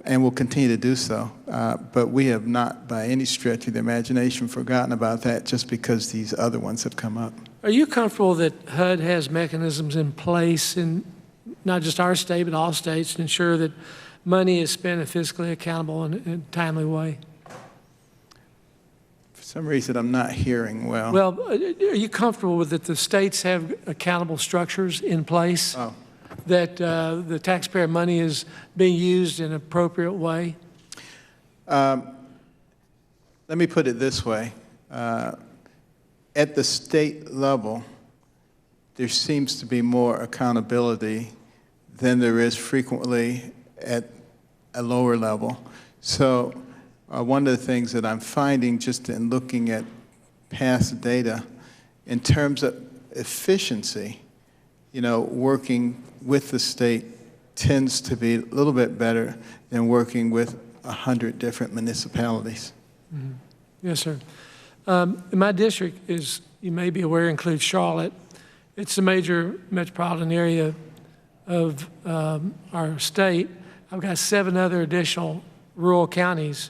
and will continue to do so. But we have not, by any stretch of the imagination, forgotten about that just because these other ones have come up. Are you comfortable that HUD has mechanisms in place in not just our state, but all states to ensure that money is spent in a fiscally accountable and a timely way? For some reason, I'm not hearing well. Well, are you comfortable with that the states have accountable structures in place? Oh. That the taxpayer money is being used in an appropriate way? Let me put it this way. At the state level, there seems to be more accountability than there is frequently at a lower level. So one of the things that I'm finding just in looking at past data, in terms of efficiency, working with the state tends to be a little bit better than working with 100 different municipalities. Mm-hmm. Yes, sir. My district, is, you may be aware, includes Charlotte. It's a major metropolitan area of our state. I've got 7 other additional rural counties.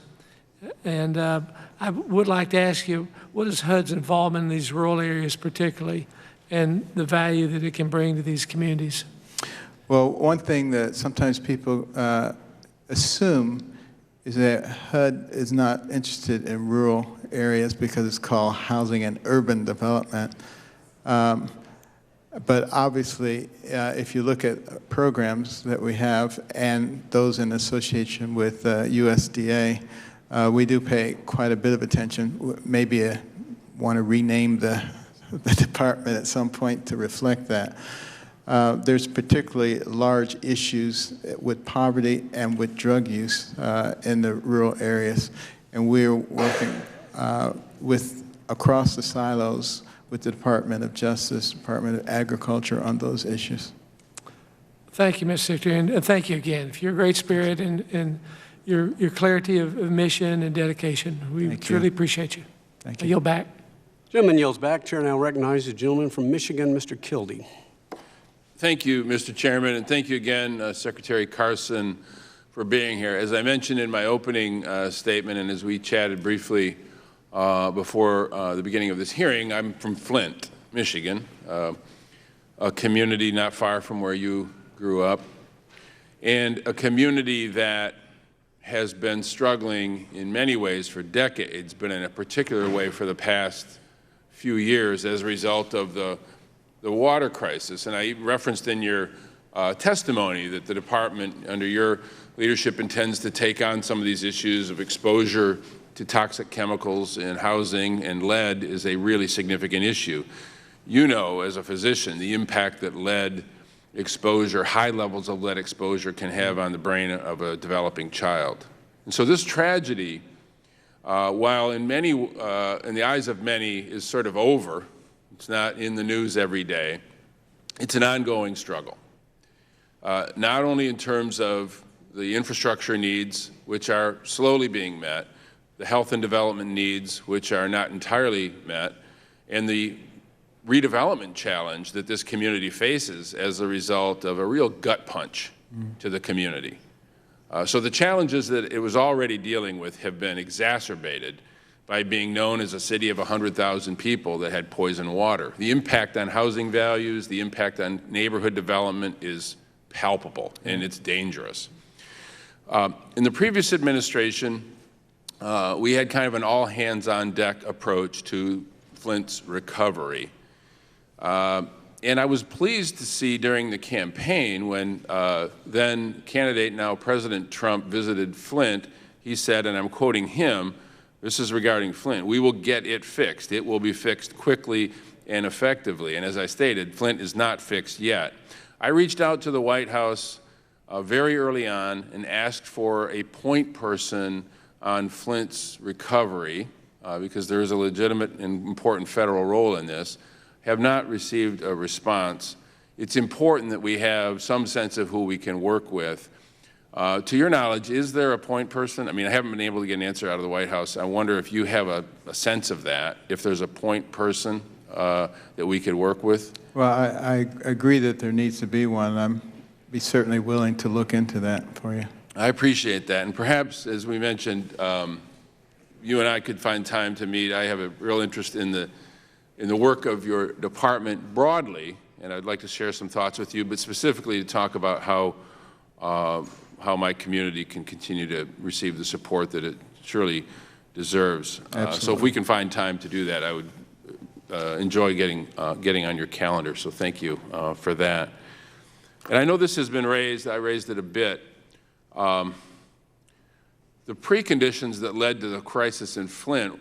And I would like to ask you, what is HUD's involvement in these rural areas particularly, and the value that it can bring to these communities? Well, one thing that sometimes people assume is that HUD is not interested in rural areas because it's called housing and urban development. But obviously, if you look at programs that we have and those in association with USDA, we do pay quite a bit of attention. Maybe want to rename the department at some point to reflect that. There's particularly large issues with poverty and with drug use in the rural areas, and we're working across the silos with the Department of Justice, Department of Agriculture on those issues. Thank you, Mr. Secretary, and thank you again for your great spirit and your clarity of mission and dedication. We truly appreciate you. Thank you. I yield back. Gentleman yields back. Chair now recognizes the gentleman from Michigan, Mr. Kildee. Thank you, Mr. Chairman, and thank you again, Secretary Carson, for being here. As I mentioned in my opening statement, and as we chatted briefly before the beginning of this hearing, I'm from Flint, Michigan, a community not far from where you grew up, and a community that has been struggling in many ways for decades, but in a particular way for the past few years as a result of the water crisis. And I referenced in your testimony that the department, under your leadership, intends to take on some of these issues of exposure to toxic chemicals in housing, and lead is a really significant issue. You know, as a physician, the impact that lead exposure, high levels of lead exposure, can have on the brain of a developing child. And so this tragedy, while in the eyes of many is sort of over, it's not in the news every day, it's an ongoing struggle. Not only in terms of the infrastructure needs, which are slowly being met, the health and development needs, which are not entirely met, and the redevelopment challenge that this community faces as a result of a real gut punch to the community. So the challenges that it was already dealing with have been exacerbated by being known as a city of 100,000 people that had poison water. The impact on housing values, the impact on neighborhood development is palpable, and it's dangerous. In the previous administration, we had kind of an all-hands-on-deck approach to Flint's recovery. And I was pleased to see during the campaign when then candidate, now President Trump, visited Flint, he said, and I'm quoting him, this is regarding Flint, "We will get it fixed. It will be fixed quickly and effectively." And as I stated, Flint is not fixed yet. I reached out to the White House very early on and asked for a point person on Flint's recovery because there is a legitimate and important federal role in this. Have not received a response. It's important that we have some sense of who we can work with. To your knowledge, is there a point person? I mean, I haven't been able to get an answer out of the White House. I wonder if you have a sense of that, if there's a point person that we could work with. Well, I agree that there needs to be one. I'm be certainly willing to look into that for you. I appreciate that. And perhaps, as we mentioned, you and I could find time to meet. I have a real interest in the work of your department broadly, and I'd like to share some thoughts with you, but specifically to talk about how my community can continue to receive the support that it surely deserves. So if we can find time to do that, I would enjoy getting on your calendar. So thank you for that. And I know this has been raised. I raised it a bit. The preconditions that led to the crisis in Flint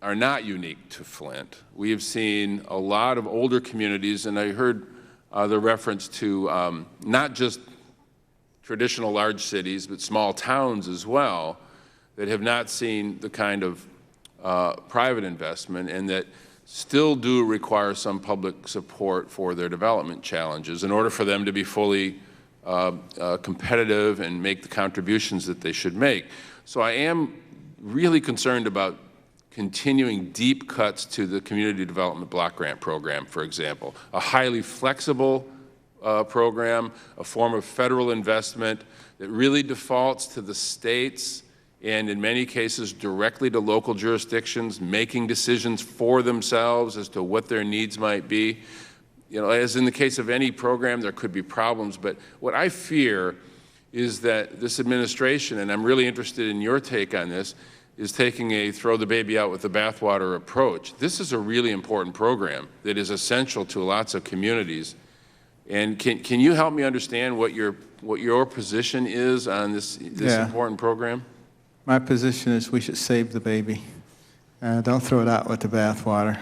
are not unique to Flint. We have seen a lot of older communities, and I heard the reference to not just traditional large cities, but small towns as well, that have not seen the kind of private investment and that still do require some public support for their development challenges in order for them to be fully competitive and make the contributions that they should make. So I am really concerned about continuing deep cuts to the Community Development Block Grant Program, for example, a highly flexible program, a form of federal investment that really defaults to the states and in many cases directly to local jurisdictions, making decisions for themselves as to what their needs might be. You know, as in the case of any program, there could be problems, but what I fear is that this administration, and I'm really interested in your take on this, is taking a throw the baby out with the bathwater approach. This is a really important program that is essential to lots of communities. And can you help me understand what your position is on this important program? My position is we should save the baby. Don't throw it out with the bathwater.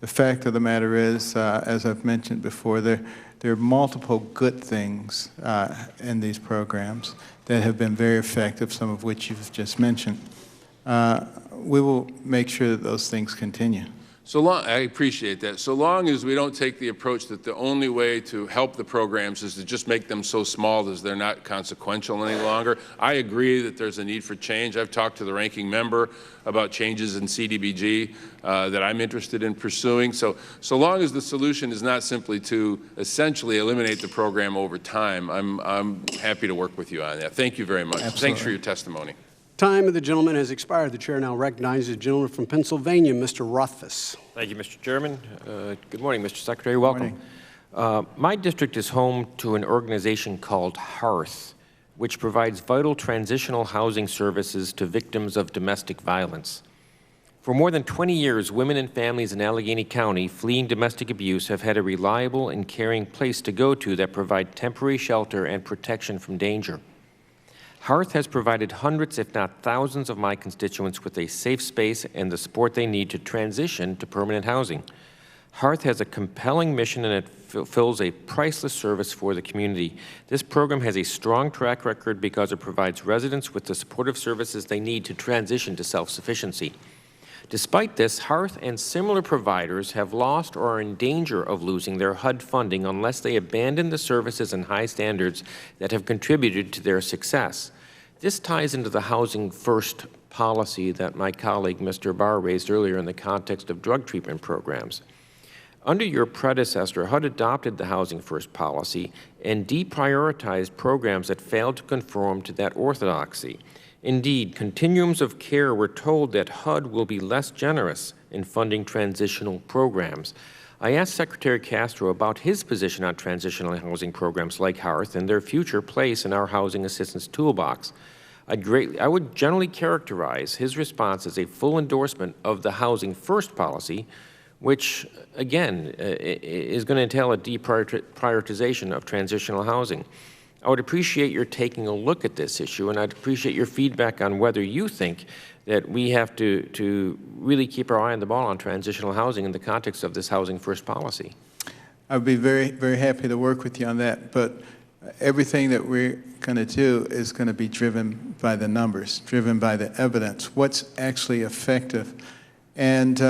The fact of the matter is, as I've mentioned before, there are multiple good things in these programs that have been very effective, some of which you've just mentioned. We will make sure that those things continue. So long, I appreciate that. So long as we don't take the approach that the only way to help the programs is to just make them so small that they're not consequential any longer. I agree that there's a need for change. I've talked to the ranking member about changes in CDBG that I'm interested in pursuing. So long as the solution is not simply to essentially eliminate the program over time, I'm happy to work with you on that. Thank you very much. Absolutely. Thanks for your testimony. Time of the gentleman has expired. The chair now recognizes the gentleman from Pennsylvania, Mr. Rothfuss. Thank you, Mr. Chairman. Good morning, Mr. Secretary. Welcome. My district is home to an organization called HEARTH, which provides vital transitional housing services to victims of domestic violence. For more than 20 years, women and families in Allegheny County fleeing domestic abuse have had a reliable and caring place to go to that provide temporary shelter and protection from danger. HEARTH has provided hundreds, if not thousands, of my constituents with a safe space and the support they need to transition to permanent housing. HEARTH has a compelling mission and it fulfills a priceless service for the community. This program has a strong track record because it provides residents with the supportive services they need to transition to self-sufficiency. Despite this, HEARTH and similar providers have lost or are in danger of losing their HUD funding unless they abandon the services and high standards that have contributed to their success. This ties into the Housing First policy that my colleague, Mr. Barr, raised earlier in the context of drug treatment programs. Under your predecessor, HUD adopted the Housing First policy and deprioritized programs that failed to conform to that orthodoxy. Indeed, continuums of care were told that HUD will be less generous in funding transitional programs. I asked Secretary Castro about his position on transitional housing programs like HEARTH and their future place in our housing assistance toolbox. I would generally characterize his response as a full endorsement of the Housing First policy, which, again, is going to entail a deprioritization of transitional housing. I would appreciate your taking a look at this issue, and I'd appreciate your feedback on whether you think that we have to really keep our eye on the ball on transitional housing in the context of this Housing First policy. I'd be very, very happy to work with you on that, but everything that we're going to do is going to be driven by the numbers, driven by the evidence, what's actually effective. And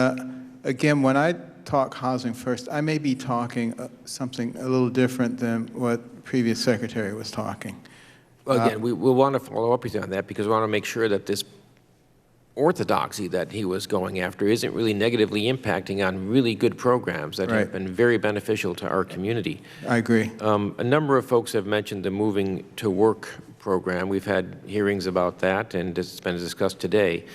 again, when I talk Housing First, I may be talking something a little different than what the previous secretary was talking. Well, again, we'll want to follow up with you on that because we want to make sure that this orthodoxy that he was going after isn't really negatively impacting on really good programs that have been very beneficial to our community. I agree. A number of folks have mentioned the Moving to Work program. We've had hearings about that, and it's been discussed today.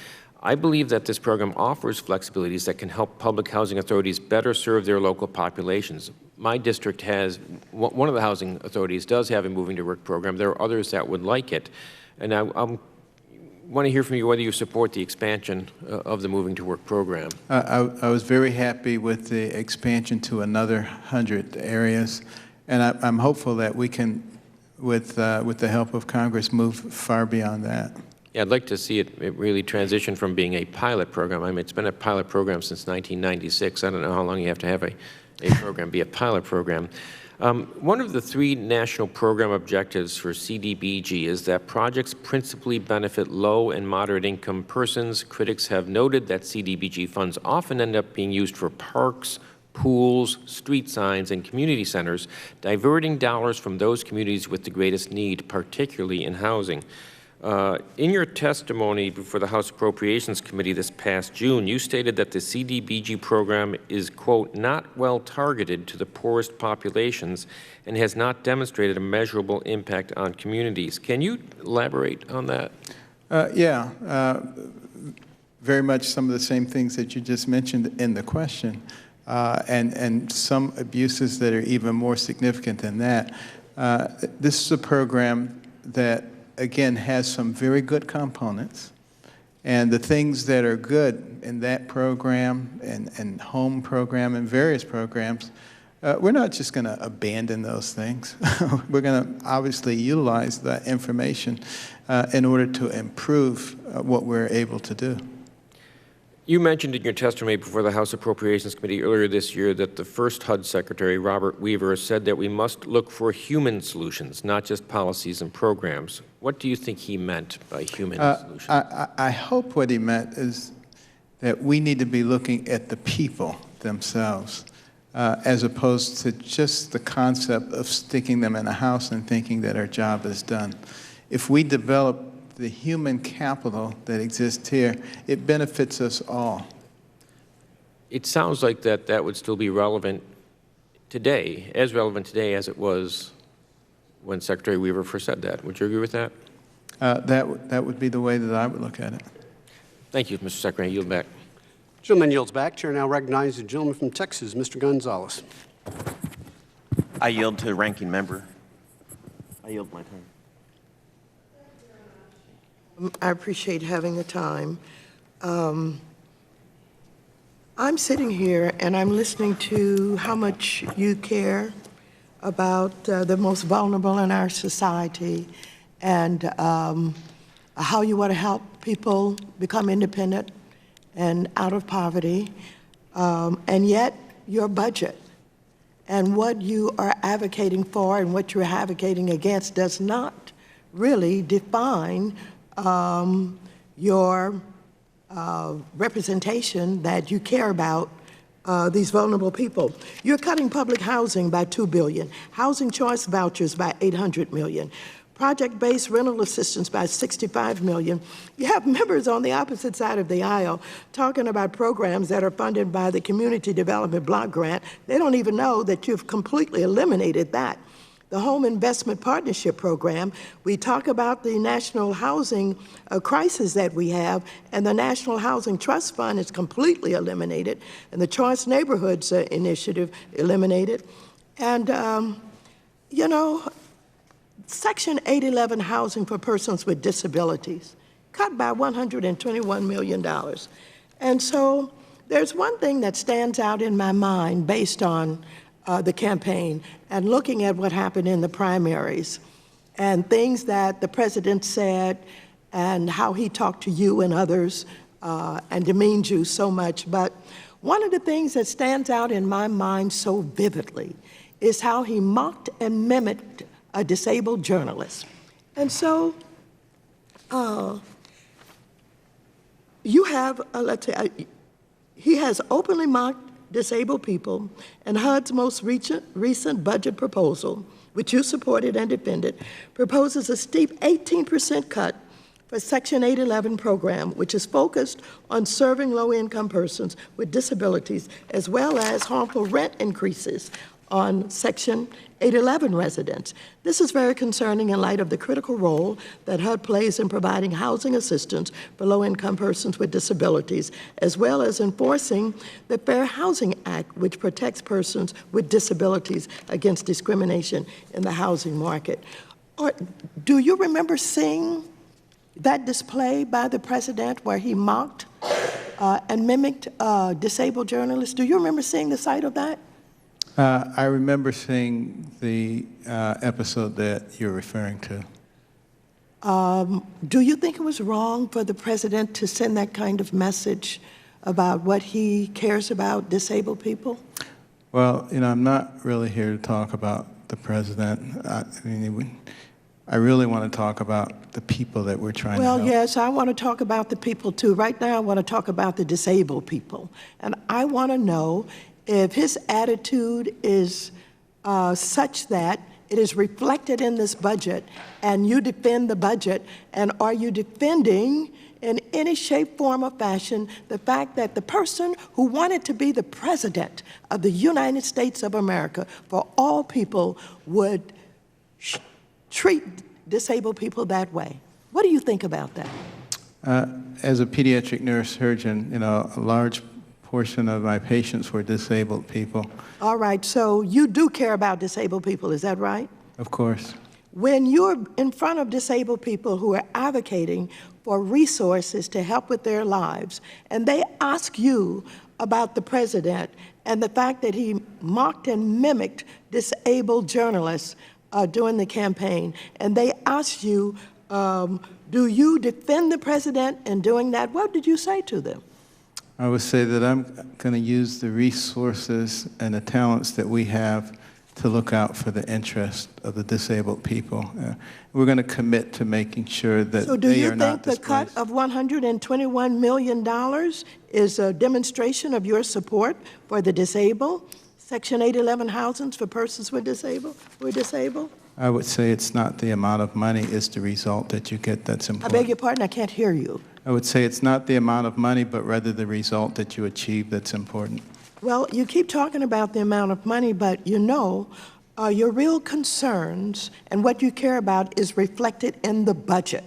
I believe that this program offers flexibilities that can help public housing authorities better serve their local populations. My district has, one of the housing authorities does have a Moving to Work program. There are others that would like it. And I want to hear from you whether you support the expansion of the Moving to Work program. I was very happy with the expansion to another 100 areas, and I'm hopeful that we can, with the help of Congress, move far beyond that. Yeah, I'd like to see it really transition from being a pilot program. I mean, it's been a pilot program since 1996. I don't know how long you have to have a program be a pilot program. One of the 3 national program objectives for CDBG is that projects principally benefit low and moderate income persons. Critics have noted that CDBG funds often end up being used for parks, pools, street signs, and community centers, diverting dollars from those communities with the greatest need, particularly in housing. In your testimony before the House Appropriations Committee this past June, you stated that the CDBG program is, quote, not well targeted to the poorest populations and has not demonstrated a measurable impact on communities. Can you elaborate on that? Very much some of the same things that you just mentioned in the question, and some abuses that are even more significant than that. This is a program that, again, has some very good components, and the things that are good in that program and home program and various programs, we're not just going to abandon those things. We're going to obviously utilize that information in order to improve what we're able to do. You mentioned in your testimony before the House Appropriations Committee earlier this year that the first HUD Secretary, Robert Weaver, said that we must look for human solutions, not just policies and programs. What do you think he meant by human solutions? I hope what he meant is that we need to be looking at the people themselves, as opposed to just the concept of sticking them in a house and thinking that our job is done. If we develop the human capital that exists here, it benefits us all. It sounds like that would still be relevant today, as relevant today as it was when Secretary Weaver first said that. Would you agree with that? That would be the way that I would look at it. Thank you, Mr. Secretary. I yield back. Gentleman yields back. Chair now recognizes the gentleman from Texas, Mr. Gonzalez. I yield to the ranking member. I yield my time. I appreciate having the time. I'm sitting here and I'm listening to how much you care about the most vulnerable in our society and how you want to help people become independent and out of poverty, and yet your budget and what you are advocating for and what you're advocating against does not really define your representation that you care about these vulnerable people. You're cutting public housing by $2 billion, housing choice vouchers by $800 million, project-based rental assistance by $65 million. You have members on the opposite side of the aisle talking about programs that are funded by the Community Development Block Grant. They don't even know that you've completely eliminated that. The Home Investment Partnership Program, we talk about the national housing crisis that we have, and the National Housing Trust Fund is completely eliminated, and the Choice Neighborhoods Initiative eliminated. And, you know, Section 811 housing for persons with disabilities, cut by $121 million. And so there's one thing that stands out in my mind based on the campaign and looking at what happened in the primaries. and things that the president said and how he talked to you and others and demeaned you so much. But one of the things that stands out in my mind so vividly is how he mocked and mimicked a disabled journalist. And so you have, let's say, he has openly mocked disabled people, and HUD's most recent budget proposal, which you supported and defended, proposes a steep 18% cut for Section 811 program, which is focused on serving low-income persons with disabilities, as well as harmful rent increases on Section 811 residents. This is very concerning in light of the critical role that HUD plays in providing housing assistance for low-income persons with disabilities, as well as enforcing the Fair Housing Act, which protects persons with disabilities against discrimination in the housing market. Do you remember seeing that display by the president where he mocked and mimicked disabled journalists? Do you remember seeing the site of that? I remember seeing the episode that you're referring to. Do you think it was wrong for the president to send that kind of message about what he cares about disabled people? Well, I'm not really here to talk about the president. I really want to talk about the people that we're trying to help. Well, yes, I want to talk about the people too. Right now, I want to talk about the disabled people. And I want to know if his attitude is such that it is reflected in this budget, and you defend the budget, and are you defending in any shape, form, or fashion the fact that the person who wanted to be the president of the United States of America for all people would treat disabled people that way? What do you think about that? As a pediatric neurosurgeon, a large portion of my patients were disabled people. All right, so you do care about disabled people, is that right? Of course. When you're in front of disabled people who are advocating for resources to help with their lives, and they ask you about the president and the fact that he mocked and mimicked disabled journalists during the campaign, and they ask you, do you defend the president in doing that? What did you say to them? I would say that I'm going to use the resources and the talents that we have to look out for the interest of the disabled people. We're going to commit to making sure that they are not displaced. So do you think the cut of $121 million is a demonstration of your support for the disabled? Section 811 housings for persons who are disabled? I would say it's not the amount of money, it's the result that you get that's important. I beg your pardon, I can't hear you. I would say it's not the amount of money, but rather the result that you achieve that's important. Well, you keep talking about the amount of money, but your real concerns and what you care about is reflected in the budget.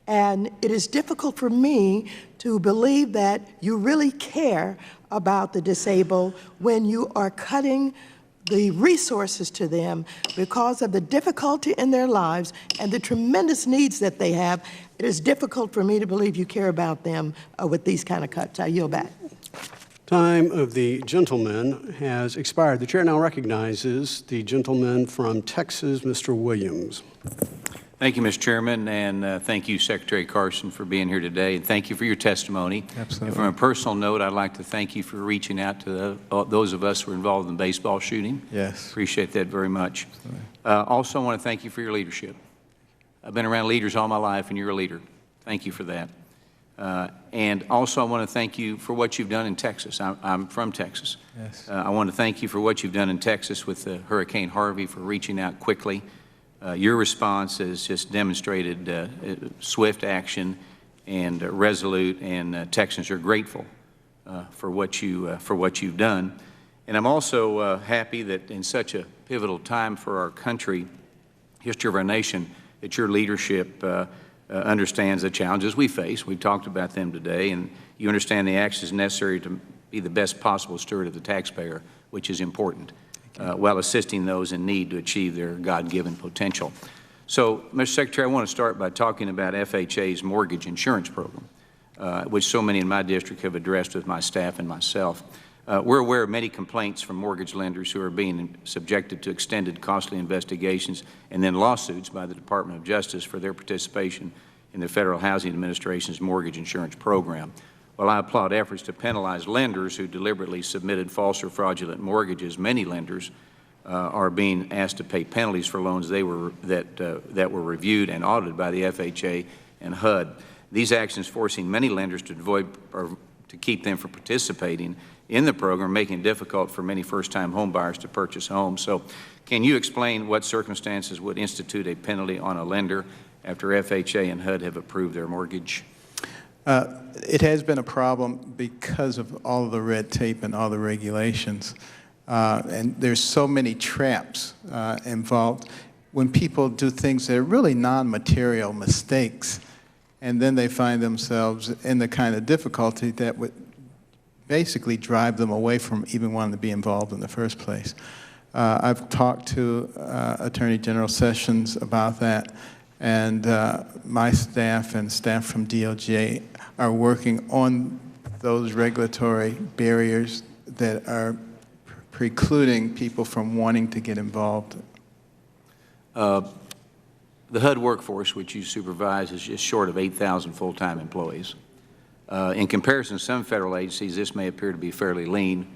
And it is difficult for me to believe that you really care about the disabled when you are cutting the resources to them because of the difficulty in their lives and the tremendous needs that they have. It is difficult for me to believe you care about them with these kind of cuts. I yield back. Time of the gentleman has expired. The chair now recognizes the gentleman from Texas, Mr. Williams. Thank you, Mr. Chairman, and thank you, Secretary Carson, for being here today, and thank you for your testimony. Absolutely. And from a personal note, I'd like to thank you for reaching out to those of us who are involved in baseball shooting. Yes. Appreciate that very much. Also, I want to thank you for your leadership. I've been around leaders all my life, and you're a leader. Thank you for that. And also, I want to thank you for what you've done in Texas. I'm from Texas. Yes. I want to thank you for what you've done in Texas with Hurricane Harvey, for reaching out quickly. Your response has just demonstrated swift action and resolute, and Texans are grateful for what you've done. And I'm also happy that in such a pivotal time for our country, history of our nation, that your leadership understands the challenges we face. We've talked about them today, and you understand the actions necessary to be the best possible steward of the taxpayer, which is important, while assisting those in need to achieve their God-given potential. So, Mr. Secretary, I want to start by talking about FHA's mortgage insurance program, which so many in my district have addressed with my staff and myself. We're aware of many complaints from mortgage lenders who are being subjected to extended, costly investigations and then lawsuits by the Department of Justice for their participation in the Federal Housing Administration's mortgage insurance program. While I applaud efforts to penalize lenders who deliberately submitted false or fraudulent mortgages, many lenders are being asked to pay penalties for loans that were reviewed and audited by the FHA and HUD. These actions forcing many lenders to avoid or to keep them from participating in the program, making it difficult for many first-time home buyers to purchase homes. So can you explain what circumstances would institute a penalty on a lender after FHA and HUD have approved their mortgage? It has been a problem because of all of the red tape and all the regulations. And there's so many traps involved when people do things that are really non-material mistakes, and then they find themselves in the kind of difficulty that would basically drive them away from even wanting to be involved in the first place. I've talked to Attorney General Sessions about that, and my staff and staff from DOJ are working on those regulatory barriers that are precluding people from wanting to get involved. The HUD workforce, which you supervise, is just short of 8,000 full-time employees. In comparison to some federal agencies, this may appear to be fairly lean.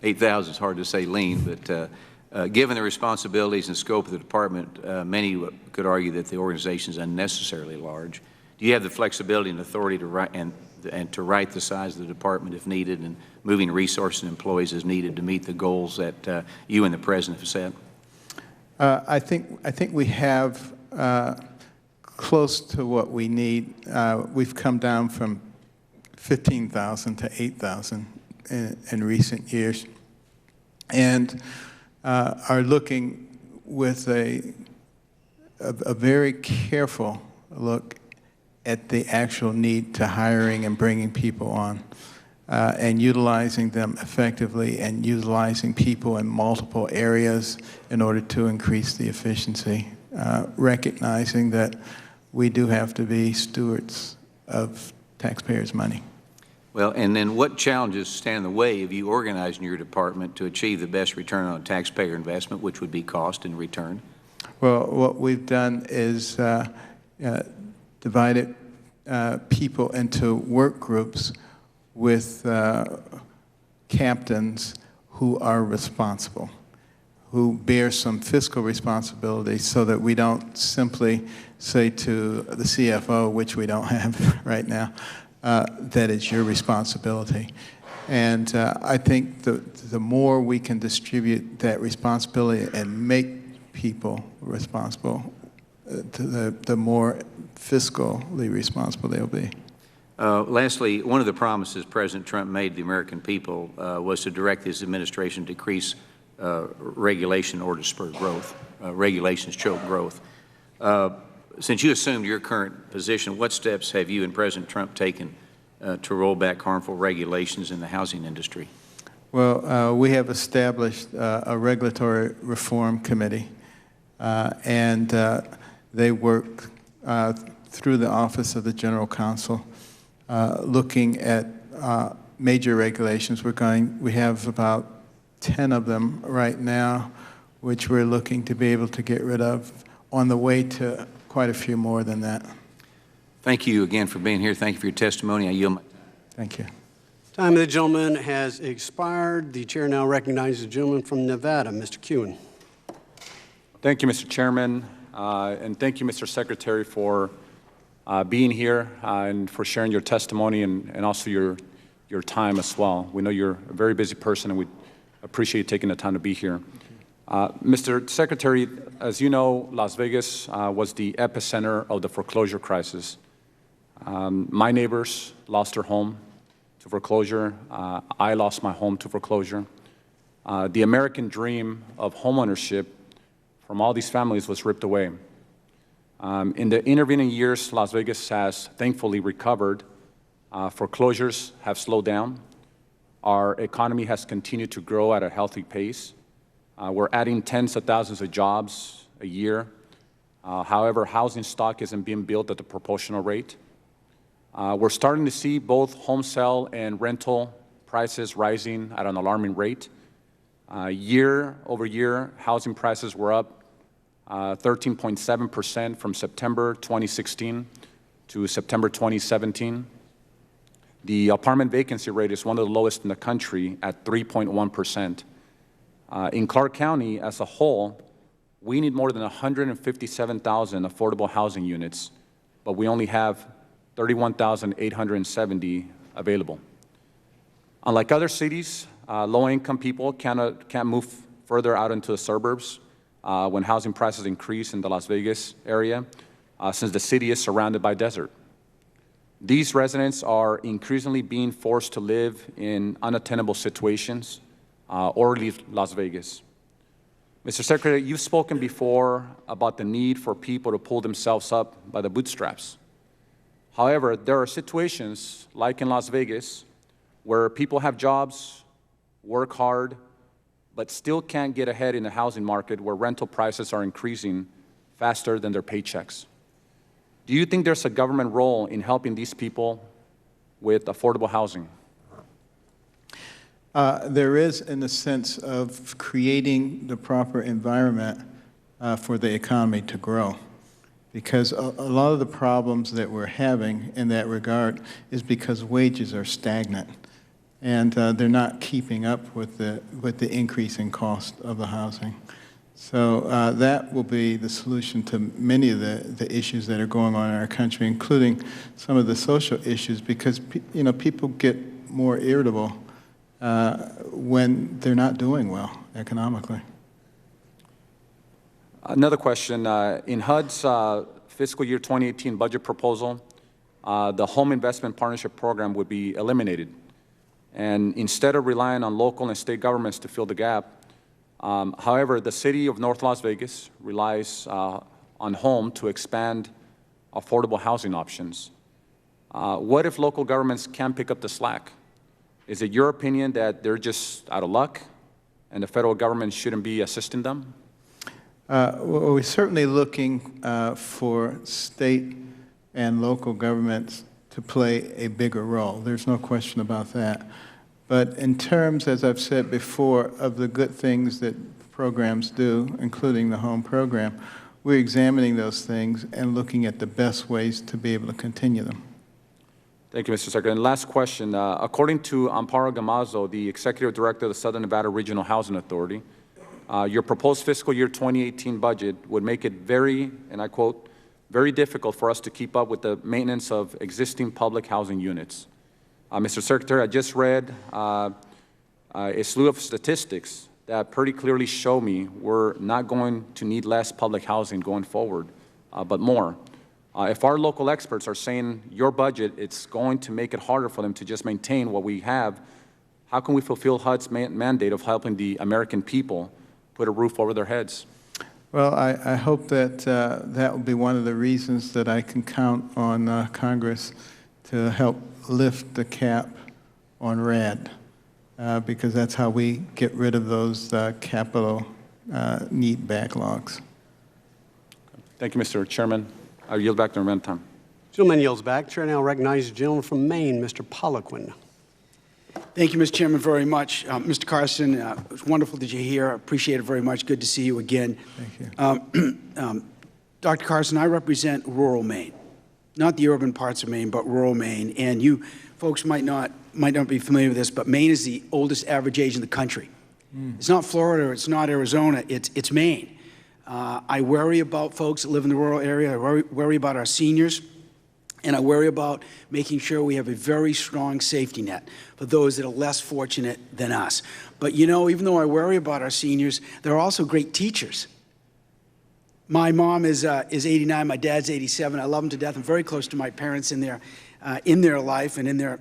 8,000 is hard to say lean, but given the responsibilities and scope of the department, many could argue that the organization is unnecessarily large. Do you have the flexibility and authority to write and to right the size of the department if needed, and moving resources and employees as needed to meet the goals that you and the President have set? I think we have close to what we need. We've come down from 15,000 to 8,000 in recent years, and are looking with a very careful look at the actual need to hiring and bringing people on, and utilizing them effectively, and utilizing people in multiple areas in order to increase the efficiency, recognizing that we do have to be stewards of taxpayers' money. Well, and then what challenges stand in the way of you organizing your department to achieve the best return on taxpayer investment, which would be cost and return? Well, what we've done is divided people into work groups with captains who are responsible, who bear some fiscal responsibility, so that we don't simply say to the CFO, which we don't have right now, that it's your responsibility. And I think the more we can distribute that responsibility and make people responsible, the more fiscally responsible they'll be. Lastly, one of the promises President Trump made to the American people was to direct his administration to decrease regulation in order to spur growth. Regulations choke growth. Since you assumed your current position, what steps have you and President Trump taken to roll back harmful regulations in the housing industry? Well, we have established a regulatory reform committee, and they work through the Office of the General Counsel, looking at major regulations. We have about 10 of them right now, which we're looking to be able to get rid of, on the way to quite a few more than that. Thank you again for being here. Thank you for your testimony. I yield my time. Thank you. Time of the gentleman has expired. The chair now recognizes the gentleman from Nevada, Mr. Kuhn. Thank you, Mr. Chairman, and thank you, Mr. Secretary, for being here and for sharing your testimony and also your time as well. We know you're a very busy person, and we appreciate you taking the time to be here. Mr. Secretary, as you know, Las Vegas was the epicenter of the foreclosure crisis. My neighbors lost their home to foreclosure. I lost my home to foreclosure. The American dream of homeownership from all these families was ripped away. In the intervening years, Las Vegas has thankfully recovered. Foreclosures have slowed down. Our economy has continued to grow at a healthy pace. We're adding tens of thousands of jobs a year. However, housing stock isn't being built at the proportional rate. We're starting to see both home sale and rental prices rising at an alarming rate. Year over year, housing prices were up 13.7% from September 2016 to September 2017. The apartment vacancy rate is one of the lowest in the country at 3.1%. In Clark County as a whole, we need more than 157,000 affordable housing units, but we only have 31,870 available. Unlike other cities, low-income people can't move further out into the suburbs when housing prices increase in the Las Vegas area, since the city is surrounded by desert. These residents are increasingly being forced to live in unattainable situations or leave Las Vegas. Mr. Secretary, you've spoken before about the need for people to pull themselves up by the bootstraps. However, there are situations, like in Las Vegas, where people have jobs, work hard, but still can't get ahead in the housing market where rental prices are increasing faster than their paychecks. Do you think there's a government role in helping these people with affordable housing? There is, in the sense of creating the proper environment for the economy to grow. Because a lot of the problems that we're having in that regard is because wages are stagnant. And they're not keeping up with the increasing cost of the housing. So that will be the solution to many of the issues that are going on in our country, including some of the social issues, because people get more irritable when they're not doing well economically. Another question. In HUD's fiscal year 2018 budget proposal, the Home Investment Partnership Program would be eliminated. And instead of relying on local and state governments to fill the gap, however, the city of North Las Vegas relies on HOME to expand affordable housing options. What if local governments can't pick up the slack? Is it your opinion that they're just out of luck and the federal government shouldn't be assisting them? Well, we're certainly looking for state and local governments to play a bigger role. There's no question about that. But in terms, as I've said before, of the good things that programs do, including the HOME program, we're examining those things and looking at the best ways to be able to continue them. Thank you, Mr. Secretary. And last question. According to Amparo Gamazo, the Executive Director of the Southern Nevada Regional Housing Authority, your proposed fiscal year 2018 budget would make it very, and I quote, very difficult for us to keep up with the maintenance of existing public housing units. Mr. Secretary, I just read a slew of statistics that pretty clearly show me we're not going to need less public housing going forward, but more. If our local experts are saying your budget, it's going to make it harder for them to just maintain what we have, how can we fulfill HUD's mandate of helping the American people put a roof over their heads? Well, I hope that that will be one of the reasons that I can count on Congress to help lift the cap on RAD, because that's how we get rid of those capital need backlogs. Thank you, Mr. Chairman. I yield back the remaining time. Gentleman yields back. Chair now recognizes the gentleman from Maine, Mr. Poliquin. Thank you, Mr. Chairman, very much. Mr. Carson, it was wonderful that you're here. I appreciate it very much. Good to see you again. Thank you. Dr. Carson, I represent rural Maine, not the urban parts of Maine, but rural Maine. And you folks might not be familiar with this, but Maine is the oldest average age in the country. It's not Florida, it's not Arizona, it's Maine. I worry about folks that live in the rural area. I worry about our seniors. And I worry about making sure we have a very strong safety net for those that are less fortunate than us. But you know, even though I worry about our seniors, they're also great teachers. My mom is 89, my dad's 87. I love them to death. I'm very close to my parents in their life and in their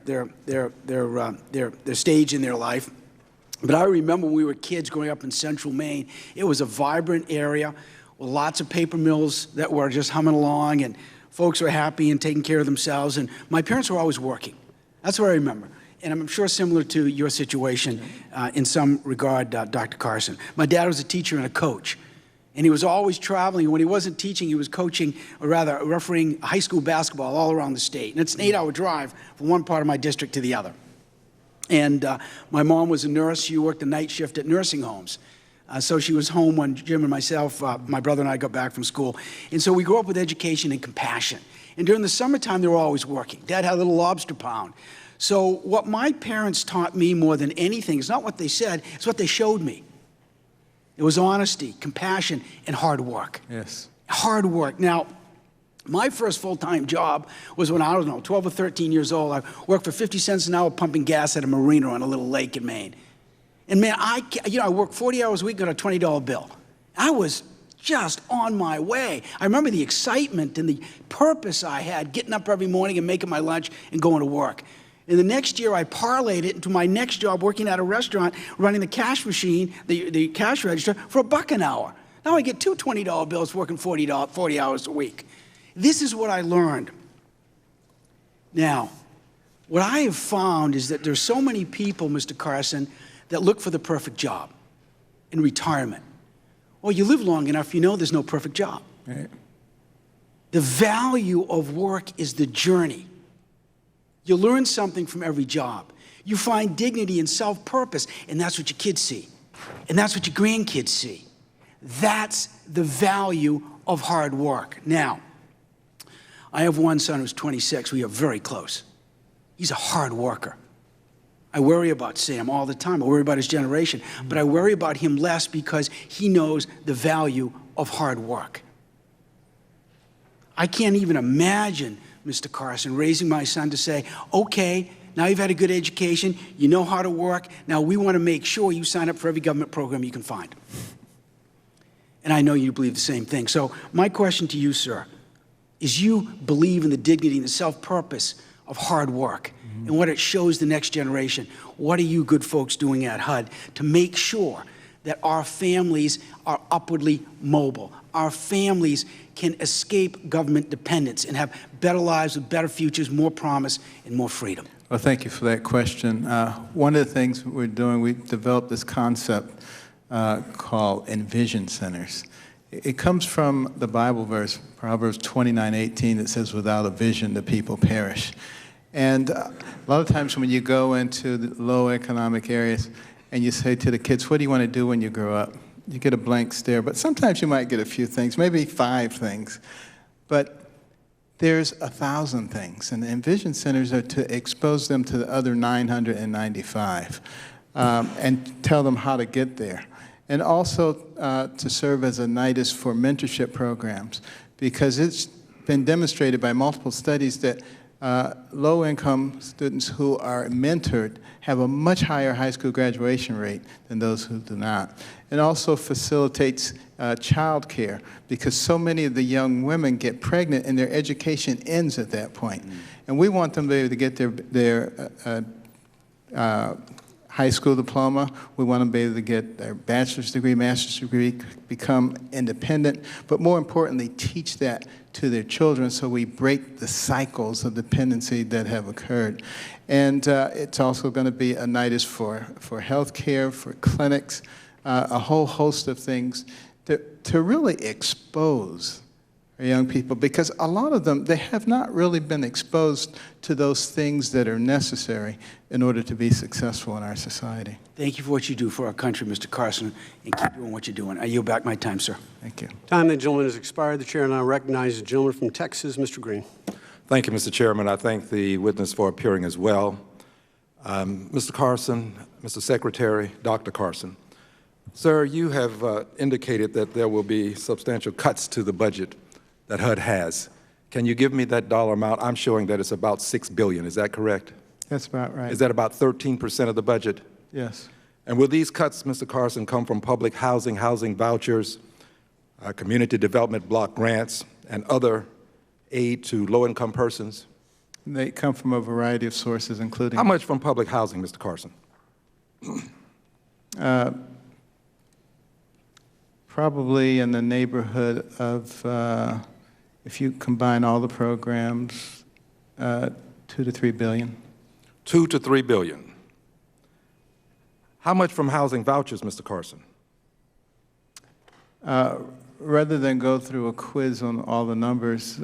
stage in their life. But I remember when we were kids growing up in central Maine, it was a vibrant area with lots of paper mills that were just humming along, and folks were happy and taking care of themselves, and my parents were always working. That's what I remember. And I'm sure similar to your situation in some regard, Dr. Carson. My dad was a teacher and a coach, and he was always traveling. When he wasn't teaching, he was coaching, or rather refereeing high school basketball all around the state. And it's an 8-hour drive from one part of my district to the other. And my mom was a nurse. She worked a night shift at nursing homes. So she was home when Jim and myself, my brother and I got back from school. And so we grew up with education and compassion. And during the summertime, they were always working. Dad had a little lobster pound. So what my parents taught me more than anything is not what they said, it's what they showed me. It was honesty, compassion, and hard work. Yes. Hard work. Now, my first full-time job was when I don't know, 12 or 13 years old. I worked for 50 cents an hour pumping gas at a marina on a little lake in Maine. And man, I worked 40 hours a week, got a $20 bill. I was just on my way. I remember the excitement and the purpose I had, getting up every morning and making my lunch and going to work. And the next year, I parlayed it into my next job, working at a restaurant, running the cash machine, the cash register, for $1 an hour. Now I get two $20 bills working 40 hours a week. This is what I learned. Now, what I have found is that there's so many people, Mr. Carson, that look for the perfect job in retirement. Well, you live long enough, you know there's no perfect job. Right. The value of work is the journey. You learn something from every job. You find dignity and self-purpose, and that's what your kids see. And that's what your grandkids see. That's the value of hard work. Now, I have one son who's 26. We are very close. He's a hard worker. I worry about Sam all the time. I worry about his generation. But I worry about him less because he knows the value of hard work. I can't even imagine, Mr. Carson, raising my son to say, okay, now you've had a good education, you know how to work, now we want to make sure you sign up for every government program you can find. And I know you believe the same thing. So my question to you, sir, is you believe in the dignity and the self-purpose of hard work and what it shows the next generation. What are you good folks doing at HUD to make sure that our families are upwardly mobile? Our families can escape government dependence and have better lives with better futures, more promise, and more freedom. Well, thank you for that question. One of the things we're doing, we developed this concept called Envision Centers. It comes from the Bible verse, Proverbs 29:18, that says, without a vision, the people perish. And a lot of times when you go into the low economic areas and you say to the kids, what do you want to do when you grow up? You get a blank stare, but sometimes you might get a few things, maybe 5 things. But there's 1,000 things, and the Envision Centers are to expose them to the other 995 and tell them how to get there. And also to serve as a nidus for mentorship programs, because it's been demonstrated by multiple studies that low-income students who are mentored have a much higher high school graduation rate than those who do not. It also facilitates child care, because so many of the young women get pregnant and their education ends at that point. And we want them to be able to get their high school diploma. We want them to be able to get their bachelor's degree, master's degree, become independent, but more importantly, teach that to their children so we break the cycles of dependency that have occurred. And it's also going to be a nidus for health care, for clinics, a whole host of things to really expose our young people, because a lot of them, they have not really been exposed to those things that are necessary in order to be successful in our society. Thank you for what you do for our country, Mr. Carson, and keep doing what you're doing. I yield back my time, sir. Thank you. Time of the gentleman has expired. The chair now recognizes the gentleman from Texas, Mr. Green. Thank you, Mr. Chairman. I thank the witness for appearing as well. Mr. Carson, Mr. Secretary, Dr. Carson, sir, you have indicated that there will be substantial cuts to the budget that HUD has. Can you give me that dollar amount? I'm showing that it's about $6 billion. Is that correct? That's about right. Is that about 13% of the budget? Yes. And will these cuts, Mr. Carson, come from public housing, housing vouchers, community development block grants, and other aid to low-income persons? They come from a variety of sources, including... How much from public housing, Mr. Carson? Probably in the neighborhood of, if you combine all the programs, $2 to $3 billion. $2 to $3 billion. How much from housing vouchers, Mr. Carson? Rather than go through a quiz on all the numbers...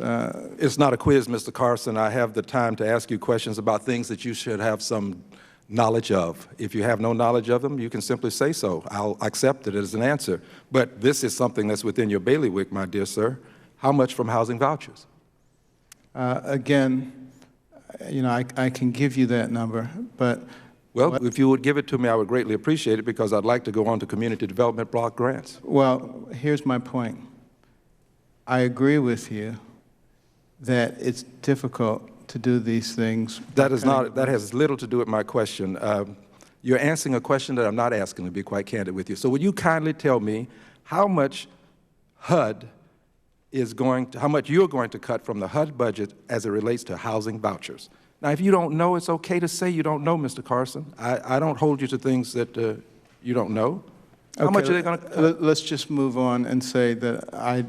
It's not a quiz, Mr. Carson. I have the time to ask you questions about things that you should have some knowledge of. If you have no knowledge of them, you can simply say so. I'll accept it as an answer. But this is something that's within your bailiwick, my dear sir. How much from housing vouchers? Again, you know, I can give you that number, but... Well, if you would give it to me, I would greatly appreciate it, because I'd like to go on to community development block grants. Well, here's my point. I agree with you that it's difficult to do these things. That has little to do with my question. You're answering a question that I'm not asking, to be quite candid with you. So would you kindly tell me how much HUD how much you're going to cut from the HUD budget as it relates to housing vouchers? Now, if you don't know, it's okay to say you don't know, Mr. Carson. I don't hold you to things that you don't know. How much are they going to cut? Let's just move on and say that I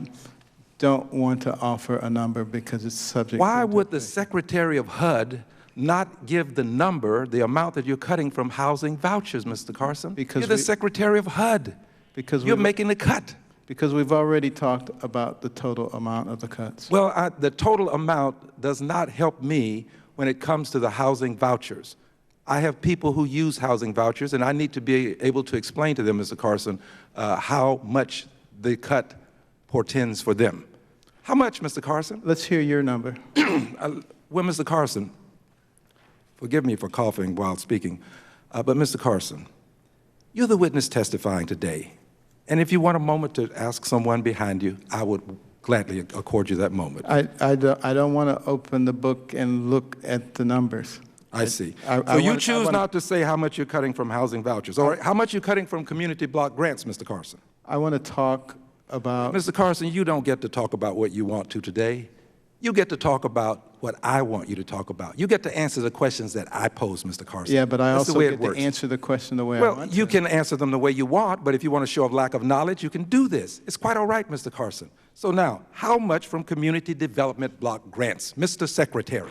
don't want to offer a number because it's subject Why to would the Secretary of HUD not give the number, the amount that you're cutting from housing vouchers, Mr. Carson? Because you're the Secretary of HUD. Because you're making the cut. Because we've already talked about the total amount of the cuts. Well, the total amount does not help me when it comes to the housing vouchers. I have people who use housing vouchers, and I need to be able to explain to them, Mr. Carson, how much the cut portends for them. How much, Mr. Carson? Let's hear your number. Well, Mr. Carson, forgive me for coughing while speaking, but Mr. Carson, you're the witness testifying today. And if you want a moment to ask someone behind you, I would gladly accord you that moment. I don't want to open the book and look at the numbers. I see. So you choose not to say how much you're cutting from housing vouchers, or how much you're cutting from community block grants, Mr. Carson? I want to talk about... Mr. Carson, you don't get to talk about what you want to today. You get to talk about what I want you to talk about. You get to answer the questions that I pose, Mr. Carson. Yeah, but I That's also get to answer the question the way I want to. Well, you can answer them the way you want, but if you want to show a lack of knowledge, you can do this. It's quite all right, Mr. Carson. So now, how much from community development block grants, Mr. Secretary?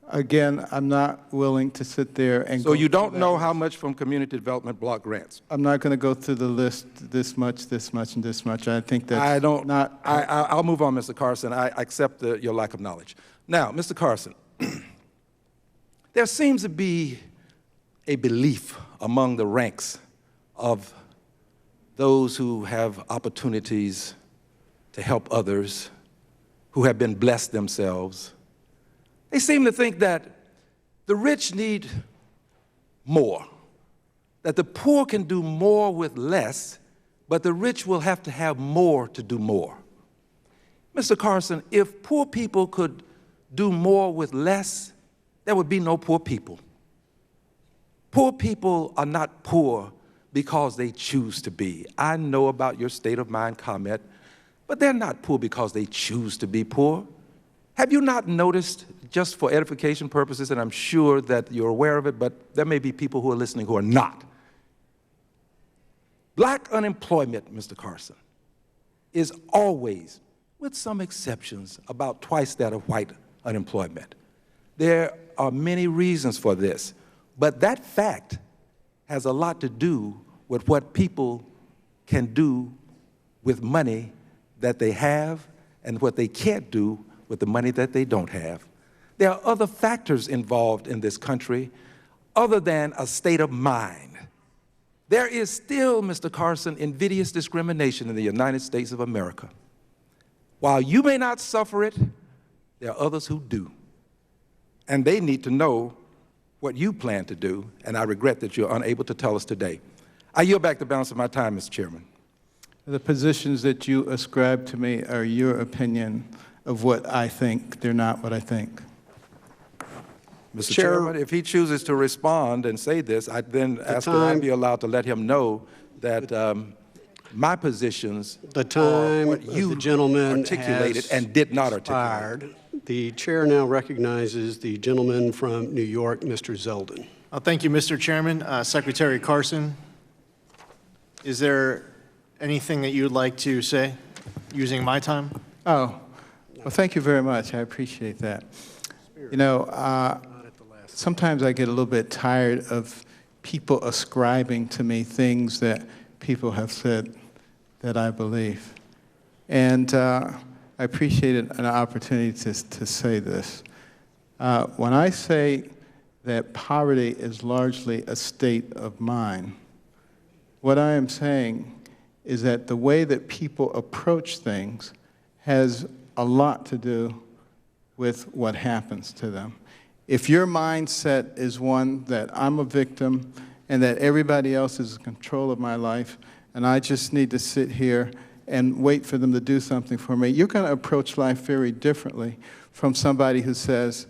Again, I'm not willing to sit there and So you don't know how much from community development block grants? I'm not going to go through the list, this much, and this much. I think that's I'll move on, Mr. Carson. I accept your lack of knowledge. Now, Mr. Carson, there seems to be a belief among the ranks of those who have opportunities to help others, who have been blessed themselves. They seem to think that the rich need more, that the poor can do more with less, but the rich will have to have more to do more. Mr. Carson, if poor people could do more with less, there would be no poor people. Poor people are not poor because they choose to be. I know about your state of mind comment, but they're not poor because they choose to be poor. Have you not noticed, just for edification purposes, and I'm sure that you're aware of it, but there may be people who are listening who are not. Black unemployment, Mr. Carson, is always, with some exceptions, about twice that of white unemployment. There are many reasons for this, but that fact has a lot to do with what people can do with money that they have and what they can't do with the money that they don't have. There are other factors involved in this country other than a state of mind. There is still, Mr. Carson, invidious discrimination in the United States of America. While you may not suffer it, there are others who do. And they need to know what you plan to do, and I regret that you're unable to tell us today. I yield back the balance of my time, Mr. Chairman. The positions that you ascribe to me are your opinion of what I think. They're not what I think. Mr. Chairman, if he chooses to respond and say this, I then ask that I be allowed to let him know that my positions are what you articulated and did not articulate. The chair now recognizes the gentleman from New York, Mr. Zeldin. Thank you, Mr. Chairman. Secretary Carson, is there anything that you would like to say using my time? Oh, well, thank you very much. I appreciate that. You know, sometimes I get a little bit tired of people ascribing to me things that people have said that I believe. And I appreciated an opportunity to say this. When I say that poverty is largely a state of mind. What I am saying is that the way that people approach things has a lot to do with what happens to them. If your mindset is one that I'm a victim and that everybody else is in control of my life and I just need to sit here and wait for them to do something for me, you're going to approach life very differently from somebody who says,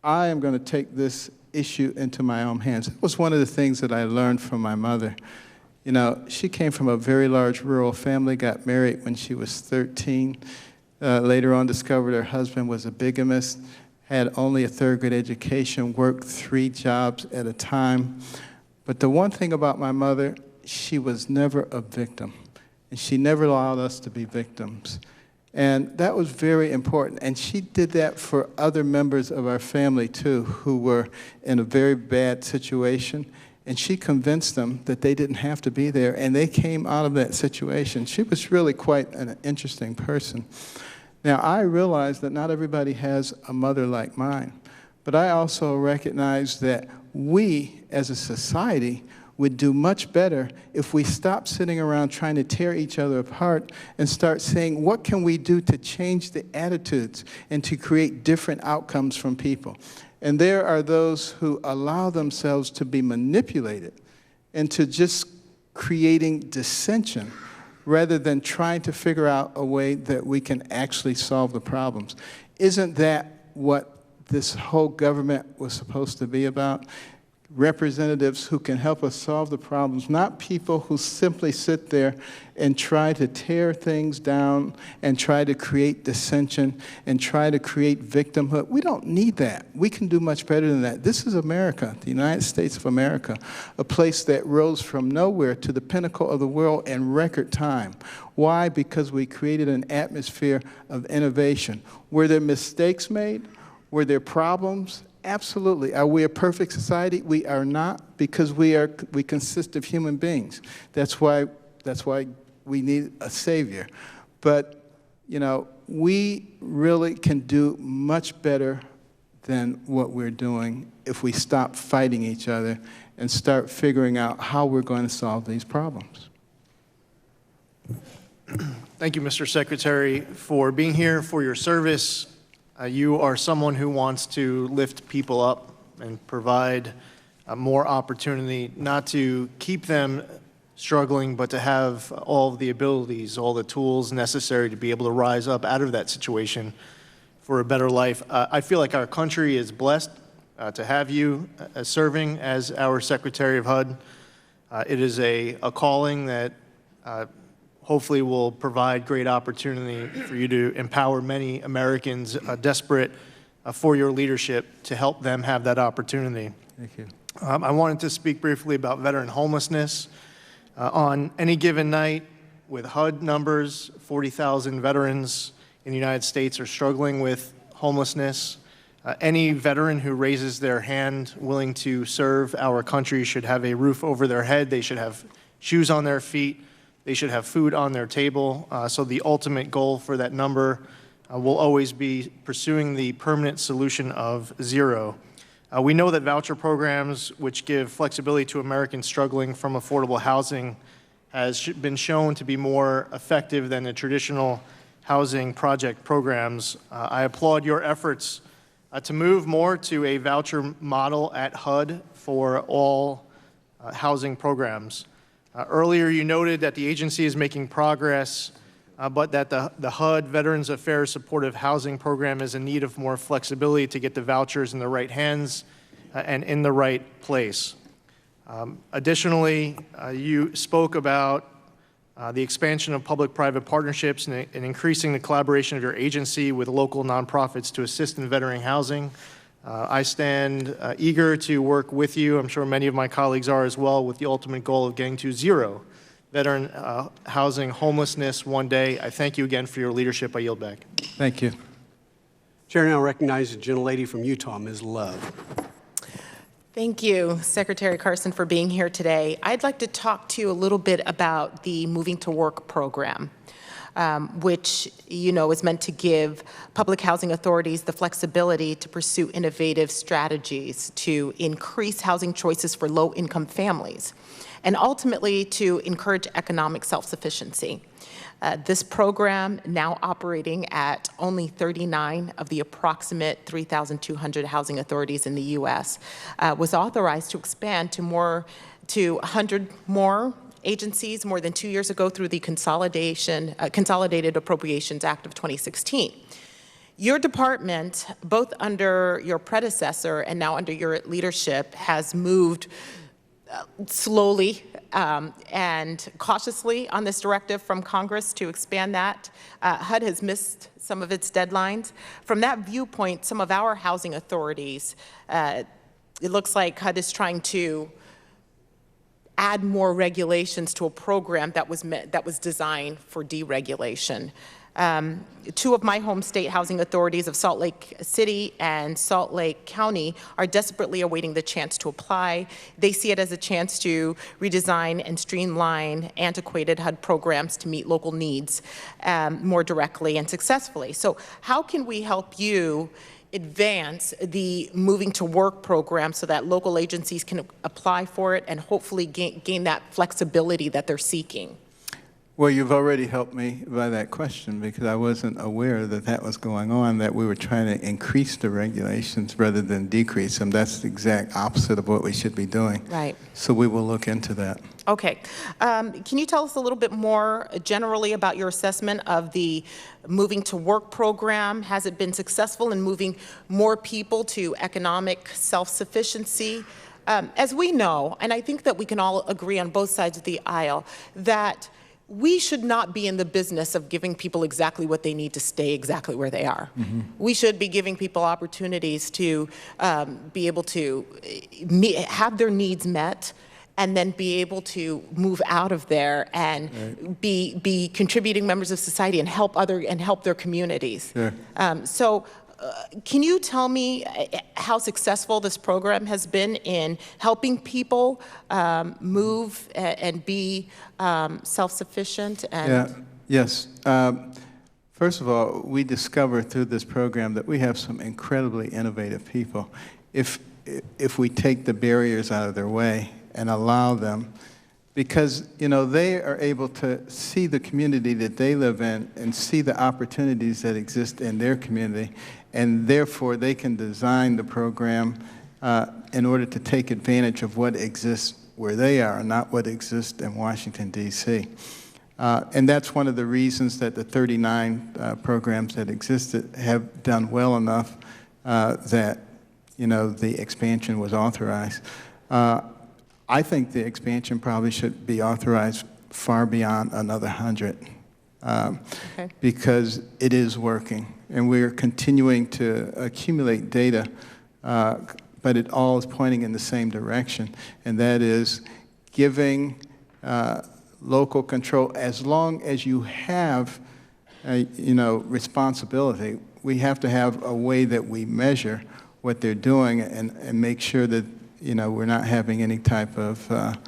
I am going to take this issue into my own hands. It was one of the things that I learned from my mother. You know, she came from a very large rural family, got married when she was 13, later on discovered her husband was a bigamist, had only a third-grade education, worked 3 jobs at a time. But the one thing about my mother, she was never a victim, and she never allowed us to be victims. And that was very important. And she did that for other members of our family, too, who were in a very bad situation. And she convinced them that they didn't have to be there, and they came out of that situation. She was really quite an interesting person. Now, I realize that not everybody has a mother like mine, but I also recognize that we, as a society, would do much better if we stopped sitting around trying to tear each other apart and start saying, what can we do to change the attitudes and to create different outcomes from people? And there are those who allow themselves to be manipulated into just creating dissension rather than trying to figure out a way that we can actually solve the problems. Isn't that what this whole government was supposed to be about? Representatives who can help us solve the problems, not people who simply sit there and try to tear things down and try to create dissension and try to create victimhood. We don't need that. We can do much better than that. This is America, the United States of America, a place that rose from nowhere to the pinnacle of the world in record time. Why? Because we created an atmosphere of innovation. Were there mistakes made? Were there problems? Absolutely. Are we a perfect society? We are not, because we consist of human beings. That's why we need a savior. But, you know, we really can do much better than what we're doing if we stop fighting each other and start figuring out how we're going to solve these problems. Thank you, Mr. Secretary, for being here, for your service. You are someone who wants to lift people up and provide more opportunity, not to keep them struggling, but to have all of the abilities, all the tools necessary to be able to rise up out of that situation for a better life. I feel like our country is blessed to have you serving as our Secretary of HUD. It is a calling that hopefully will provide great opportunity for you to empower many Americans desperate for your leadership to help them have that opportunity. Thank you. I wanted to speak briefly about veteran homelessness. On any given night, with HUD numbers, 40,000 veterans in the United States are struggling with homelessness. Any veteran who raises their hand willing to serve our country should have a roof over their head. They should have shoes on their feet. They should have food on their table. So the ultimate goal for that number will always be pursuing the permanent solution of 0. We know that voucher programs, which give flexibility to Americans struggling from affordable housing, has been shown to be more effective than the traditional housing project programs. I applaud your efforts to move more to a voucher model at HUD for all housing programs. Earlier, you noted that the agency is making progress, but that the HUD Veterans Affairs Supportive Housing Program is in need of more flexibility to get the vouchers in the right hands and in the right place. Additionally, you spoke about the expansion of public-private partnerships and increasing the collaboration of your agency with local nonprofits to assist in veteran housing. I stand eager to work with you. I'm sure many of my colleagues are as well, with the ultimate goal of getting to 0 veteran housing homelessness one day. I thank you again for your leadership. I yield back. Thank you. Chair now recognizes the gentlelady from Utah, Ms. Love. Thank you, Secretary Carson, for being here today. I'd like to talk to you a little bit about the Moving to Work program. which, is meant to give public housing authorities the flexibility to pursue innovative strategies to increase housing choices for low-income families, and ultimately to encourage economic self-sufficiency. This program, now operating at only 39 of the approximate 3,200 housing authorities in the U.S., was authorized to expand to 100 more agencies more than 2 years ago through the Consolidated Appropriations Act of 2016. Your department, both under your predecessor and now under your leadership, has moved slowly and cautiously on this directive from Congress to expand that. HUD has missed some of its deadlines. From that viewpoint, some of our housing authorities, it looks like HUD is trying to add more regulations to a program that was designed for deregulation. Two of my home state housing authorities of Salt Lake City and Salt Lake County are desperately awaiting the chance to apply. They see it as a chance to redesign and streamline antiquated HUD programs to meet local needs more directly and successfully. So how can we help you advance the Moving to Work program so that local agencies can apply for it and hopefully gain that flexibility that they're seeking? Well, you've already helped me by that question, because I wasn't aware that that was going on, that we were trying to increase the regulations rather than decrease them. That's the exact opposite of what we should be doing. Right. So we will look into that. Okay. Can you tell us a little bit more generally about your assessment of the Moving to Work program? Has it been successful in moving more people to economic self-sufficiency? As we know, and I think that we can all agree on both sides of the aisle, that we should not be in the business of giving people exactly what they need to stay exactly where they are. Mm-hmm. We should be giving people opportunities to be able to have their needs met, and then be able to move out of there and be contributing members of society and help their communities. Sure. Can you tell me how successful this program has been in helping people move and be self-sufficient? Yes. First of all, we discovered through this program that we have some incredibly innovative people. If we take the barriers out of their way and allow them, because they are able to see the community that they live in and see the opportunities that exist in their community, and therefore they can design the program in order to take advantage of what exists where they are, not what exists in Washington, D.C. And that's one of the reasons that the 39 programs that existed have done well enough that the expansion was authorized. I think the expansion probably should be authorized far beyond another 100 because it is working. And we're continuing to accumulate data, but it all is pointing in the same direction, and that is giving local control. As long as you have, responsibility, we have to have a way that we measure what they're doing and make sure that we're not having any type of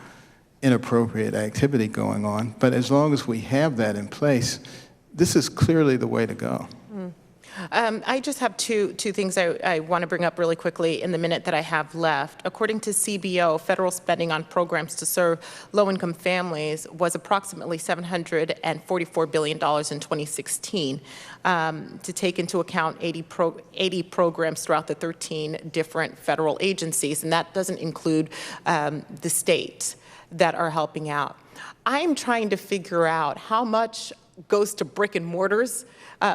inappropriate activity going on. But as long as we have that in place, this is clearly the way to go. I just have two things I want to bring up really quickly in the minute that I have left. According to CBO, federal spending on programs to serve low-income families was approximately $744 billion in 2016, to take into account 80 programs throughout the 13 different federal agencies, and that doesn't include the states that are helping out. I'm trying to figure out how much goes to brick and mortars.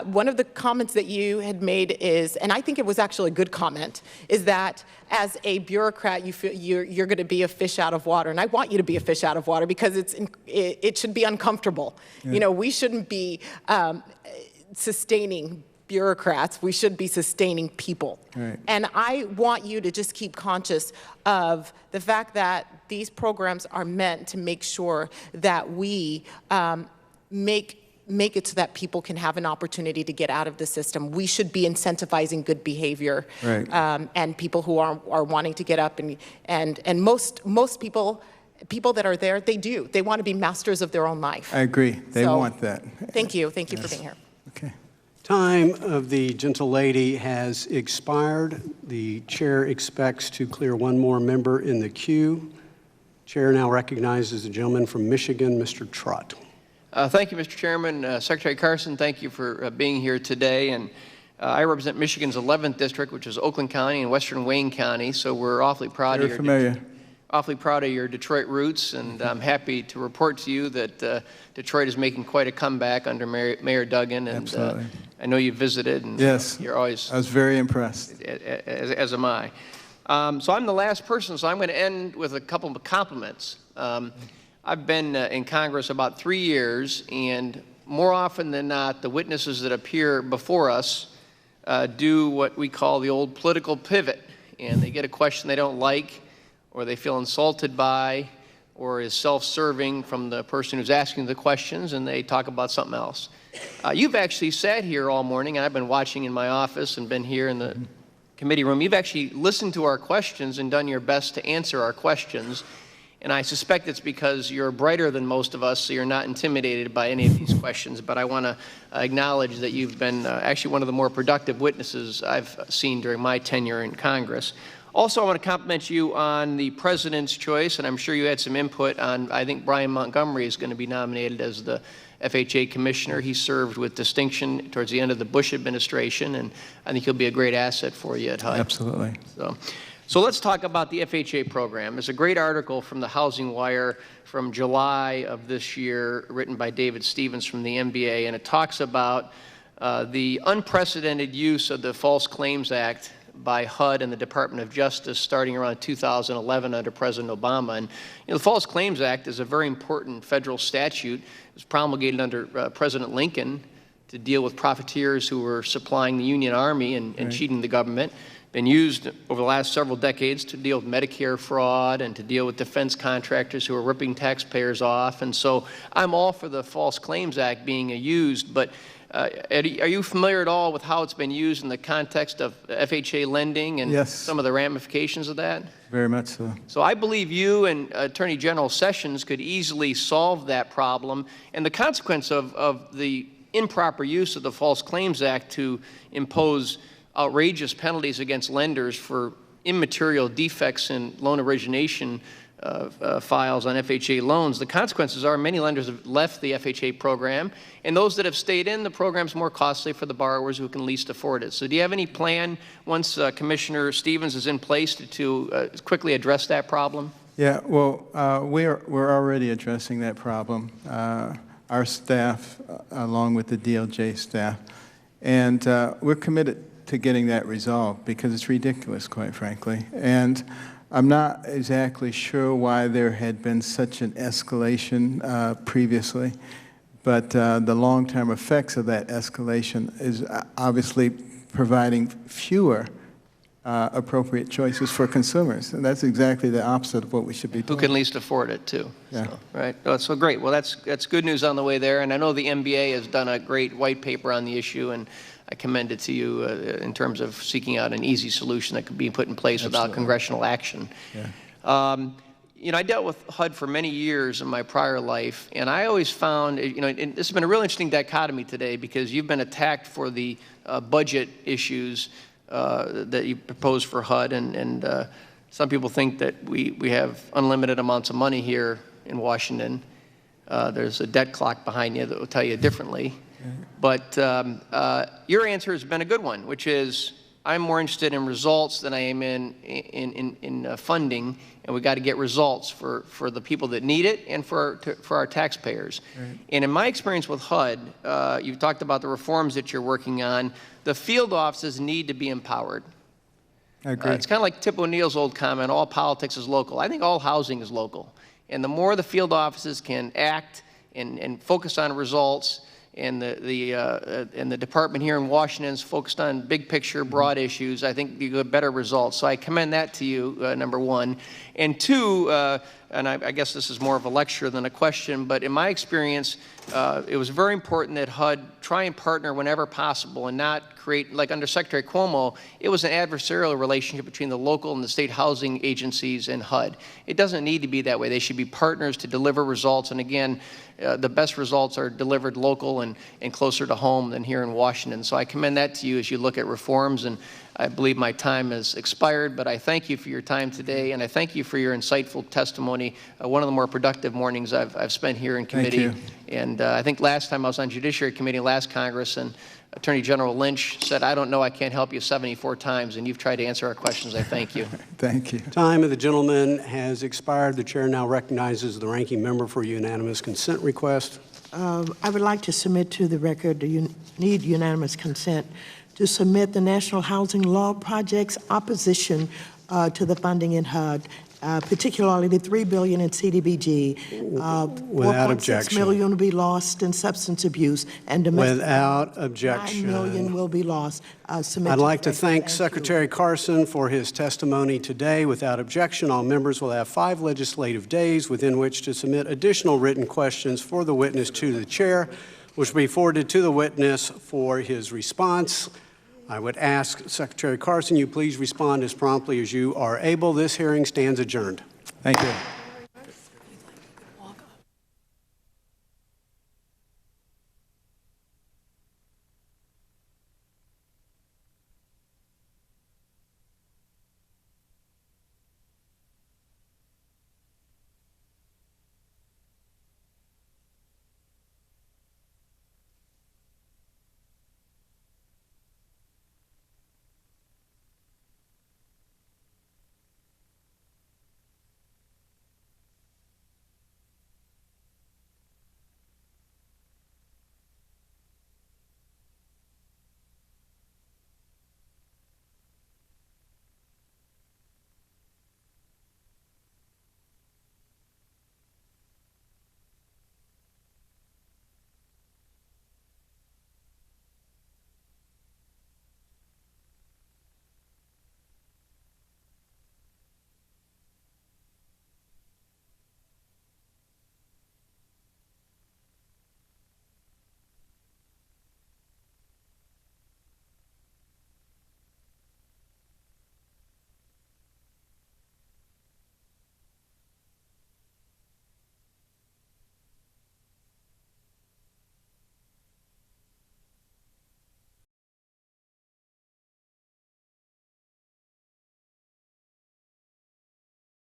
One of the comments that you had made is, and I think it was actually a good comment, is that as a bureaucrat, you feel you're going to be a fish out of water, and I want you to be a fish out of water because it should be uncomfortable. Yeah. We shouldn't be sustaining bureaucrats. We should be sustaining people. Right. And I want you to just keep conscious of the fact that these programs are meant to make sure that we make it so that people can have an opportunity to get out of the system. We should be incentivizing good behavior, right. And people who are wanting to get up, and most people people that are there, they want to be masters of their own life. I agree. They So, want that. Thank you for being here. Okay. Time of the gentle lady has expired. The chair expects to clear one more member in the queue. Chair now recognizes the gentleman from Michigan, Mr. Trott. Thank you, Mr. Chairman. Secretary Carson, thank you for being here today. And I represent Michigan's 11th district, which is Oakland County and Western Wayne County. So we're awfully proud Very familiar. Awfully proud of your Detroit roots, and I'm happy to report to you that Detroit is making quite a comeback under Mayor Duggan. And Absolutely. I know you visited, and Yes. you're always. I was very impressed. As am I. So I'm the last person, so I'm going to end with a couple of compliments. I've been in Congress about 3 years, and more often than not, the witnesses that appear before us do what we call the old political pivot, and they get a question they don't like, or they feel insulted by, or is self-serving from the person who's asking the questions, and they talk about something else. You've actually sat here all morning, and I've been watching in my office and been here in the committee room. You've actually listened to our questions and done your best to answer our questions, and I suspect it's because you're brighter than most of us, so you're not intimidated by any of these questions. But I want to acknowledge that you've been actually one of the more productive witnesses I've seen during my tenure in Congress. Also, I want to compliment you on the president's choice, and I'm sure you had some input on, I think Brian Montgomery is going to be nominated as the FHA commissioner. He served with distinction towards the end of the Bush administration, and I think he'll be a great asset for you at HUD. Absolutely. So let's talk about the FHA program. There's a great article from the Housing Wire from July of this year, written by David Stevens from the MBA, and it talks about the unprecedented use of the False Claims Act by HUD and the Department of Justice starting around 2011 under President Obama. And the False Claims Act is a very important federal statute. It was promulgated under President Lincoln to deal with profiteers who were supplying the Union Army and cheating the government. Been used over the last several decades to deal with Medicare fraud and to deal with defense contractors who are ripping taxpayers off. And so I'm all for the False Claims Act being used, but are you familiar at all with how it's been used in the context of FHA lending and some of the ramifications of that? Very much so. So I believe you and Attorney General Sessions could easily solve that problem. And the consequence of the improper use of the False Claims Act to impose outrageous penalties against lenders for immaterial defects in loan origination files on FHA loans, the consequences are many lenders have left the FHA program, and those that have stayed in, the program's more costly for the borrowers who can least afford it. So do you have any plan, once Commissioner Stevens is in place, to quickly address that problem? Yeah, well, we're already addressing that problem. Our staff, along with the DOJ staff, and we're committed to getting that resolved because it's ridiculous, quite frankly. And I'm not exactly sure why there had been such an escalation previously, but the long-term effects of that escalation is obviously providing fewer appropriate choices for consumers, and that's exactly the opposite of what we should be doing. Who can least afford it, too. Yeah. So, right. Oh, so great. Well, that's good news on the way there, and I know the MBA has done a great white paper on the issue, and I commend it to you in terms of seeking out an easy solution that could be put in place without congressional action. Yeah. You know, I dealt with HUD for many years in my prior life, and I always found, you know, and this has been a real interesting dichotomy today because you've been attacked for the budget issues that you propose for HUD, and some people think that we have unlimited amounts of money here in Washington. There's a debt clock behind you that will tell you differently. But your answer has been a good one, which is I'm more interested in results than I am in funding, and we've got to get results for the people that need it and for our taxpayers. Right. And in my experience with HUD, you've talked about the reforms that you're working on. The field offices need to be empowered. I agree. It's kind of like Tip O'Neill's old comment, all politics is local. I think all housing is local. And the more the field offices can act and focus on results and the department here in Washington is focused on big picture, broad issues, I think you get better results. So I commend that to you, number one. And two, and I guess this is more of a lecture than a question, but in my experience, it was very important that HUD try and partner whenever possible and not create, like under Secretary Cuomo, it was an adversarial relationship between the local and the state housing agencies and HUD. It doesn't need to be that way. They should be partners to deliver results. And again, the best results are delivered local and closer to home than here in Washington. So I commend that to you as you look at reforms. And I believe my time has expired, but I thank you for your time today, and I thank you for your insightful testimony. One of the more productive mornings I've spent here in committee. Thank you. And I think last time I was on Judiciary Committee last Congress, and Attorney General Lynch said, I don't know, I can't help you 74 times, and you've tried to answer our questions. I thank you. Thank you. Time of the gentleman has expired. The chair now recognizes the ranking member for a unanimous consent request. I would like to submit to the record, you need unanimous consent to submit the National Housing Law Project's opposition to the funding in HUD, particularly the $3 billion in CDBG. Without objection. $4.6 million will be lost in substance abuse, and domestic. Without objection. $9 million will be lost. I'd like to thank Secretary Carson for his testimony today. Without objection, all members will have 5 legislative days within which to submit additional written questions for the witness to the chair, which will be forwarded to the witness for his response. I would ask Secretary Carson, you please respond as promptly as you are able. This hearing stands adjourned. Thank you.